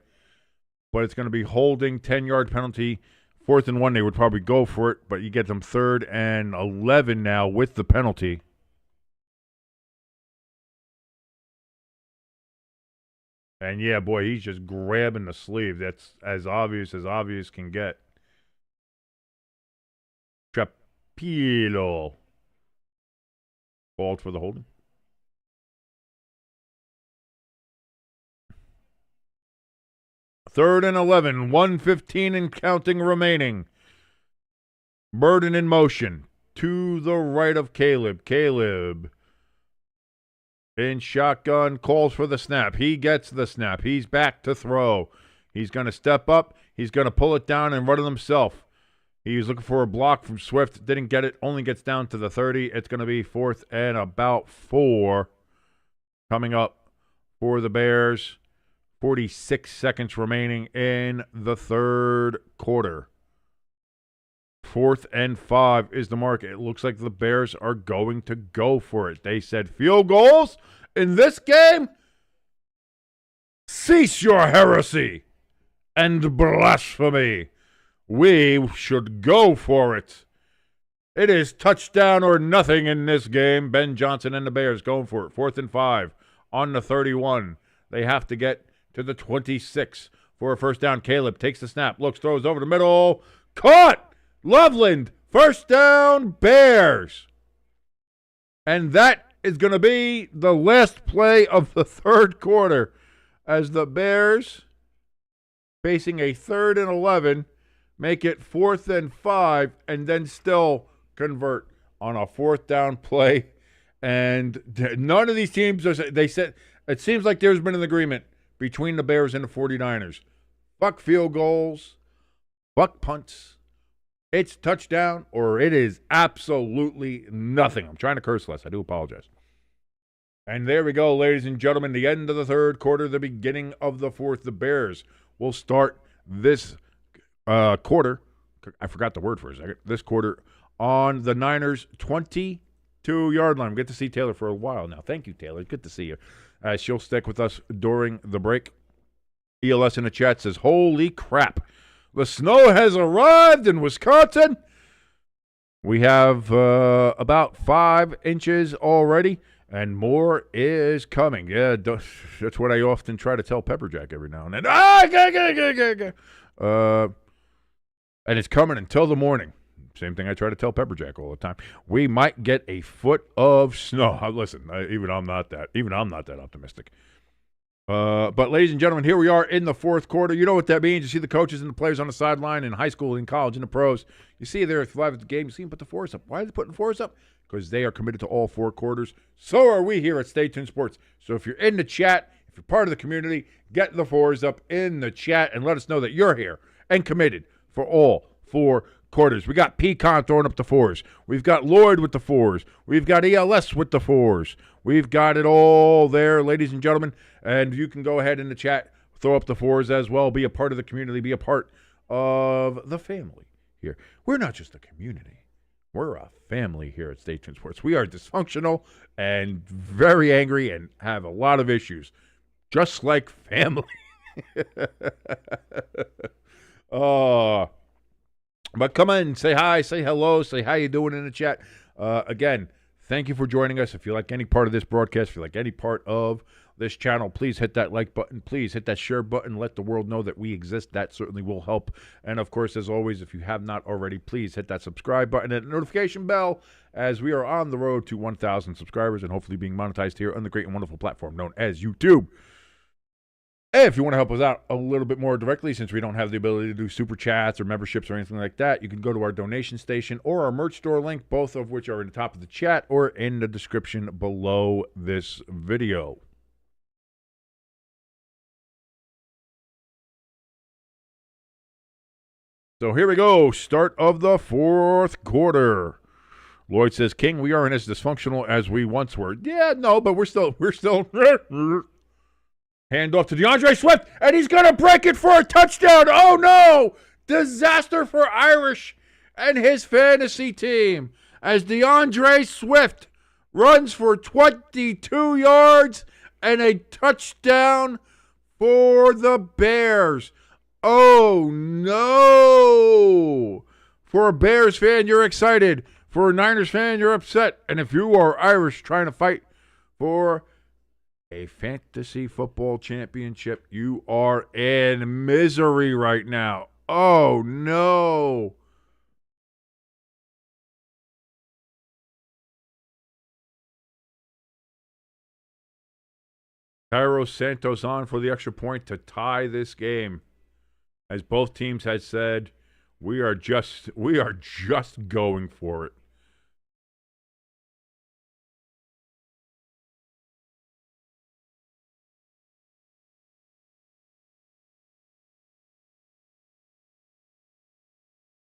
[SPEAKER 2] but it's going to be holding, 10-yard penalty. 4th and 1, they would probably go for it, but you get them 3rd and 11 now with the penalty. And, yeah, boy, he's just grabbing the sleeve. That's as obvious can get. Trapilo. Called for the holding. Third and 11. 1:15 and counting remaining. Burden in motion. To the right of Caleb. Caleb. In shotgun, calls for the snap. He gets the snap. He's back to throw. He's going to step up. He's going to pull it down and run it himself. He was looking for a block from Swift. Didn't get it. Only gets down to the 30. It's going to be 4th and about 4 coming up for the Bears. 46 seconds remaining in the third quarter. 4th and 5 is the mark. It looks like the Bears are going to go for it. They said field goals in this game? Cease your heresy and blasphemy. We should go for it. It is touchdown or nothing in this game. Ben Johnson and the Bears going for it. 4th and 5 on the 31. They have to get to the 26 for a first down. Caleb takes the snap, looks, throws over the middle. Caught! Loveland, first down, Bears. And that is going to be the last play of the third quarter as the Bears, facing a 3rd and 11, make it 4th and 5, and then still convert on a 4th down play. And none of these teams, they said, it seems like there's been an agreement between the Bears and the 49ers. Fuck field goals, fuck punts. It's touchdown or it is absolutely nothing. I'm trying to curse less. I do apologize. And there we go, ladies and gentlemen. The end of the third quarter, the beginning of the fourth. The Bears will start this quarter. I forgot the word for a second. This quarter on the Niners' 22-yard line. We get to see Taylor for a while now. Thank you, Taylor. Good to see you. She'll stick with us during the break. ELS in the chat says, holy crap. The snow has arrived in Wisconsin. We have about 5 inches already, and more is coming. Yeah, that's what I often try to tell Pepperjack every now and then. And it's coming until the morning. Same thing I try to tell Pepperjack all the time. We might get a foot of snow. Listen, even I'm not that optimistic. But ladies and gentlemen, here we are in the fourth quarter. You know what that means. You see the coaches and the players on the sideline in high school, in college, in the pros. You see there live at the game. You see them put the fours up. Why are they putting fours up? Because they are committed to all 4 quarters. So are we here at Stay Tuned Sports. So if you're in the chat, if you're part of the community, get the fours up in the chat and let us know that you're here and committed for all 4 quarters. We got Pecan throwing up the 4s. We've got Lloyd with the 4s. We've got ELS with the 4s. We've got it all there, ladies and gentlemen. And you can go ahead in the chat, throw up the 4s as well. Be a part of the community. Be a part of the family here. We're not just a community. We're a family here at Station Sports. We are dysfunctional and very angry and have a lot of issues, just like family. But come in, say hi, say hello, say how you doing in the chat. Again, thank you for joining us. If you like any part of this broadcast, if you like any part of this channel, please hit that like button. Please hit that share button. Let the world know that we exist. That certainly will help. And, of course, as always, if you have not already, please hit that subscribe button and notification bell as we are on the road to 1,000 subscribers and hopefully being monetized here on the great and wonderful platform known as YouTube. If you want to help us out a little bit more directly, since we don't have the ability to do super chats or memberships or anything like that, you can go to our donation station or our merch store link, both of which are in the top of the chat or in the description below this video. So here we go. Start of the fourth quarter. Lloyd says, King, we aren't as dysfunctional as we once were. Yeah, no, but we're still Hand off to DeAndre Swift, and he's going to break it for a touchdown. Oh, no. Disaster for Irish and his fantasy team as DeAndre Swift runs for 22 yards and a touchdown for the Bears. Oh, no. For a Bears fan, you're excited. For a Niners fan, you're upset. And if you are Irish trying to fight for a fantasy football championship, you are in misery right now. Oh, no. Cairo Santos on for the extra point to tie this game. As both teams had said, we are just going for it.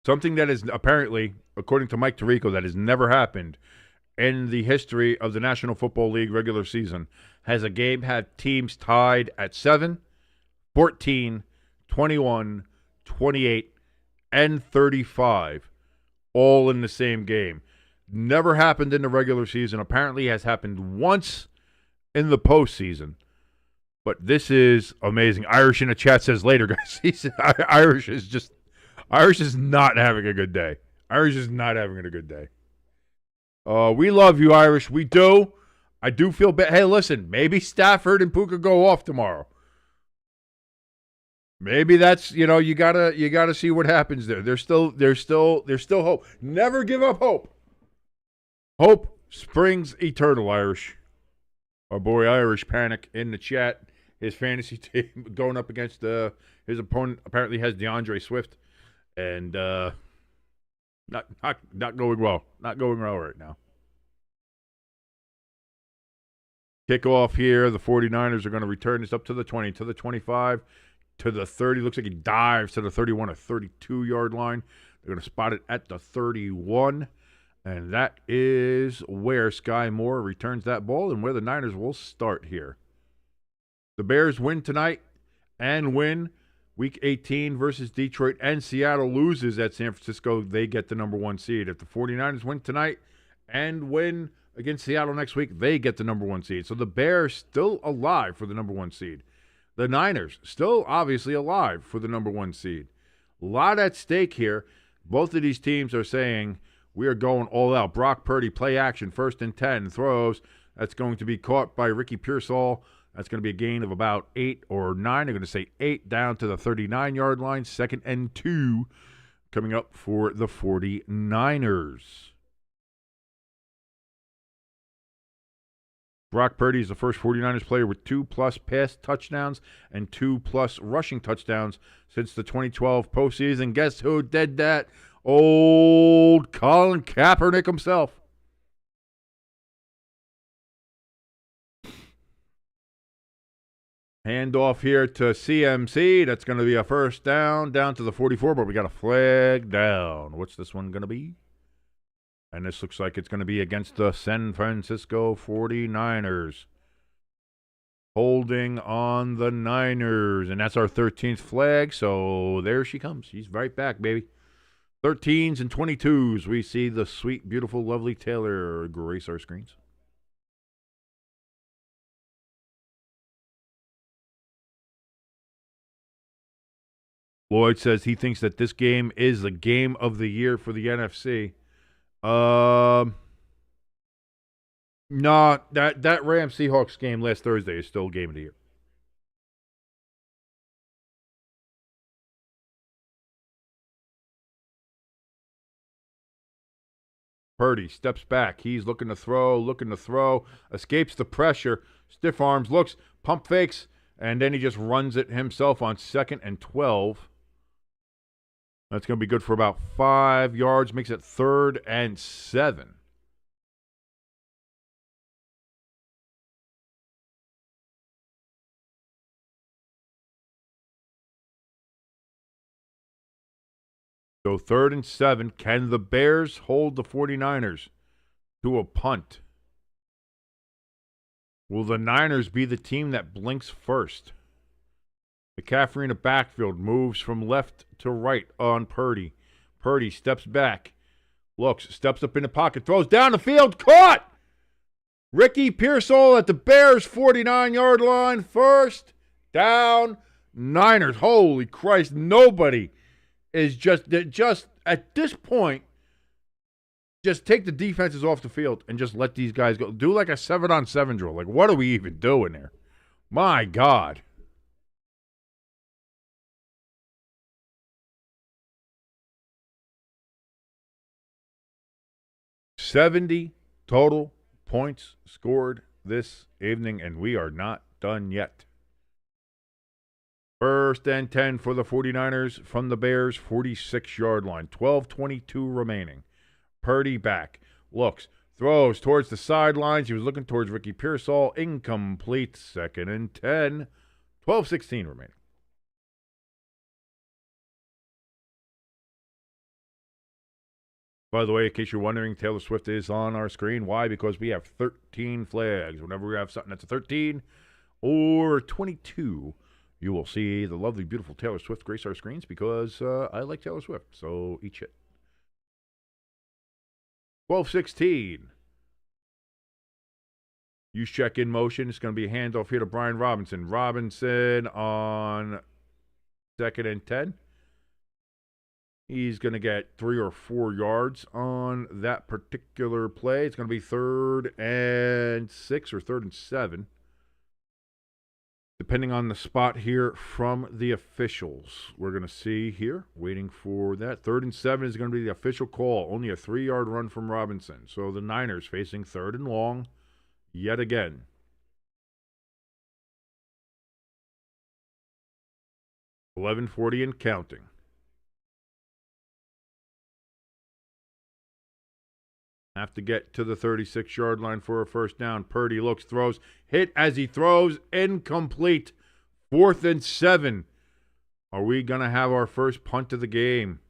[SPEAKER 2] Something that is apparently, according to Mike Tirico, that has never happened in the history of the National Football League regular season. Has a game had teams tied at 7, 14, 21, 28, and 35, all in the same game. Never happened in the regular season. Apparently has happened once in the postseason. But this is amazing. Irish in the chat says later, guys. He said Irish is not having a good day. Irish is not having a good day. We love you, Irish. We do. I do feel bad. Hey, listen, maybe Stafford and Puka go off tomorrow. Maybe that's, you gotta see what happens there. There's still hope. Never give up hope. Hope springs eternal, Irish. Our boy Irish Panic in the chat. His fantasy team going up against his opponent apparently has DeAndre Swift. And not going well. Not going well right now. Kickoff here. The 49ers are going to return this up to the 20, to the 25, to the 30. Looks like he dives to the 31 or 32-yard line. They're going to spot it at the 31. And that is where Sky Moore returns that ball and where the Niners will start here. The Bears win tonight and win Week 18 versus Detroit, and Seattle loses at San Francisco. They get the number 1 seed. If the 49ers win tonight and win against Seattle next week, they get the number 1 seed. So the Bears still alive for the number 1 seed. The Niners still obviously alive for the number 1 seed. A lot at stake here. Both of these teams are saying we are going all out. Brock Purdy, play action, 1st and 10, throws. That's going to be caught by Ricky Pearsall. That's going to be a gain of about 8 or 9. They're going to say 8 down to the 39-yard line. 2nd and 2 coming up for the 49ers. Brock Purdy is the first 49ers player with 2+ pass touchdowns and 2+ rushing touchdowns since the 2012 postseason. Guess who did that? Old Colin Kaepernick himself. Hand off here to CMC. That's going to be a first down to the 44, but we got a flag down. What's this one going to be? And this looks like it's going to be against the San Francisco 49ers. Holding on the Niners. And that's our 13th flag. So there she comes. She's right back, baby. 13s and 22s. We see the sweet, beautiful, lovely Taylor grace our screens. Lloyd says he thinks that this game is the game of the year for the NFC. No, that Rams Seahawks game last Thursday is still game of the year. Purdy steps back. He's looking to throw, escapes the pressure, stiff arms, looks, pump fakes, and then he just runs it himself on 2nd and 12. That's going to be good for about 5 yards, makes it 3rd and 7. So 3rd and 7. Can the Bears hold the 49ers to a punt? Will the Niners be the team that blinks first? McCaffrey in the backfield moves from left to right on Purdy. Purdy steps back, looks, steps up in the pocket, throws down the field, caught! Ricky Pearsall at the Bears' 49-yard line, first down, Niners. Holy Christ, nobody is just at this point, just take the defenses off the field and just let these guys go. Do like a 7-on-7 drill. Like, what are we even doing there? My God. $70 total points scored this evening, and we are not done yet. 1st and 10 for the 49ers from the Bears' 46-yard line. 12:22 remaining. Purdy back. Looks. Throws towards the sidelines. He was looking towards Ricky Pearsall. Incomplete. 2nd and 10. 12:16 remaining. By the way, in case you're wondering, Taylor Swift is on our screen. Why? Because we have 13 flags. Whenever we have something that's a 13 or 22, you will see the lovely, beautiful Taylor Swift grace our screens because I like Taylor Swift. So each hit. 12:16. Use check in motion. It's going to be a handoff here to Brian Robinson. Robinson on 2nd and 10. He's going to get 3 or 4 yards on that particular play. It's going to be 3rd and 6 or 3rd and 7. Depending on the spot here from the officials. We're going to see here, waiting for that. 3rd and 7 is going to be the official call. Only a 3-yard run from Robinson. So the Niners facing 3rd and long yet again. $11:40 and counting. Have to get to the 36-yard line for a first down. Purdy looks, throws, hit as he throws, incomplete. 4th and 7. Are we going to have our first punt of the game?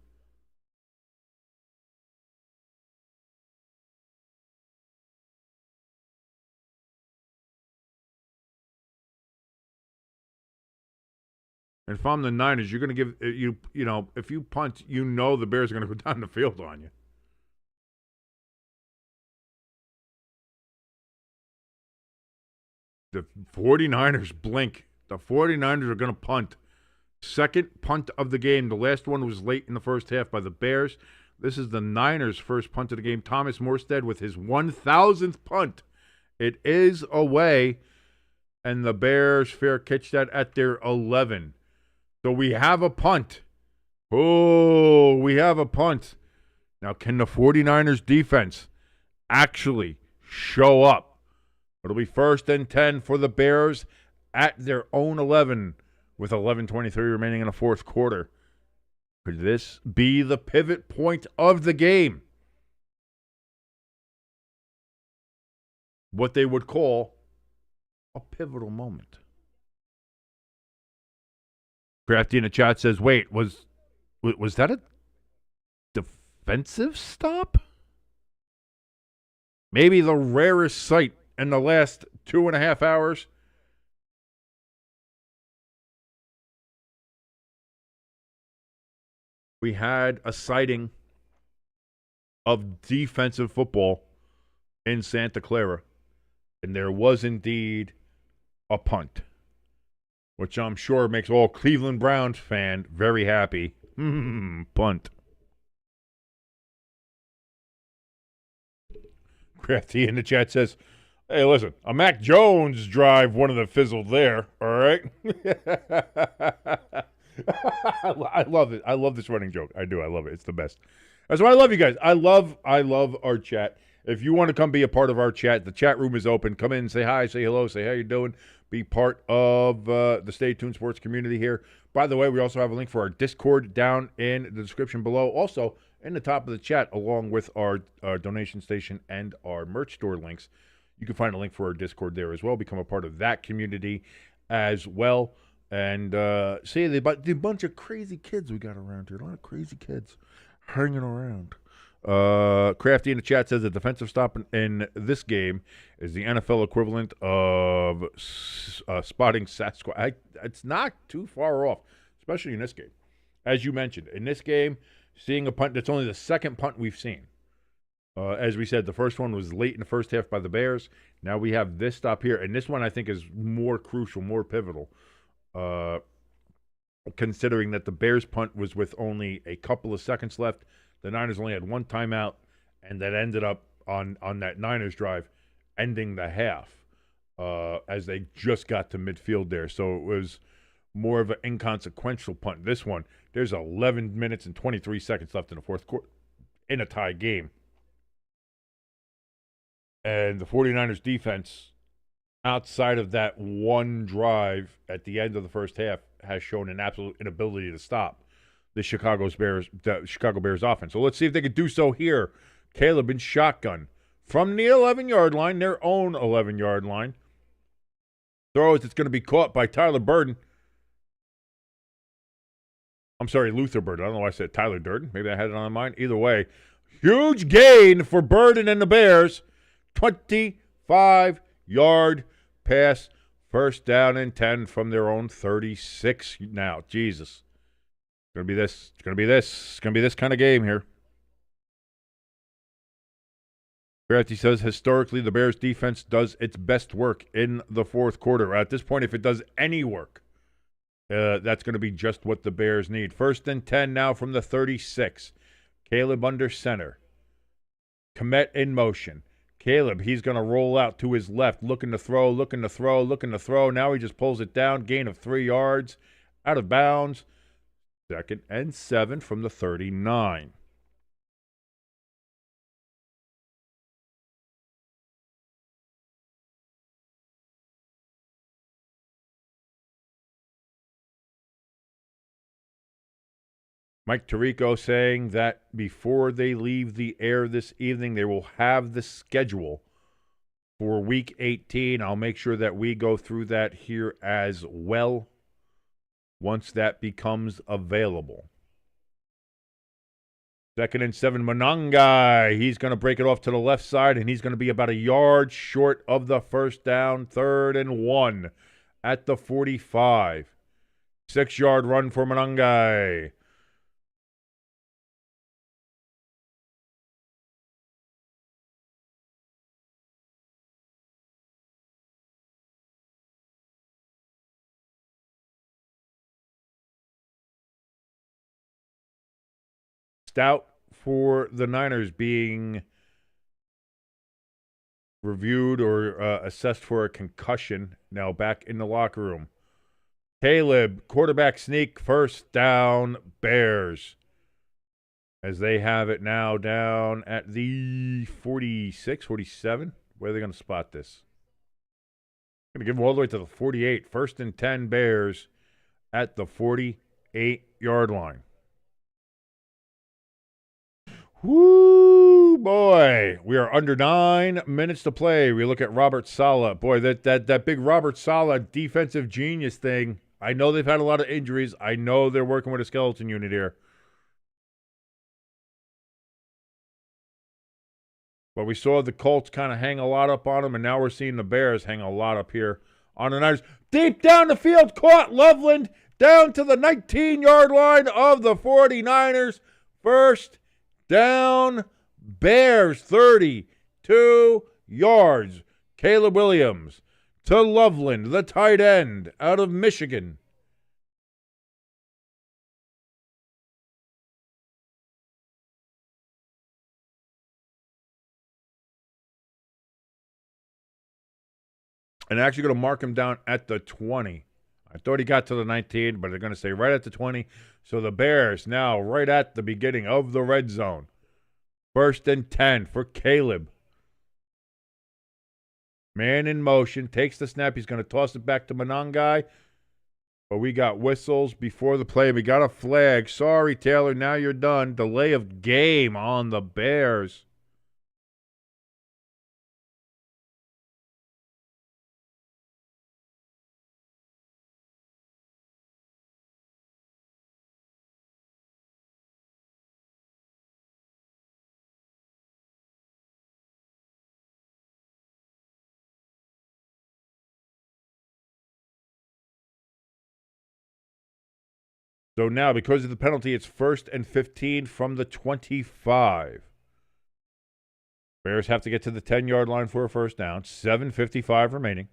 [SPEAKER 2] And if I'm the Niners, you're going to give, you know, if you punt, you know the Bears are going to go down the field on you. The 49ers blink. The 49ers are going to punt. 2nd punt of the game. The last one was late in the first half by the Bears. This is the Niners' first punt of the game. Thomas Morstead with his 1,000th punt. It is away, and the Bears fair catch that at their 11. So we have a punt. Oh, we have a punt. Now, can the 49ers defense actually show up? It'll be 1st and 10 for the Bears at their own 11 with 11:23 remaining in the fourth quarter. Could this be the pivot point of the game? What they would call a pivotal moment. Crafty in the chat says, wait, was that a defensive stop? Maybe the rarest sight in the last 2.5 hours. We had a sighting of defensive football in Santa Clara, and there was indeed a punt, which I'm sure makes all Cleveland Browns fan very happy. Punt. Crafty in the chat says, hey, listen, a Mac Jones drive wouldn't have fizzled there, all right? I love it. I love this running joke. I do. I love it. It's the best. That's why I love you guys. I love our chat. If you want to come be a part of our chat, the chat room is open. Come in, say hi, say hello, say how you doing. Be part of the Stay Tuned Sports community here. By the way, we also have a link for our Discord down in the description below. Also, in the top of the chat, along with our donation station and our merch store links, you can find a link for our Discord there as well. Become a part of that community as well. And see the bunch of crazy kids we got around here. A lot of crazy kids hanging around. Crafty in the chat says the defensive stop in this game is the NFL equivalent of spotting Sasquatch. It's not too far off, especially in this game. As you mentioned, in this game, seeing a punt, that's only the second punt we've seen. As we said, the first one was late in the first half by the Bears. Now we have this stop here, and this one I think is more crucial, more pivotal. Considering that the Bears punt was with only a couple of seconds left, the Niners only had one timeout, and that ended up on that Niners drive, ending the half as they just got to midfield there. So it was more of an inconsequential punt. This one, there's 11 minutes and 23 seconds left in the fourth quarter in a tie game. And the 49ers defense, outside of that one drive at the end of the first half, has shown an absolute inability to stop the Chicago Bears offense. So let's see if they can do so here. Caleb in shotgun from the 11-yard line, their own 11-yard line. Throws, it's going to be caught by Tyler Burden. I'm sorry, Luther Burden. I don't know why I said Tyler Durden. Maybe I had it on my mind. Either way, huge gain for Burden and the Bears. 25-yard pass, first down and 10 from their own 36 now. Jesus. It's going to be this. It's going to be this. It's going to be this kind of game here. He says, historically, the Bears defense does its best work in the fourth quarter. At this point, if it does any work, that's going to be just what the Bears need. First and 10 now from the 36. Caleb under center. Komet in motion. Caleb, he's going to roll out to his left, looking to throw. Now he just pulls it down, gain of 3 yards, out of bounds. Second and 7 from the 39. Mike Tirico saying that before they leave the air this evening, they will have the schedule for Week 18. I'll make sure that we go through that here as well once that becomes available. Second and 7, Monangai. He's going to break it off to the left side, and he's going to be about a yard short of the first down. 3rd and 1 at the 45. 6-yard run for Monangai. Stout for the Niners being reviewed or assessed for a concussion. Now back in the locker room. Caleb, quarterback sneak, first down, Bears. As they have it now down at the 46, 47. Where are they going to spot this? Going to give them all the way to the 48. First and 10, Bears at the 48-yard line. Woo, boy. We are under 9 minutes to play. We look at Robert Saleh. Boy, that big Robert Saleh defensive genius thing I know they've had a lot of injuries. I know they're working with a skeleton unit here. But we saw the Colts kind of hang a lot up on them, and now we're seeing the Bears hang a lot up here on the Niners. Deep down the field, caught Loveland down to the 19-yard line of the 49ers. First down, Bears, 32 yards. Caleb Williams to Loveland, the tight end out of Michigan. And actually going to mark him down at the 20. I thought he got to the 19, but they're going to say right at the 20. So the Bears now right at the beginning of the red zone. First and 10 for Caleb. Man in motion, takes the snap. He's going to toss it back to Monangai. But we got whistles before the play. We got a flag. Sorry, Taylor, now you're done. Delay of game on the Bears. So now, because of the penalty, it's 1st and 15 from the 25. Bears have to get to the 10-yard line for a first down. 7:55 remaining.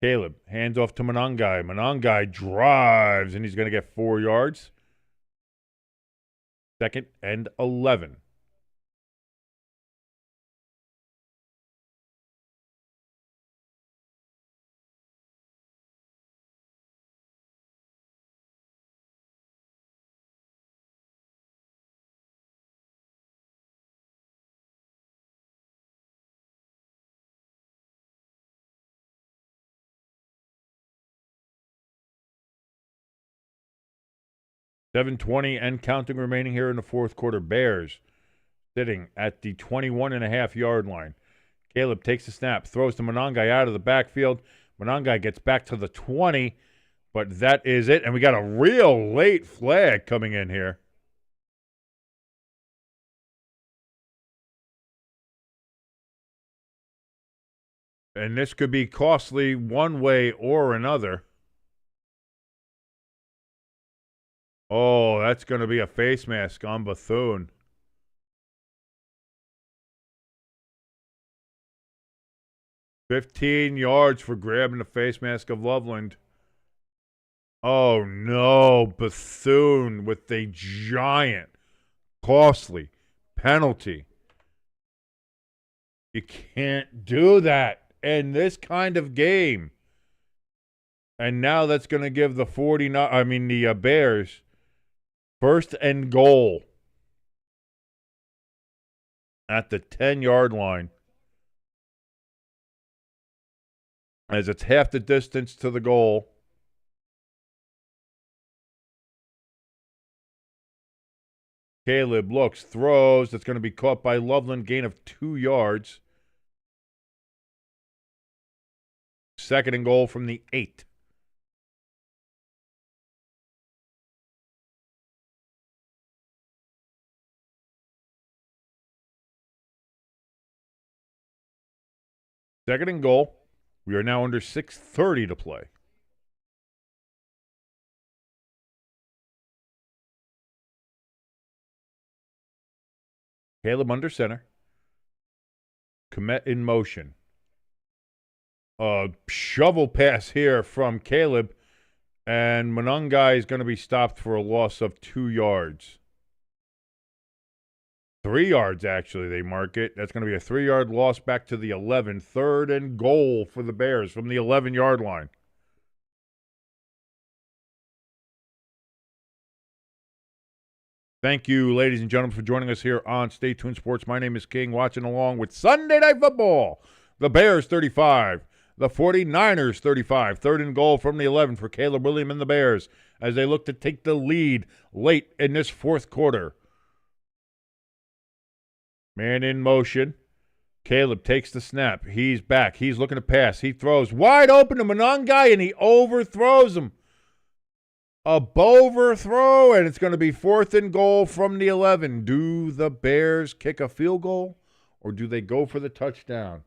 [SPEAKER 2] Caleb hands off to Monangai. Monangai drives, and he's going to get 4 yards. 2nd and 11. $7:20 and counting remaining here in the fourth quarter. Bears sitting at the 21.5-yard line. Caleb takes the snap, throws to Monangai out of the backfield. Monangai gets back to the 20, but that is it. And we got a real late flag coming in here. And this could be costly one way or another. Oh, that's going to be a face mask on Bethune. $15 yards for grabbing the face mask of Loveland. Oh, no. Bethune with a giant, costly penalty. You can't do that in this kind of game. And now that's going to give the Bears first and goal at the 10-yard line. As it's half the distance to the goal. Caleb looks, throws. That's going to be caught by Loveland. Gain of 2 yards. 2nd and goal from the 8. Second and goal. We are now under 6:30 to play. Caleb under center. Komet in motion. Shovel pass here from Caleb. And Monangai is going to be stopped for a loss of 2 yards. 3 yards, actually, they mark it. That's going to be a 3-yard loss back to the 11. 3rd and goal for the Bears from the 11-yard line. Thank you, ladies and gentlemen, for joining us here on Stay Tuned Sports. My name is King, watching along with Sunday Night Football. The Bears 35, the 49ers 35. 3rd and goal from the 11 for Caleb Williams and the Bears as they look to take the lead late in this fourth quarter. Man in motion. Caleb takes the snap. He's back. He's looking to pass. He throws wide open to Monongai, and he overthrows him. A overthrow, and it's going to be 4th and goal from the 11. Do the Bears kick a field goal, or do they go for the touchdown?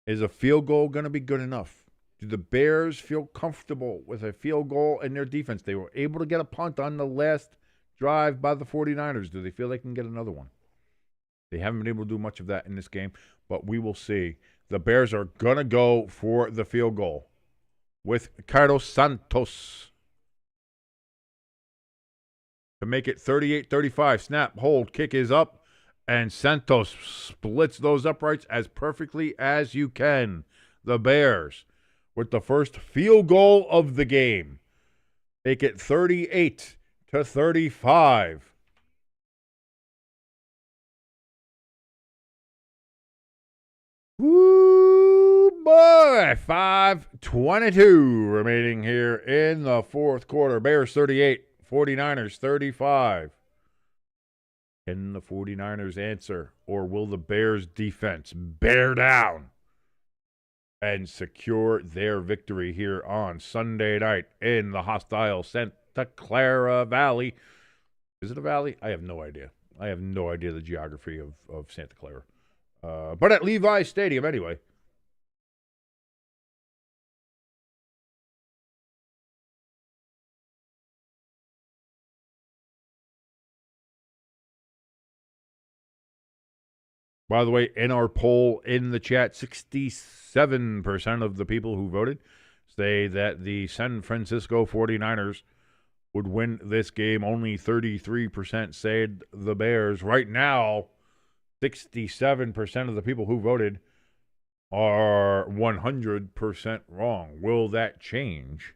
[SPEAKER 2] Is a field goal going to be good enough? Do the Bears feel comfortable with a field goal in their defense? They were able to get a punt on the last drive by the 49ers. Do they feel they can get another one? They haven't been able to do much of that in this game, but we will see. The Bears are going to go for the field goal with Carlos Santos to make it 38-35. Snap, hold, kick is up, and Santos splits those uprights as perfectly as you can. The Bears with the first field goal of the game. Make it 38-35. Woo, boy. 5:22 remaining here in the fourth quarter. Bears 38, 49ers 35. Can the 49ers answer, or will the Bears defense bear down and secure their victory here on Sunday night in the hostile Santa Clara Valley? Is it a valley? I have no idea. I have no idea the geography of Santa Clara. But at Levi Stadium anyway. By the way, in our poll in the chat, 67% of the people who voted say that the San Francisco 49ers would win this game. Only 33% said the Bears. Right now, 67% of the people who voted are 100% wrong. Will that change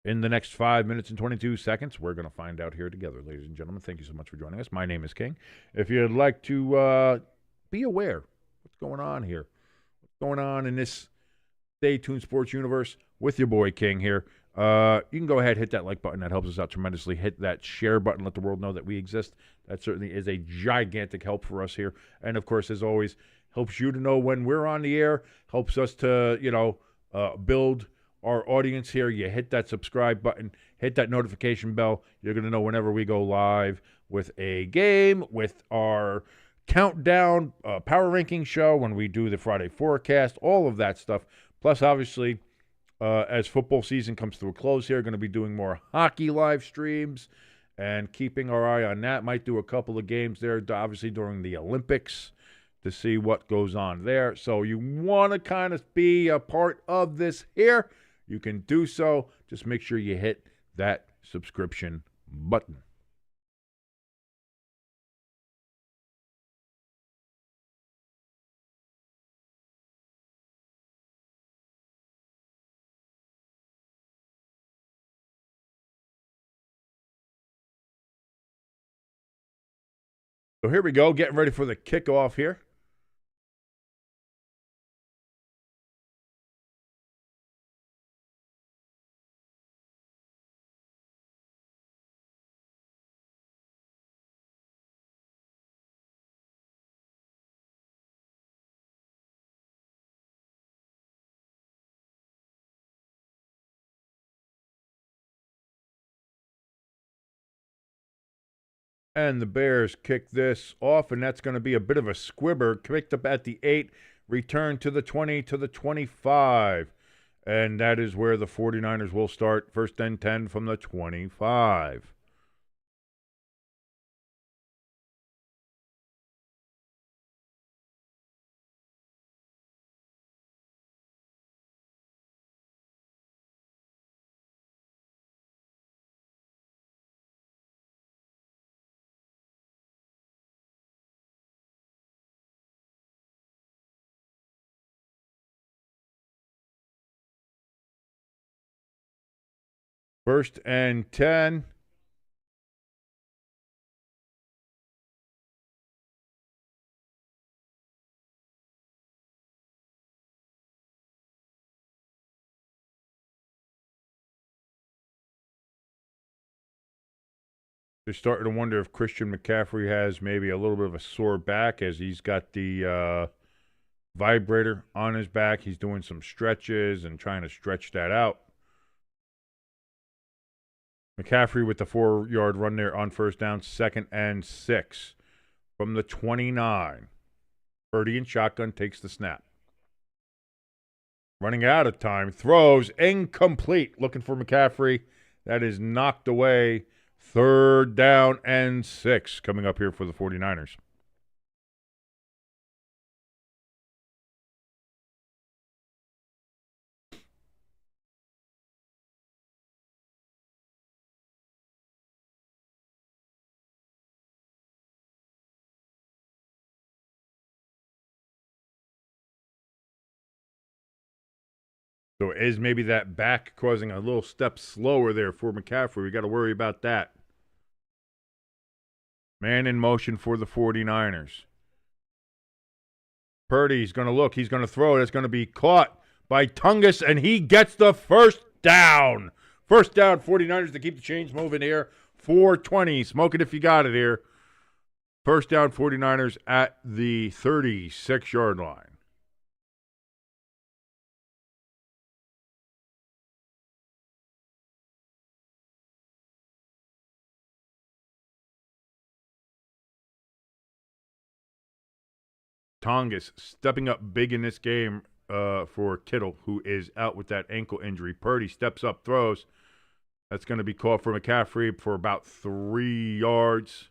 [SPEAKER 2] in the next 5 minutes and 22 seconds? We're going to find out here together, ladies and gentlemen. Thank you so much for joining us. My name is King. If you'd like to be aware what's going on here, what's going on in this Stay Tuned Sports universe with your boy King here, you can go ahead, hit that like button. That helps us out tremendously. Hit that share button. Let the world know that we exist. That certainly is a gigantic help for us here. And, of course, as always, helps you to know when we're on the air, helps us to, build our audience here. You hit that subscribe button, hit that notification bell. You're going to know whenever we go live with a game, with our countdown power ranking show, when we do the Friday forecast, all of that stuff. Plus, obviously, as football season comes to a close here, going to be doing more hockey live streams and keeping our eye on that. Might do a couple of games there, obviously, during the Olympics to see what goes on there. So you want to kind of be a part of this here, you can do so. Just make sure you hit that subscription button. So here we go, getting ready for the kickoff here. And the Bears kick this off, and that's going to be a bit of a squibber. Kicked up at the 8, return to the 20, to the 25. And that is where the 49ers will start. 1st and 10 from the 25. First and 10. They're starting to wonder if Christian McCaffrey has maybe a little bit of a sore back as he's got the vibrator on his back. He's doing some stretches and trying to stretch that out. McCaffrey with the 4-yard run there on first down, 2nd and 6 from the 29. Purdy in shotgun takes the snap. Running out of time, throws incomplete. Looking for McCaffrey. That is knocked away. 3rd down and 6 coming up here for the 49ers. So is maybe that back causing a little step slower there for McCaffrey? We got to worry about that. Man in motion for the 49ers. Purdy's going to look. He's going to throw. It's going to be caught by Tungus, and he gets the first down. First down, 49ers to keep the chains moving here. 4:20. Smoke it if you got it here. First down, 49ers at the 36-yard line. Tongas stepping up big in this game for Kittle, who is out with that ankle injury. Purdy steps up, throws. That's going to be caught for McCaffrey for about 3 yards.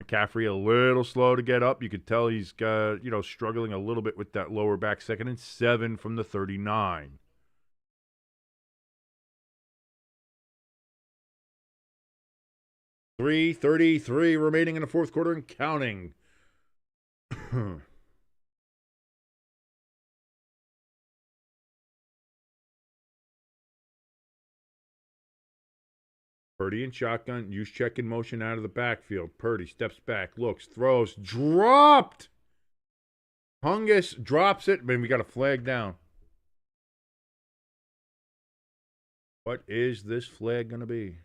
[SPEAKER 2] McCaffrey a little slow to get up. You could tell he's got, struggling a little bit with that lower back. 2nd and 7 from the 39. $3:33 remaining in the fourth quarter and counting. Purdy in shotgun. Use check in motion out of the backfield. Purdy steps back, looks, throws, dropped. Hungus drops it, but we got a flag down. What is this flag going to be?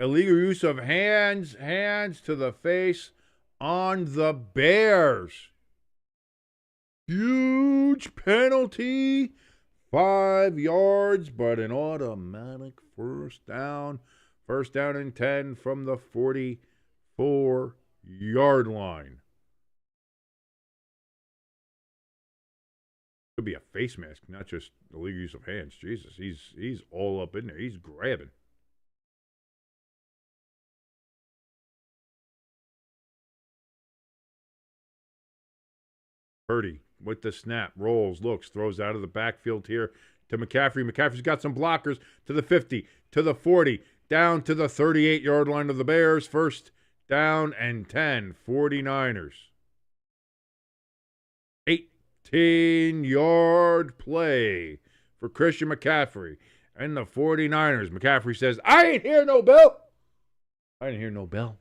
[SPEAKER 2] Illegal use of hands to the face on the Bears. Huge penalty. 5 yards, but an automatic first down. First down and 10 from the 44-yard line. Could be a face mask, not just illegal use of hands. Jesus, he's all up in there. He's grabbing. Purdy with the snap, rolls, looks, throws out of the backfield here to McCaffrey. McCaffrey's got some blockers to the 50, to the 40, down to the 38-yard line of the Bears. First down and 10, 49ers. 18-yard play for Christian McCaffrey and the 49ers. McCaffrey says, I ain't hear no bell. I didn't hear no bell.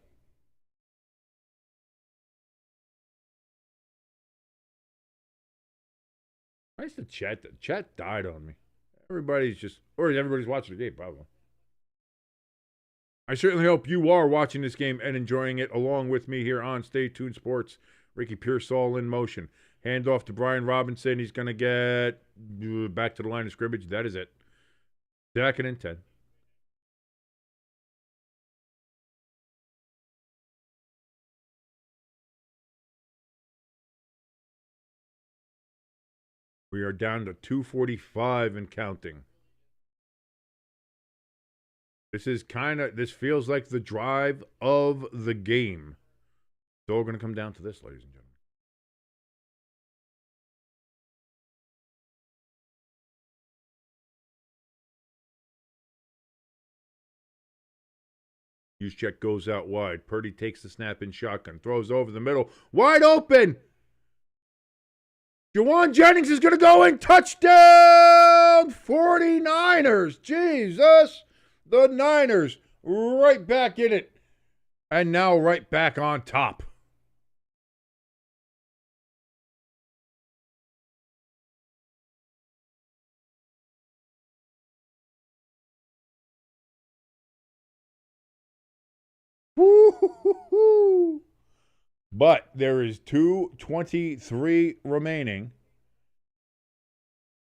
[SPEAKER 2] I used to chat. The chat died on me. Everybody's watching the game, probably. I certainly hope you are watching this game and enjoying it along with me here on Stay Tuned Sports. Ricky Pearsall in motion. Hand off to Brian Robinson. He's going to get back to the line of scrimmage. That is it. 2nd and 10. We are down to 2:45 and counting. This feels like the drive of the game. It's all going to come down to this, ladies and gentlemen. Juszczyk goes out wide. Purdy takes the snap in shotgun. Throws over the middle. Wide open! Juwan Jennings is going to go in. Touchdown 49ers. Jesus. The Niners right back in it. And now right back on top. Woo-hoo-hoo-hoo. But there is 2:23 remaining.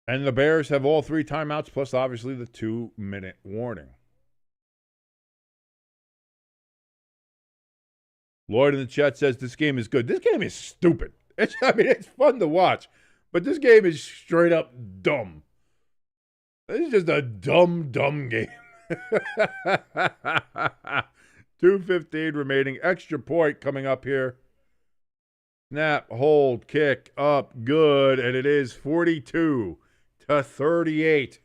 [SPEAKER 2] And the Bears have all 3 timeouts, plus obviously the 2-minute warning. Lloyd in the chat says this game is good. This game is stupid. It's fun to watch, but this game is straight up dumb. This is just a dumb game. 2:15 remaining. Extra point coming up here. Snap, hold, kick, up, good, and it is 42-38.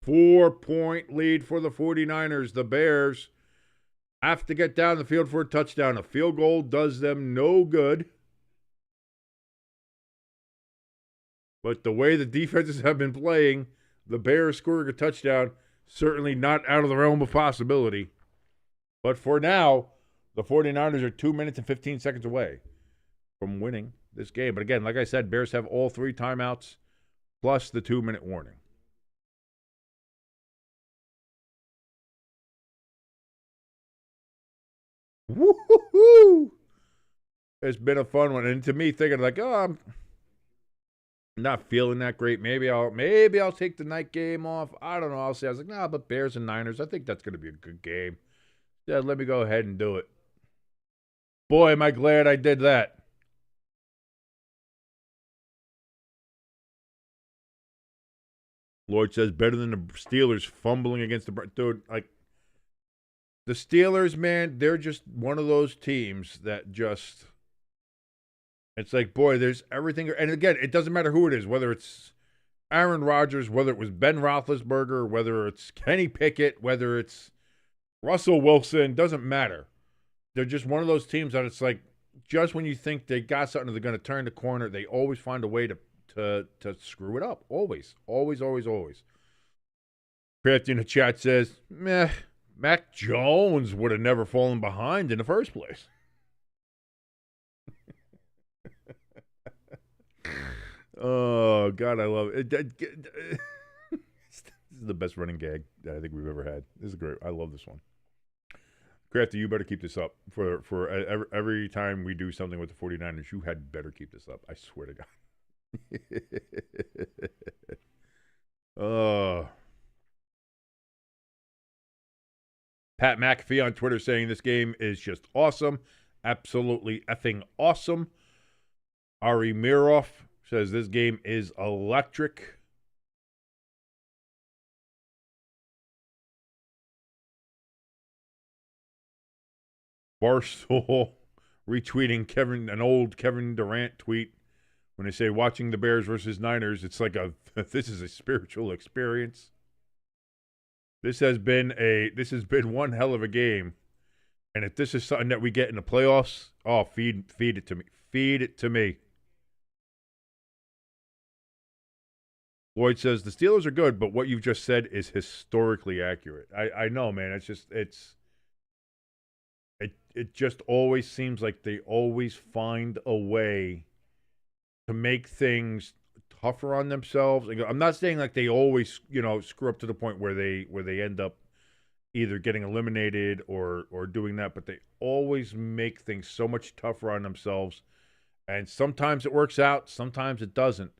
[SPEAKER 2] 4-point lead for the 49ers. The Bears have to get down the field for a touchdown. A field goal does them no good. But the way the defenses have been playing, the Bears scoring a touchdown, certainly not out of the realm of possibility. But for now, the 49ers are 2 minutes and 15 seconds away from winning this game. But again, like I said, Bears have all 3 timeouts plus the 2-minute warning. Woo-hoo-hoo! It's been a fun one. And to me, thinking like, oh, I'm not feeling that great. Maybe I'll take the night game off. I don't know. I'll see. I was like, nah, but Bears and Niners, I think that's going to be a good game. Yeah, let me go ahead and do it. Boy, am I glad I did that. Lloyd says better than the Steelers fumbling against the dude. Like the Steelers, man, they're just one of those teams that just. It's like, boy, there's everything. And again, it doesn't matter who it is, whether it's Aaron Rodgers, whether it was Ben Roethlisberger, whether it's Kenny Pickett, whether it's Russell Wilson, doesn't matter. They're just one of those teams that it's like, just when you think they got something, they're going to turn the corner, they always find a way to screw it up. Always. Crafty in the chat says, meh, Mac Jones would have never fallen behind in the first place. Oh, God, I love it. This is the best running gag that I think we've ever had. This is great. I love this one. Crafty, you better keep this up. For every time we do something with the 49ers, you had better keep this up. I swear to God. Pat McAfee on Twitter saying this game is just awesome. Absolutely effing awesome. Ari Miroff says this game is electric. Barstool retweeting an old Kevin Durant tweet when they say watching the Bears versus Niners, it's like this is a spiritual experience. This has been one hell of a game. And if this is something that we get in the playoffs, oh, feed it to me. Feed it to me. Lloyd says the Steelers are good, but what you've just said is historically accurate. I know, man. It just always seems like they always find a way to make things tougher on themselves. I'm not saying like they always, screw up to the point where they end up either getting eliminated or doing that, but they always make things so much tougher on themselves. And sometimes it works out, sometimes it doesn't.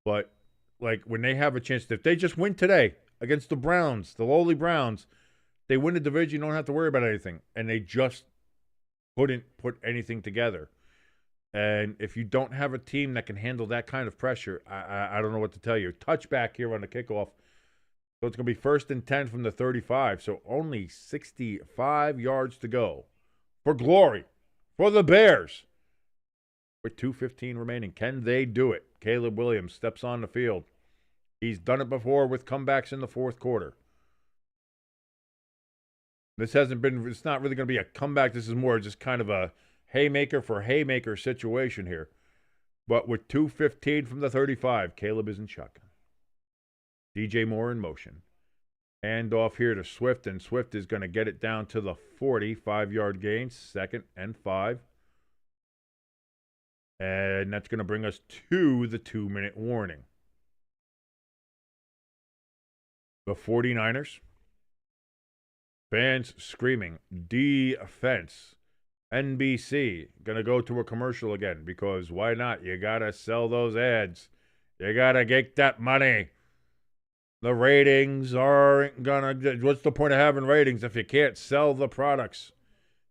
[SPEAKER 2] But like when they have a chance, if they just win today against the Browns, the lowly Browns, they win the division, you don't have to worry about anything. And they just couldn't put anything together. And if you don't have a team that can handle that kind of pressure, I don't know what to tell you. Touchback here on the kickoff. So it's going to be 1st and 10 from the 35. So only 65 yards to go. For glory. For the Bears. With 2:15 remaining. Can they do it? Caleb Williams steps on the field. He's done it before with comebacks in the fourth quarter. It's not really going to be a comeback. This is more just kind of a haymaker for haymaker situation here. But with 2:15 from the 35, Caleb is in shotgun. DJ Moore in motion. Hand off here to Swift, and Swift is going to get it down to the 45-yard gain, 2nd and 5. And that's going to bring us to the 2-minute warning. The 49ers Fans screaming, defense. NBC going to go to a commercial again because why not? You got to sell those ads. You got to get that money. The ratings aren't going to... What's the point of having ratings if you can't sell the products?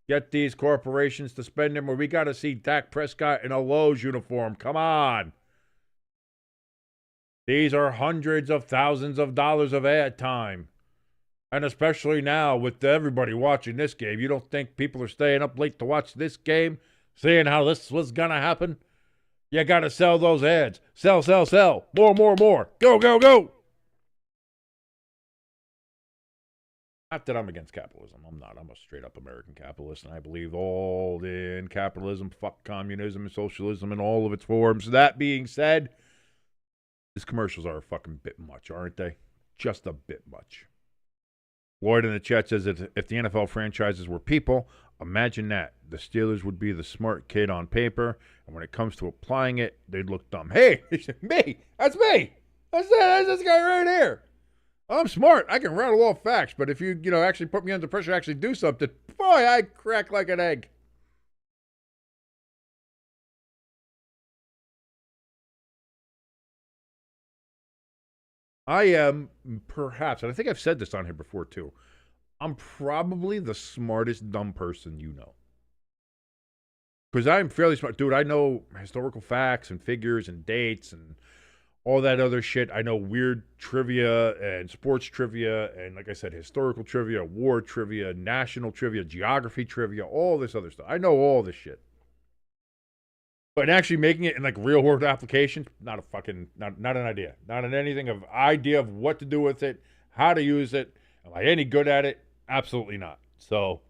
[SPEAKER 2] Get these corporations to spend them, or we got to see Dak Prescott in a Lowe's uniform. Come on. These are hundreds of thousands of dollars of ad time. And especially now with everybody watching this game, you don't think people are staying up late to watch this game, seeing how this was going to happen? You got to sell those ads. Sell, sell, sell. More, more, more. Go, go, go. Not that I'm against capitalism. I'm not. I'm a straight-up American capitalist, and I believe all in capitalism, fuck communism and socialism in all of its forms. That being said, these commercials are a fucking bit much, aren't they? Just a bit much. Lloyd in the chat says if the NFL franchises were people, imagine that. The Steelers would be the smart kid on paper, and when it comes to applying it, they'd look dumb. Hey, me. That's me. That's this guy right here. I'm smart. I can rattle off facts, but if you actually put me under pressure to actually do something, boy, I crack like an egg. I am perhaps, and I think I've said this on here before too, I'm probably the smartest dumb person you know. Because I'm fairly smart. Dude, I know historical facts and figures and dates and all that other shit. I know weird trivia and sports trivia and, like I said, historical trivia, war trivia, national trivia, geography trivia, all this other stuff. I know all this shit. But actually making it in like real world application, not an idea. Not an anything of idea of what to do with it, how to use it. Am I any good at it? Absolutely not. So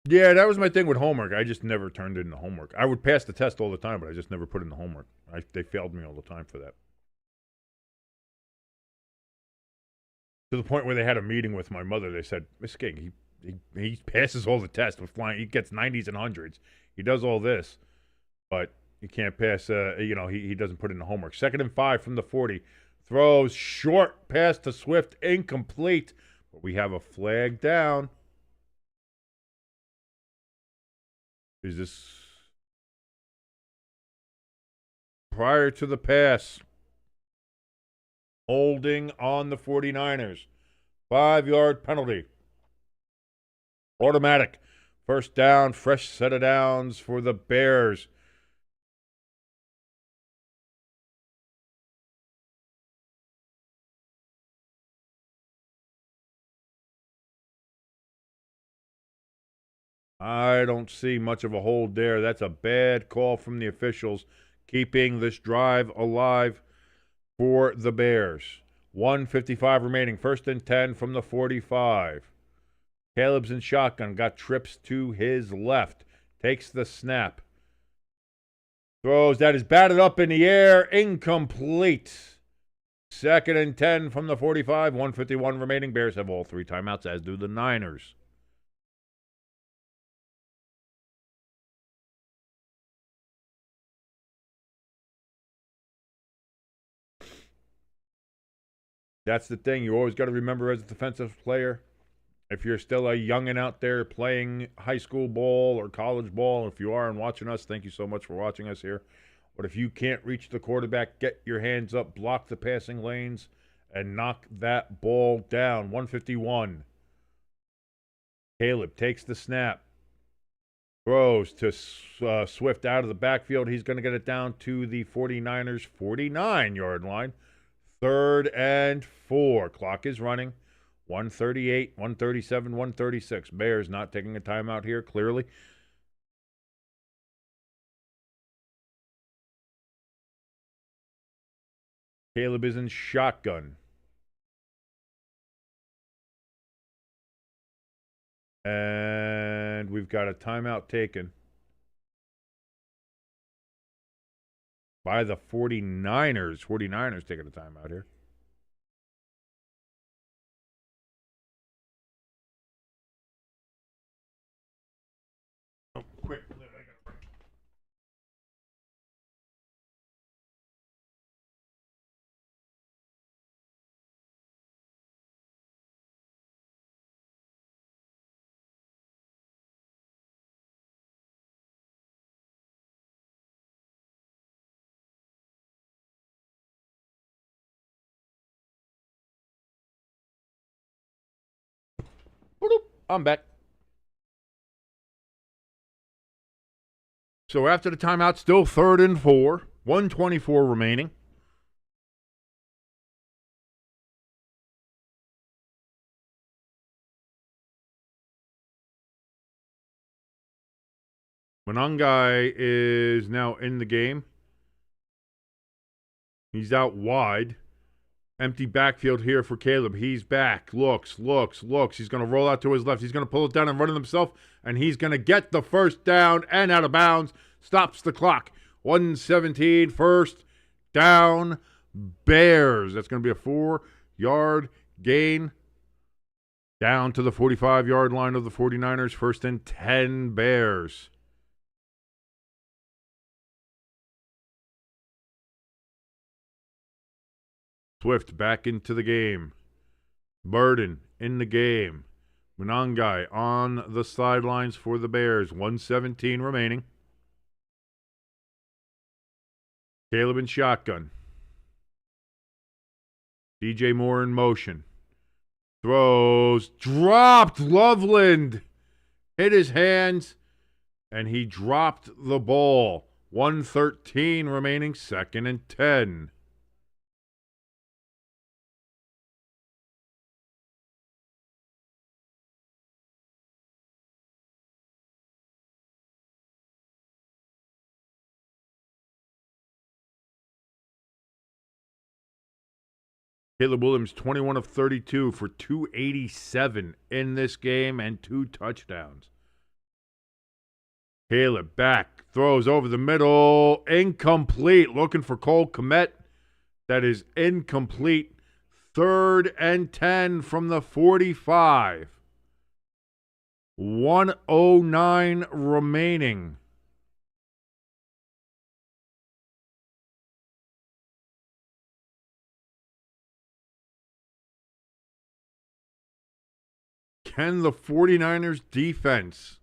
[SPEAKER 2] yeah, that was my thing with homework. I just never turned it into homework. I would pass the test all the time, but I just never put in the homework. They failed me all the time for that. To the point where they had a meeting with my mother. They said, Miss King, he passes all the tests with flying. He gets 90s and 100s. He does all this, but he can't pass. He doesn't put in the homework. 2nd and 5 from the 40. Throws short pass to Swift, incomplete. But we have a flag down. Is this prior to the pass? Holding on the 49ers. 5-yard penalty. Automatic. First down, fresh set of downs for the Bears. I don't see much of a hold there. That's a bad call from the officials, keeping this drive alive for the Bears. 1:55 remaining. 1st and 10 from the 45. Caleb's in shotgun. Got trips to his left. Takes the snap. Throws. That is batted up in the air. Incomplete. 2nd and 10 from the 45. 1:51 remaining. Bears have all 3 timeouts, as do the Niners. That's the thing. You always got to remember as a defensive player, if you're still a youngin' out there playing high school ball or college ball, if you are and watching us, thank you so much for watching us here. But if you can't reach the quarterback, get your hands up, block the passing lanes, and knock that ball down. 1:51. Caleb takes the snap. Throws to Swift out of the backfield. He's going to get it down to the 49ers' 49-yard line. 3rd and 4. Clock is running. 138, 137, 136. Bears not taking a timeout here, clearly. Caleb is in shotgun. And we've got a timeout taken by the 49ers. 49ers taking a timeout here. Oh, quick. I'm back. So after the timeout, still 3rd and 4. 1:24 remaining. Monangai is now in the game. He's out wide. Empty backfield here for Caleb. He's back. Looks. He's going to roll out to his left. He's going to pull it down and run it himself. And he's going to get the first down and out of bounds. Stops the clock. 1:17. First down. Bears. That's going to be a 4-yard gain. Down to the 45-yard line of the 49ers. 1st and 10 Bears. Swift back into the game. Burden in the game. Monangai on the sidelines for the Bears. 1:17 remaining. Caleb in shotgun. DJ Moore in motion. Throws. Dropped. Loveland hit his hands, and he dropped the ball. 1:13 remaining. 2nd and 10. Caleb Williams, 21 of 32 for 287 in this game and 2 touchdowns. Caleb back, throws over the middle, incomplete. Looking for Cole Kmet. That is incomplete. 3rd and 10 from the 45. 1:09 remaining. Can the 49ers defense,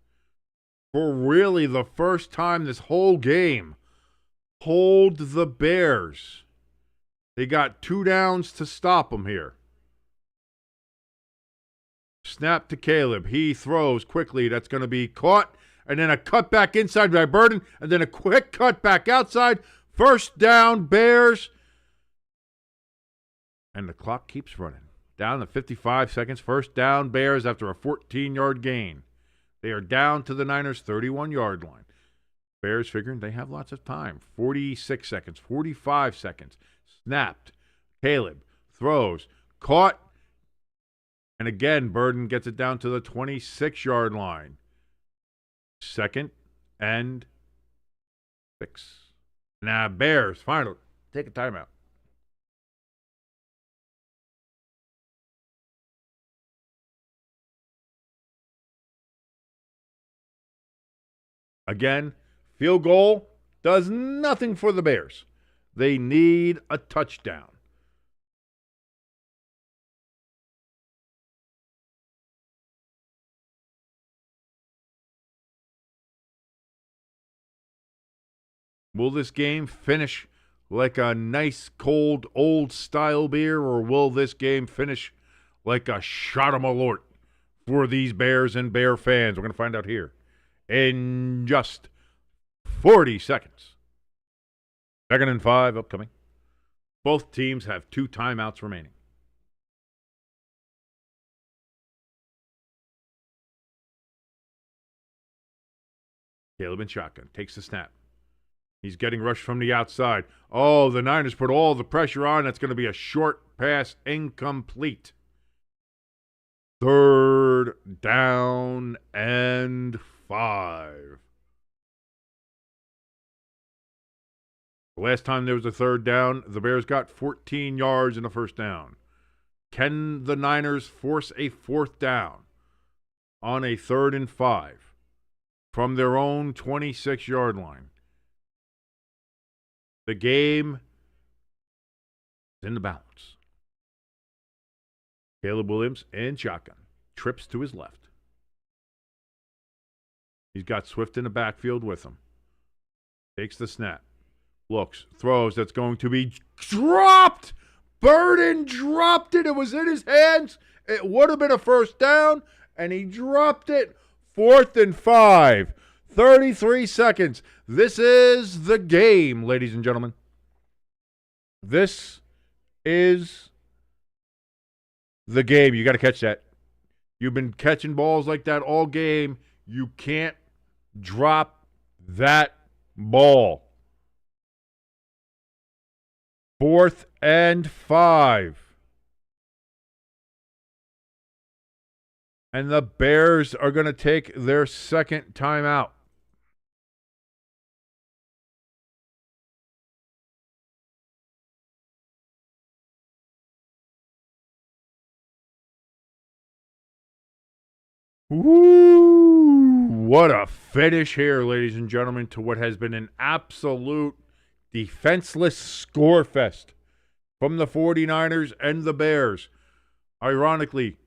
[SPEAKER 2] for really the first time this whole game, hold the Bears? They got 2 downs to stop them here. Snap to Caleb. He throws quickly. That's going to be caught. And then a cut back inside by Burden. And then a quick cut back outside. 1st down, Bears. And the clock keeps running. Down to 55 seconds. 1st down, Bears after a 14-yard gain. They are down to the Niners' 31-yard line. Bears figuring they have lots of time. 46 seconds, 45 seconds. Snapped. Caleb throws. Caught. And again, Burden gets it down to the 26-yard line. 2nd and 6. Now, Bears, finally, take a timeout. Again, field goal does nothing for the Bears. They need a touchdown. Will this game finish like a nice, cold, old-style beer, or will this game finish like a shot of Malort for these Bears and Bear fans? We're going to find out here in just 40 seconds. 2nd and 5 upcoming. Both teams have 2 timeouts remaining. Caleb in shotgun takes the snap. He's getting rushed from the outside. Oh, the Niners put all the pressure on. That's going to be a short pass, incomplete. 3rd down and 5. The last time there was a 3rd down, the Bears got 14 yards in the first down. Can the Niners force a 4th down on a 3rd and 5 from their own 26-yard line? The game is in the balance. Caleb Williams and shotgun. Trips to his left. He's got Swift in the backfield with him. Takes the snap. Looks. Throws. That's going to be dropped. Burden dropped it. It was in his hands. It would have been a 1st down, and he dropped it. 4th and 5. 33 seconds. This is the game, ladies and gentlemen. This is the game. You got to catch that. You've been catching balls like that all game. You can't drop that ball. 4th and 5. And the Bears are going to take their 2nd timeout. Woo! What a finish here, ladies and gentlemen, to what has been an absolute defenseless score fest from the 49ers and the Bears. Ironically,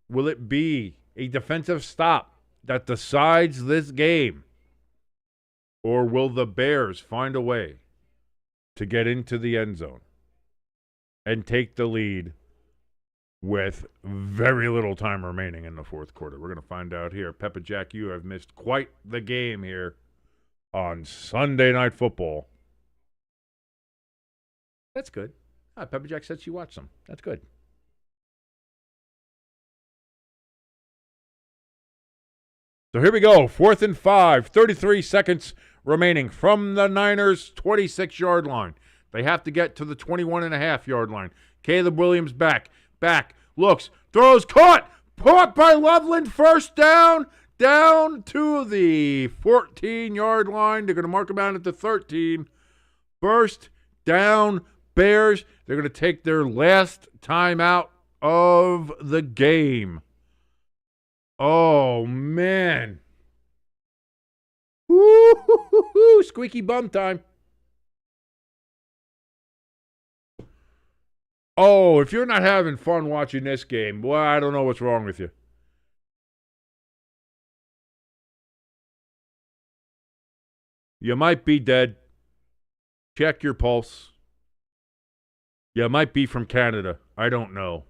[SPEAKER 2] will it be a defensive stop that decides this game? Or will the Bears find a way to get into the end zone and take the lead with very little time remaining in the 4th quarter? We're going to find out here. Peppa Jack, you have missed quite the game here on Sunday Night Football. That's good. Peppa Jack said she watched them. That's good. So here we go. 4th and 5. 33 seconds remaining from the Niners' 26-yard line. They have to get to the 21.5-yard line. Caleb Williams back, looks, throws, caught by Loveland, 1st down, down to the 14-yard line. They're going to mark him out at the 13. 1st down, Bears. They're going to take their last timeout of the game. Oh, man. Woo-hoo-hoo-hoo. Squeaky bum time. Oh, if you're not having fun watching this game, well, I don't know what's wrong with you. You might be dead. Check your pulse. You might be from Canada. I don't know.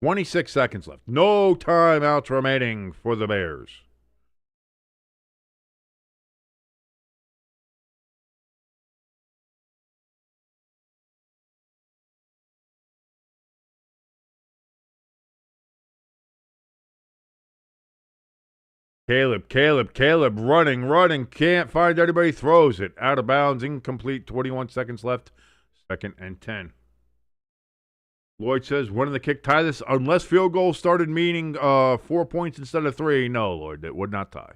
[SPEAKER 2] $26 seconds left. No timeouts remaining for the Bears. Caleb, running, can't find anybody, throws it. Out of bounds, incomplete, 21 seconds left, 2nd and 10. Lloyd says, when did the kick tie this? Unless field goal started meaning 4 points instead of 3, no, Lloyd, it would not tie.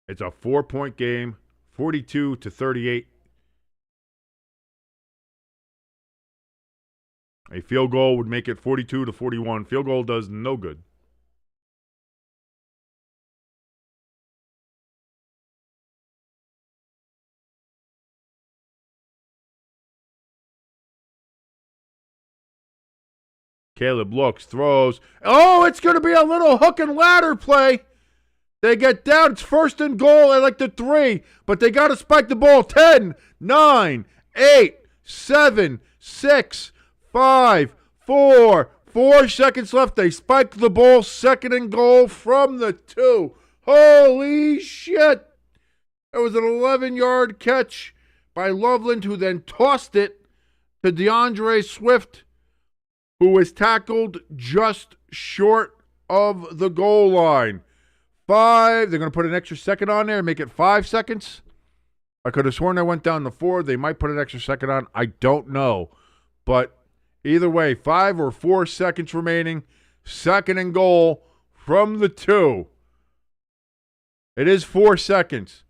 [SPEAKER 2] It's a 4-point game, 42-38. A field goal would make it 42-41. Field goal does no good. Caleb looks, throws. Oh, it's going to be a little hook and ladder play. They get down. It's 1st and goal at like the 3, but they got to spike the ball. 10, 9, 8, 7, 6, 5, 4. 4 seconds left. They spike the ball. 2nd and goal from the 2. Holy shit. It was an 11-yard catch by Loveland, who then tossed it to DeAndre Swift, who was tackled just short of the goal line. 5. They're going to put an extra second on there and make it 5 seconds. I could have sworn I went down to 4. They might put an extra second on. I don't know. But either way, 5 or 4 seconds remaining. Second and goal from the 2. It is 4 seconds.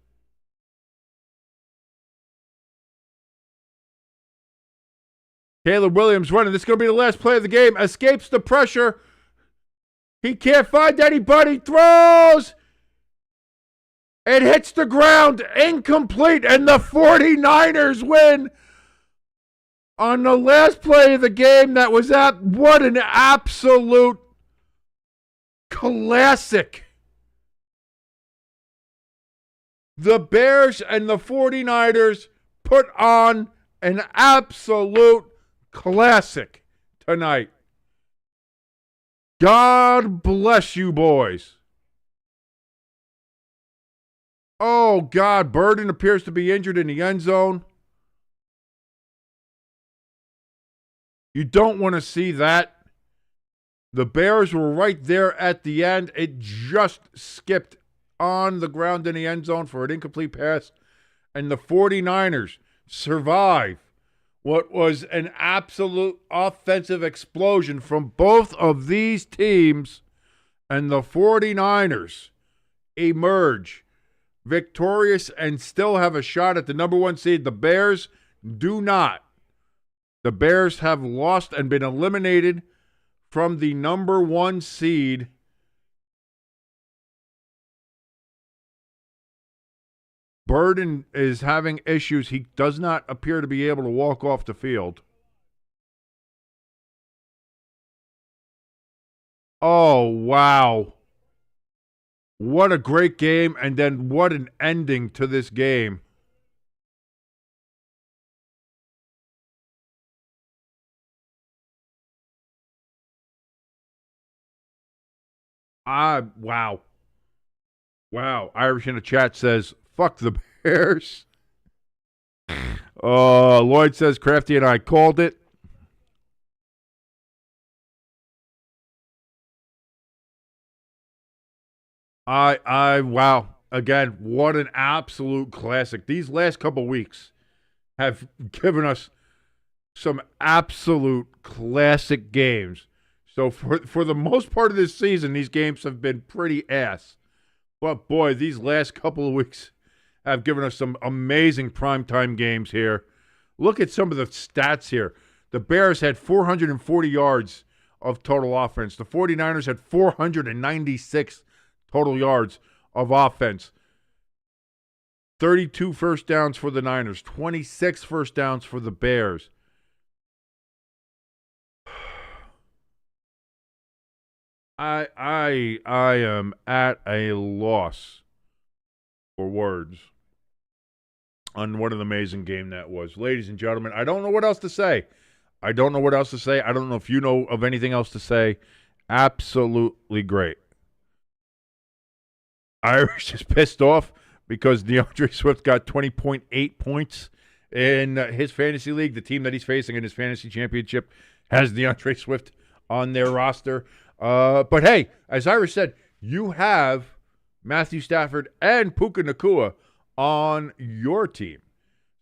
[SPEAKER 2] Caleb Williams running. This is going to be the last play of the game. Escapes the pressure. He can't find anybody. Throws. It hits the ground. Incomplete. And the 49ers win on the last play of the game. That was what an absolute classic. The Bears and the 49ers put on an absolute classic tonight. God bless you, boys. Oh, God. Burden appears to be injured in the end zone. You don't want to see that. The Bears were right there at the end. It just skipped on the ground in the end zone for an incomplete pass. And the 49ers survive what was an absolute offensive explosion from both of these teams. And the 49ers emerge victorious and still have a shot at the number 1 seed. The Bears do not. The Bears have lost and been eliminated from the number 1 seed. Burden is having issues. He does not appear to be able to walk off the field. Oh, wow. What a great game, and then what an ending to this game. Wow. Wow. Irish in the chat says, fuck the Bears. Lloyd says, Crafty and I called it. Wow. Again, what an absolute classic. These last couple weeks have given us some absolute classic games. So for the most part of this season, these games have been pretty ass. But boy, these last couple of weeks have given us some amazing primetime games here. Look at some of the stats here. The Bears had 440 yards of total offense. The 49ers had 496 total yards of offense. 32 first downs for the Niners, 26 first downs for the Bears. I am at a loss for words on what an amazing game that was. Ladies and gentlemen, I don't know what else to say. I don't know if you know of anything else to say. Absolutely great. Irish is pissed off because DeAndre Swift got 20.8 points in his fantasy league. The team that he's facing in his fantasy championship has DeAndre Swift on their roster. But hey, as Irish said, you have Matthew Stafford and Puka Nacua on your team.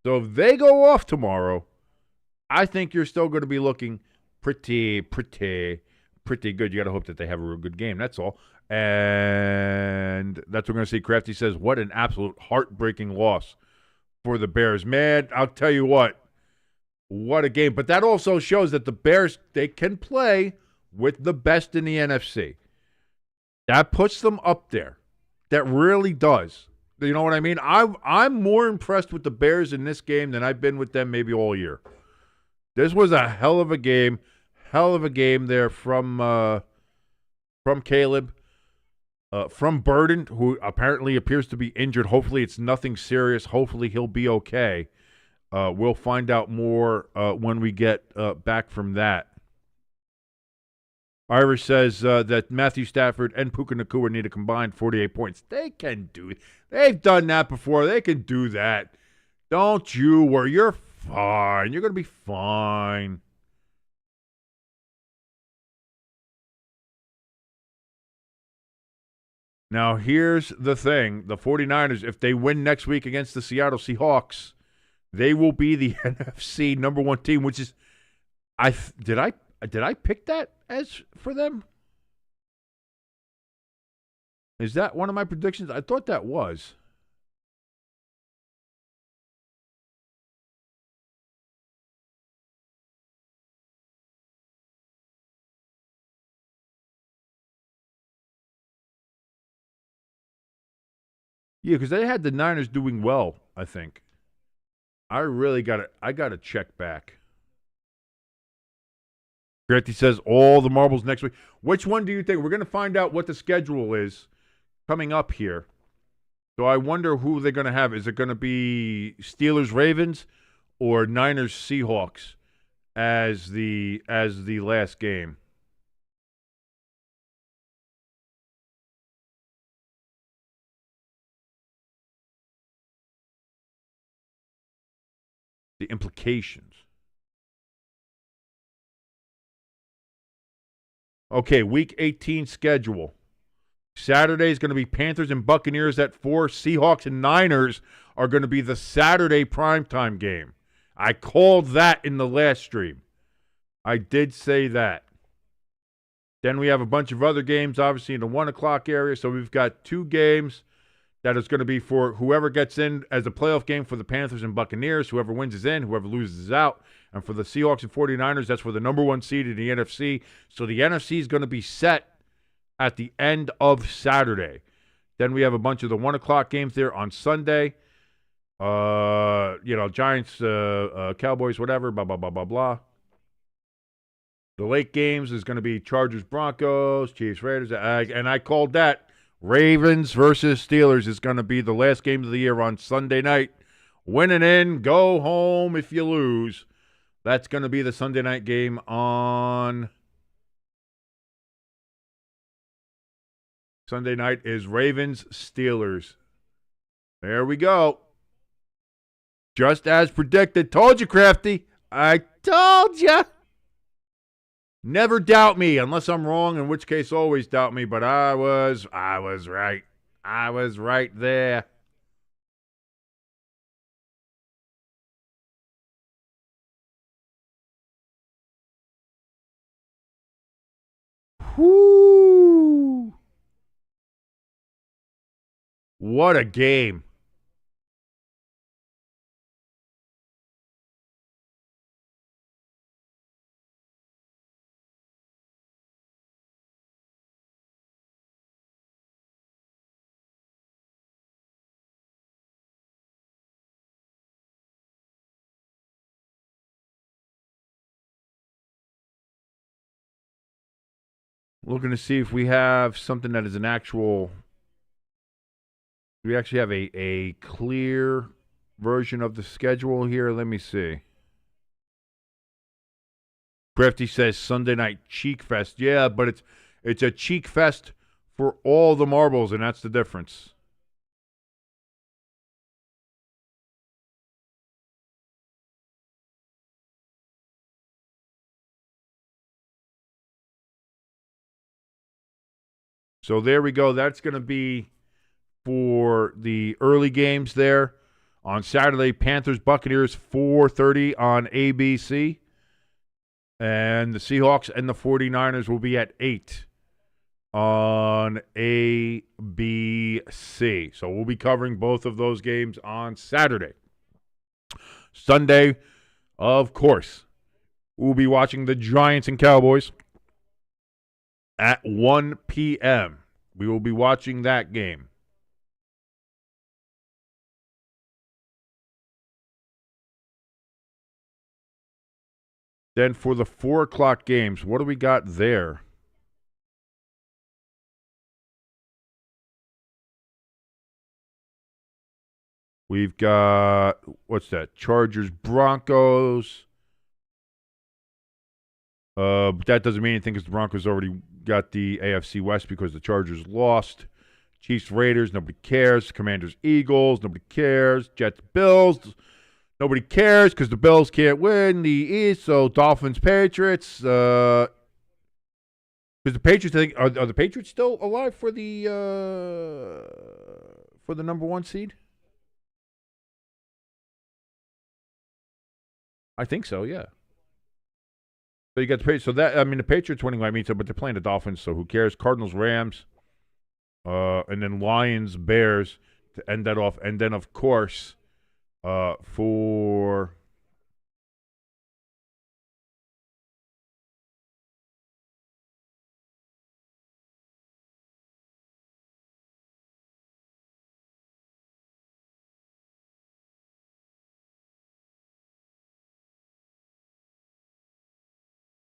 [SPEAKER 2] So if they go off tomorrow, I think you're still going to be looking pretty good. You got to hope that they have a real good game. That's all. And that's what we're going to see. Crafty says, what an absolute heartbreaking loss for the Bears. Man, I'll tell you what a game. But that also shows that the Bears, they can play with the best in the NFC. That puts them up there. That really does. You know what I mean? I'm more impressed with the Bears in this game than I've been with them maybe all year. This was a hell of a game there from Caleb, from Burden, who apparently appears to be injured. Hopefully it's nothing serious. Hopefully he'll be okay. We'll find out more when we get back from that. Irish says that Matthew Stafford and Puka Nacua need a combined 48 points. They can do it. They've done that before. They can do that. Don't you worry. You're fine. You're going to be fine. Now, here's the thing. The 49ers, if they win next week against the Seattle Seahawks, they will be the NFC number 1 team, which is did I pick that as for them? Is that one of my predictions? I thought that was. Yeah, because they had the Niners doing well, I think. I gotta check back. Granty says all the marbles next week. Which one do you think? We're going to find out what the schedule is coming up here. So I wonder who they're going to have. Is it going to be Steelers Ravens or Niners Seahawks as the last game? The implications. Okay, week 18 schedule. Saturday is going to be Panthers and Buccaneers at 4. Seahawks and Niners are going to be the Saturday primetime game. I called that in the last stream. I did say that. Then we have a bunch of other games, obviously, in the 1 o'clock area. So we've got 2 games that is going to be for whoever gets in as a playoff game for the Panthers and Buccaneers. Whoever wins is in, whoever loses is out. And for the Seahawks and 49ers, that's for the number 1 seed in the NFC. So the NFC is going to be set at the end of Saturday. Then we have a bunch of the 1 o'clock games there on Sunday. Giants, Cowboys, whatever, blah, blah, blah, blah, blah. The late games is going to be Chargers, Broncos, Chiefs, Raiders. And I called that. Ravens versus Steelers is going to be the last game of the year on Sunday night. Winning in, go home if you lose. That's going to be the Sunday night game on Sunday night is Ravens-Steelers. There we go. Just as predicted. Told you, Crafty. I told you. Never doubt me unless I'm wrong, in which case always doubt me, but I was right. I was right there. Whoo! What a game. Looking to see if we have something that is an actual. We actually have a clear version of the schedule here. Let me see. Crafty says Sunday night cheek fest. Yeah, but it's a cheek fest for all the marbles, and that's the difference. So there we go. That's going to be for the early games there. On Saturday, Panthers, Buccaneers, 4:30 on ABC. And the Seahawks and the 49ers will be at 8 on ABC. So we'll be covering both of those games on Saturday. Sunday, of course, we'll be watching the Giants and Cowboys at 1 p.m. We will be watching that game. Then for the 4 o'clock games, what do we got there? We've got, what's that? Chargers, Broncos. But that doesn't mean anything because the Broncos already got the AFC West because the Chargers lost. Chiefs, Raiders, nobody cares. Commanders, Eagles, nobody cares. Jets, Bills, nobody cares because the Bills can't win the East. So Dolphins, Patriots. Because the Patriots, I think, are the Patriots still alive for the number 1 seed? I think so. Yeah. So you got the Patriots. So that the Patriots winning might mean so, but they're playing the Dolphins, so who cares? Cardinals, Rams, and then Lions, Bears to end that off, and then of course, for.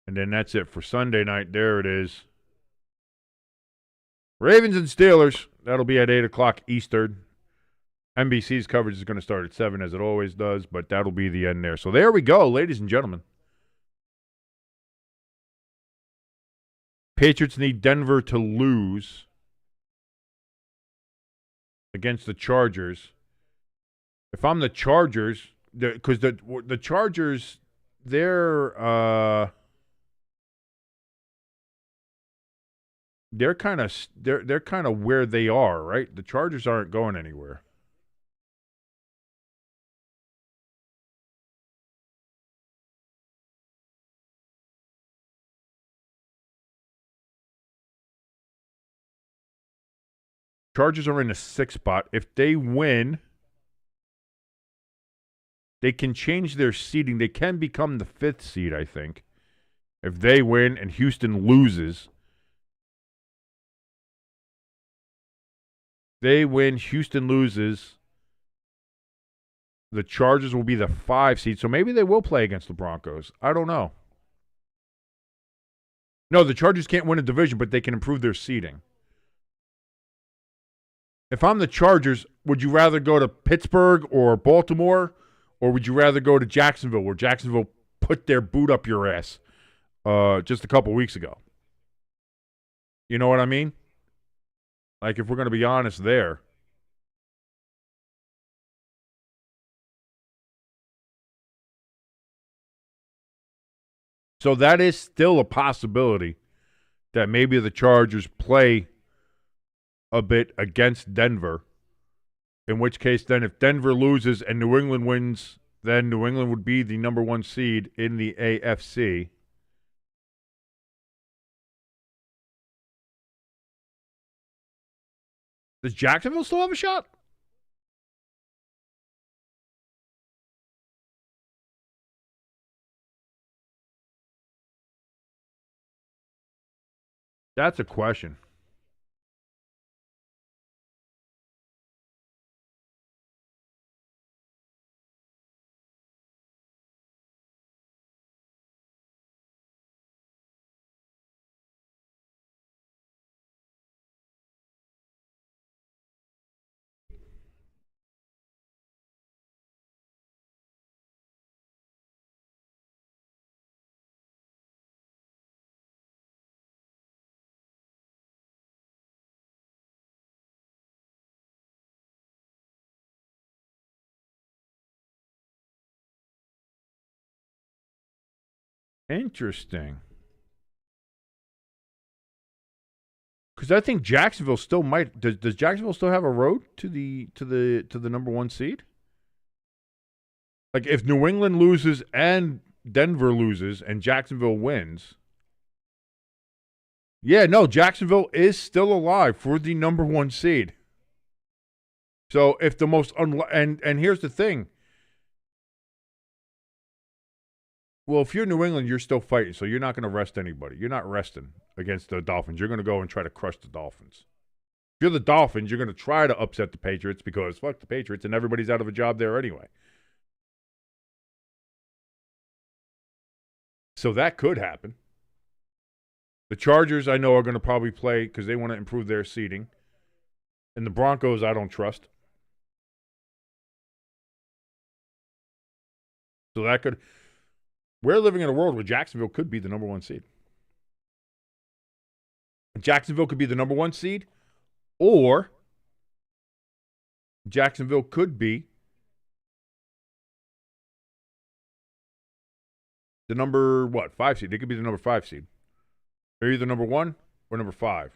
[SPEAKER 2] And then that's it for Sunday night. There it is. Ravens and Steelers. That'll be at 8 o'clock Eastern. NBC's coverage is going to start at 7, as it always does, but that'll be the end there. So there we go, ladies and gentlemen. Patriots need Denver to lose against the Chargers. If I'm the Chargers, because the Chargers, they're kind of where they are, right? The Chargers aren't going anywhere. Chargers are in the 6th spot. If they win, they can change their seeding. They can become the 5th seed, I think. If they win and Houston loses. They win, Houston loses. The Chargers will be the 5 seed, so maybe they will play against the Broncos. I don't know. No, the Chargers can't win a division, but they can improve their seeding. If I'm the Chargers, would you rather go to Pittsburgh or Baltimore, or would you rather go to Jacksonville, where Jacksonville put their boot up your ass just a couple weeks ago? You know what I mean? Like, if we're going to be honest there. So that is still a possibility that maybe the Chargers play a bit against Denver, in which case then if Denver loses and New England wins, then New England would be the number 1 seed in the AFC. Does Jacksonville still have a shot? That's a question. Interesting. Because I think Jacksonville still might. Does Jacksonville still have a road to the number 1 seed? Like, if New England loses and Denver loses and Jacksonville wins. Yeah, no, Jacksonville is still alive for the number 1 seed. So if the most and here's the thing. Well, if you're New England, you're still fighting, so you're not going to rest anybody. You're not resting against the Dolphins. You're going to go and try to crush the Dolphins. If you're the Dolphins, you're going to try to upset the Patriots because fuck the Patriots and everybody's out of a job there anyway. So that could happen. The Chargers, I know, are going to probably play because they want to improve their seeding. And the Broncos, I don't trust. So that could... We're living in a world where Jacksonville could be the number 1 seed. Jacksonville could be the number 1 seed, or Jacksonville could be the number, 5 seed. They could be the number 5 seed. They're either number 1 or number 5?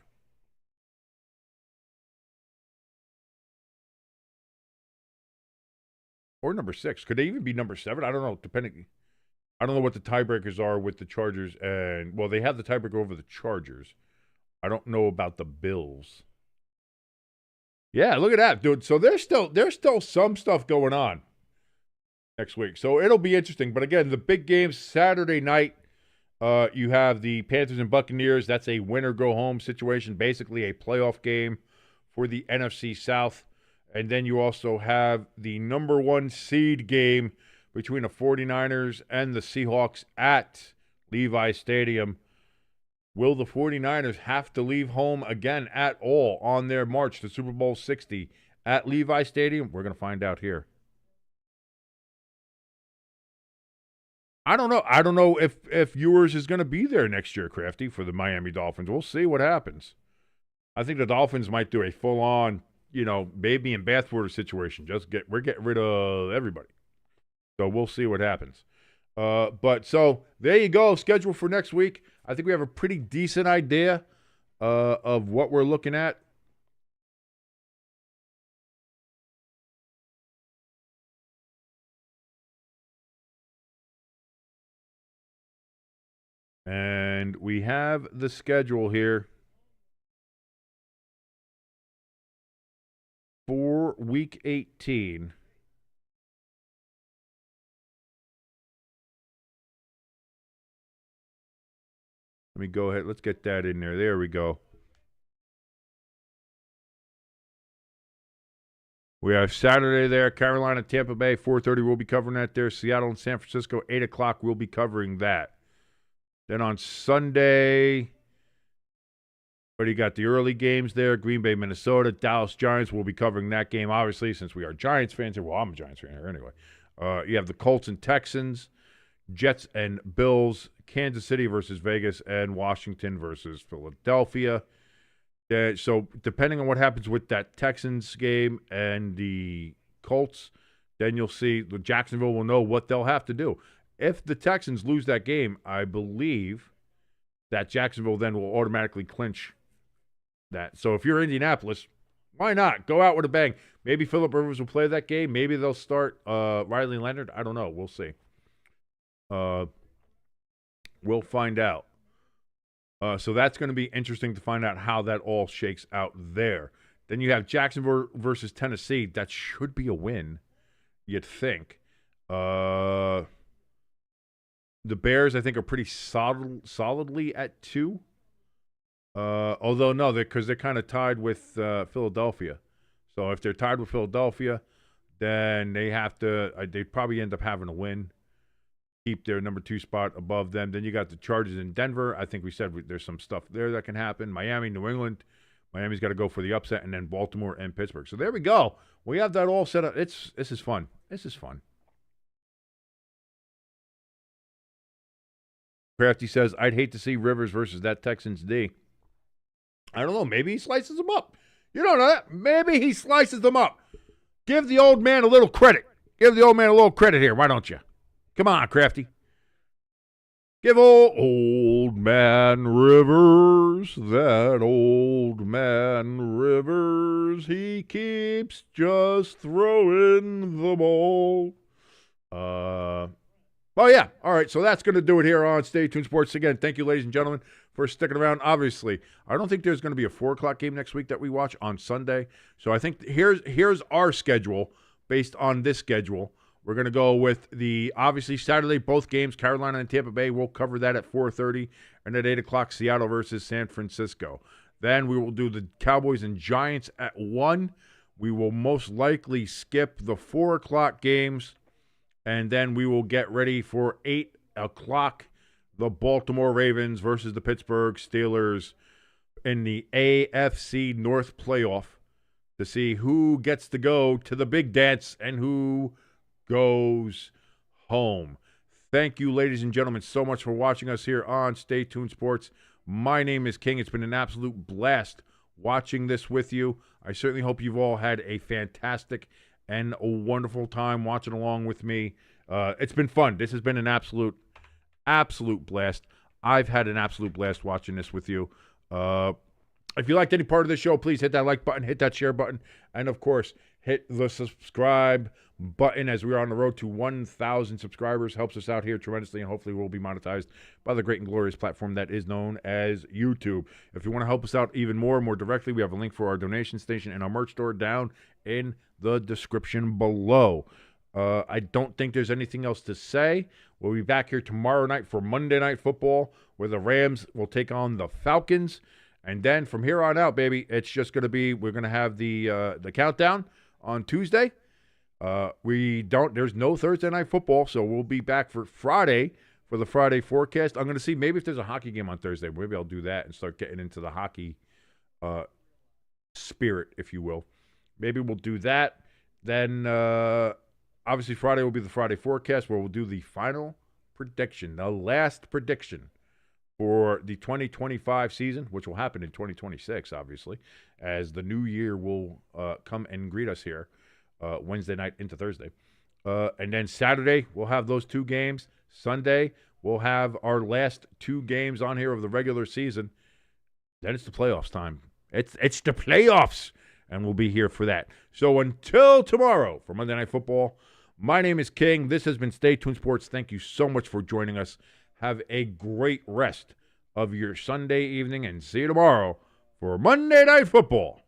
[SPEAKER 2] Or number 6. Could they even be number 7? I don't know, depending. I don't know what the tiebreakers are with the Chargers and, well, they have the tiebreaker over the Chargers. I don't know about the Bills. Yeah, look at that, dude. So there's still some stuff going on next week. So it'll be interesting. But again, the big games Saturday night, you have the Panthers and Buccaneers. That's a winner-go-home situation, basically a playoff game for the NFC South. And then you also have the number 1 seed game between the 49ers and the Seahawks at Levi Stadium. Will the 49ers have to leave home again at all on their march to Super Bowl 60 at Levi Stadium? We're going to find out here. I don't know. I don't know if yours is going to be there next year, Crafty, for the Miami Dolphins. We'll see what happens. I think the Dolphins might do a full-on, baby and bathwater situation. We're getting rid of everybody. So we'll see what happens. But so there you go. Schedule for next week. I think we have a pretty decent idea of what we're looking at. And we have the schedule here for Week 18. Let me go ahead. Let's get that in there. There we go. We have Saturday there, Carolina, Tampa Bay, 4:30. We'll be covering that there. Seattle and San Francisco, 8 o'clock. We'll be covering that. Then on Sunday, but you got the early games there. Green Bay, Minnesota, Dallas Giants. We'll be covering that game, obviously, since we are Giants fans here. Well, I'm a Giants fan here anyway. You have the Colts and Texans, Jets and Bills, Kansas City versus Vegas, and Washington versus Philadelphia. So depending on what happens with that Texans game and the Colts, then you'll see the Jacksonville will know what they'll have to do. If the Texans lose that game, I believe that Jacksonville then will automatically clinch that. So if you're Indianapolis, why not? Go out with a bang. Maybe Phillip Rivers will play that game. Maybe they'll start Riley Leonard. I don't know. We'll see. We'll find out. So that's going to be interesting to find out how that all shakes out there. Then you have Jacksonville versus Tennessee. That should be a win, you'd think. The Bears, I think, are pretty solidly at 2. Although, no, because they're kind of tied with Philadelphia. So if they're tied with Philadelphia, then they have to they'd probably end up having to win, keep their number 2 spot above them. Then you got the Chargers in Denver. I think we said there's some stuff there that can happen. Miami, New England. Miami's got to go for the upset, and then Baltimore and Pittsburgh. So there we go. We have that all set up. This is fun. This is fun. Crafty says, I'd hate to see Rivers versus that Texans D. I don't know. Maybe he slices them up. You don't know that. Maybe he slices them up. Give the old man a little credit. Give the old man a little credit here. Why don't you? Come on, Crafty. Give old man Rivers, that old man Rivers, he keeps just throwing the ball. Oh, yeah. All right, so that's going to do it here on Stay Tuned Sports. Again, thank you, ladies and gentlemen, for sticking around. Obviously, I don't think there's going to be a 4 o'clock game next week that we watch on Sunday. So I think here's our schedule based on this schedule. We're going to go with obviously, Saturday, both games, Carolina and Tampa Bay. We'll cover that at 4:30. And at 8 o'clock, Seattle versus San Francisco. Then we will do the Cowboys and Giants at 1. We will most likely skip the 4 o'clock games. And then we will get ready for 8 o'clock, the Baltimore Ravens versus the Pittsburgh Steelers in the AFC North playoff to see who gets to go to the big dance and who goes home. Thank you, ladies and gentlemen, so much for watching us here on Stay Tuned Sports. My name is King. It's been an absolute blast watching this with you. I certainly hope you've all had a fantastic and a wonderful time watching along with me. It's been fun. This has been an absolute blast. I've had an absolute blast watching this with you. If you liked any part of the show, please hit that like button, hit that share button, and of course, hit the subscribe button as we are on the road to 1,000 subscribers. Helps us out here tremendously, and hopefully we'll be monetized by the great and glorious platform that is known as YouTube. If you want to help us out even more directly, we have a link for our donation station and our merch store down in the description below. I don't think there's anything else to say. We'll be back here tomorrow night for Monday Night Football, where the Rams will take on the Falcons. And then from here on out, baby, it's just going to be, we're going to have the countdown on Tuesday. There's no Thursday Night Football, so we'll be back for Friday for the Friday forecast. I'm going to see maybe if there's a hockey game on Thursday. Maybe I'll do that and start getting into the hockey spirit, if you will. Maybe we'll do that. Then, obviously, Friday will be the Friday forecast where we'll do the final prediction, the last prediction for the 2025 season, which will happen in 2026, obviously, as the new year will come and greet us here Wednesday night into Thursday. And then Saturday, we'll have those two games. Sunday, we'll have our last two games on here of the regular season. Then it's the playoffs time. It's the playoffs, and we'll be here for that. So until tomorrow for Monday Night Football, my name is King. This has been Stay Tuned Sports. Thank you so much for joining us. Have a great rest of your Sunday evening, and see you tomorrow for Monday Night Football.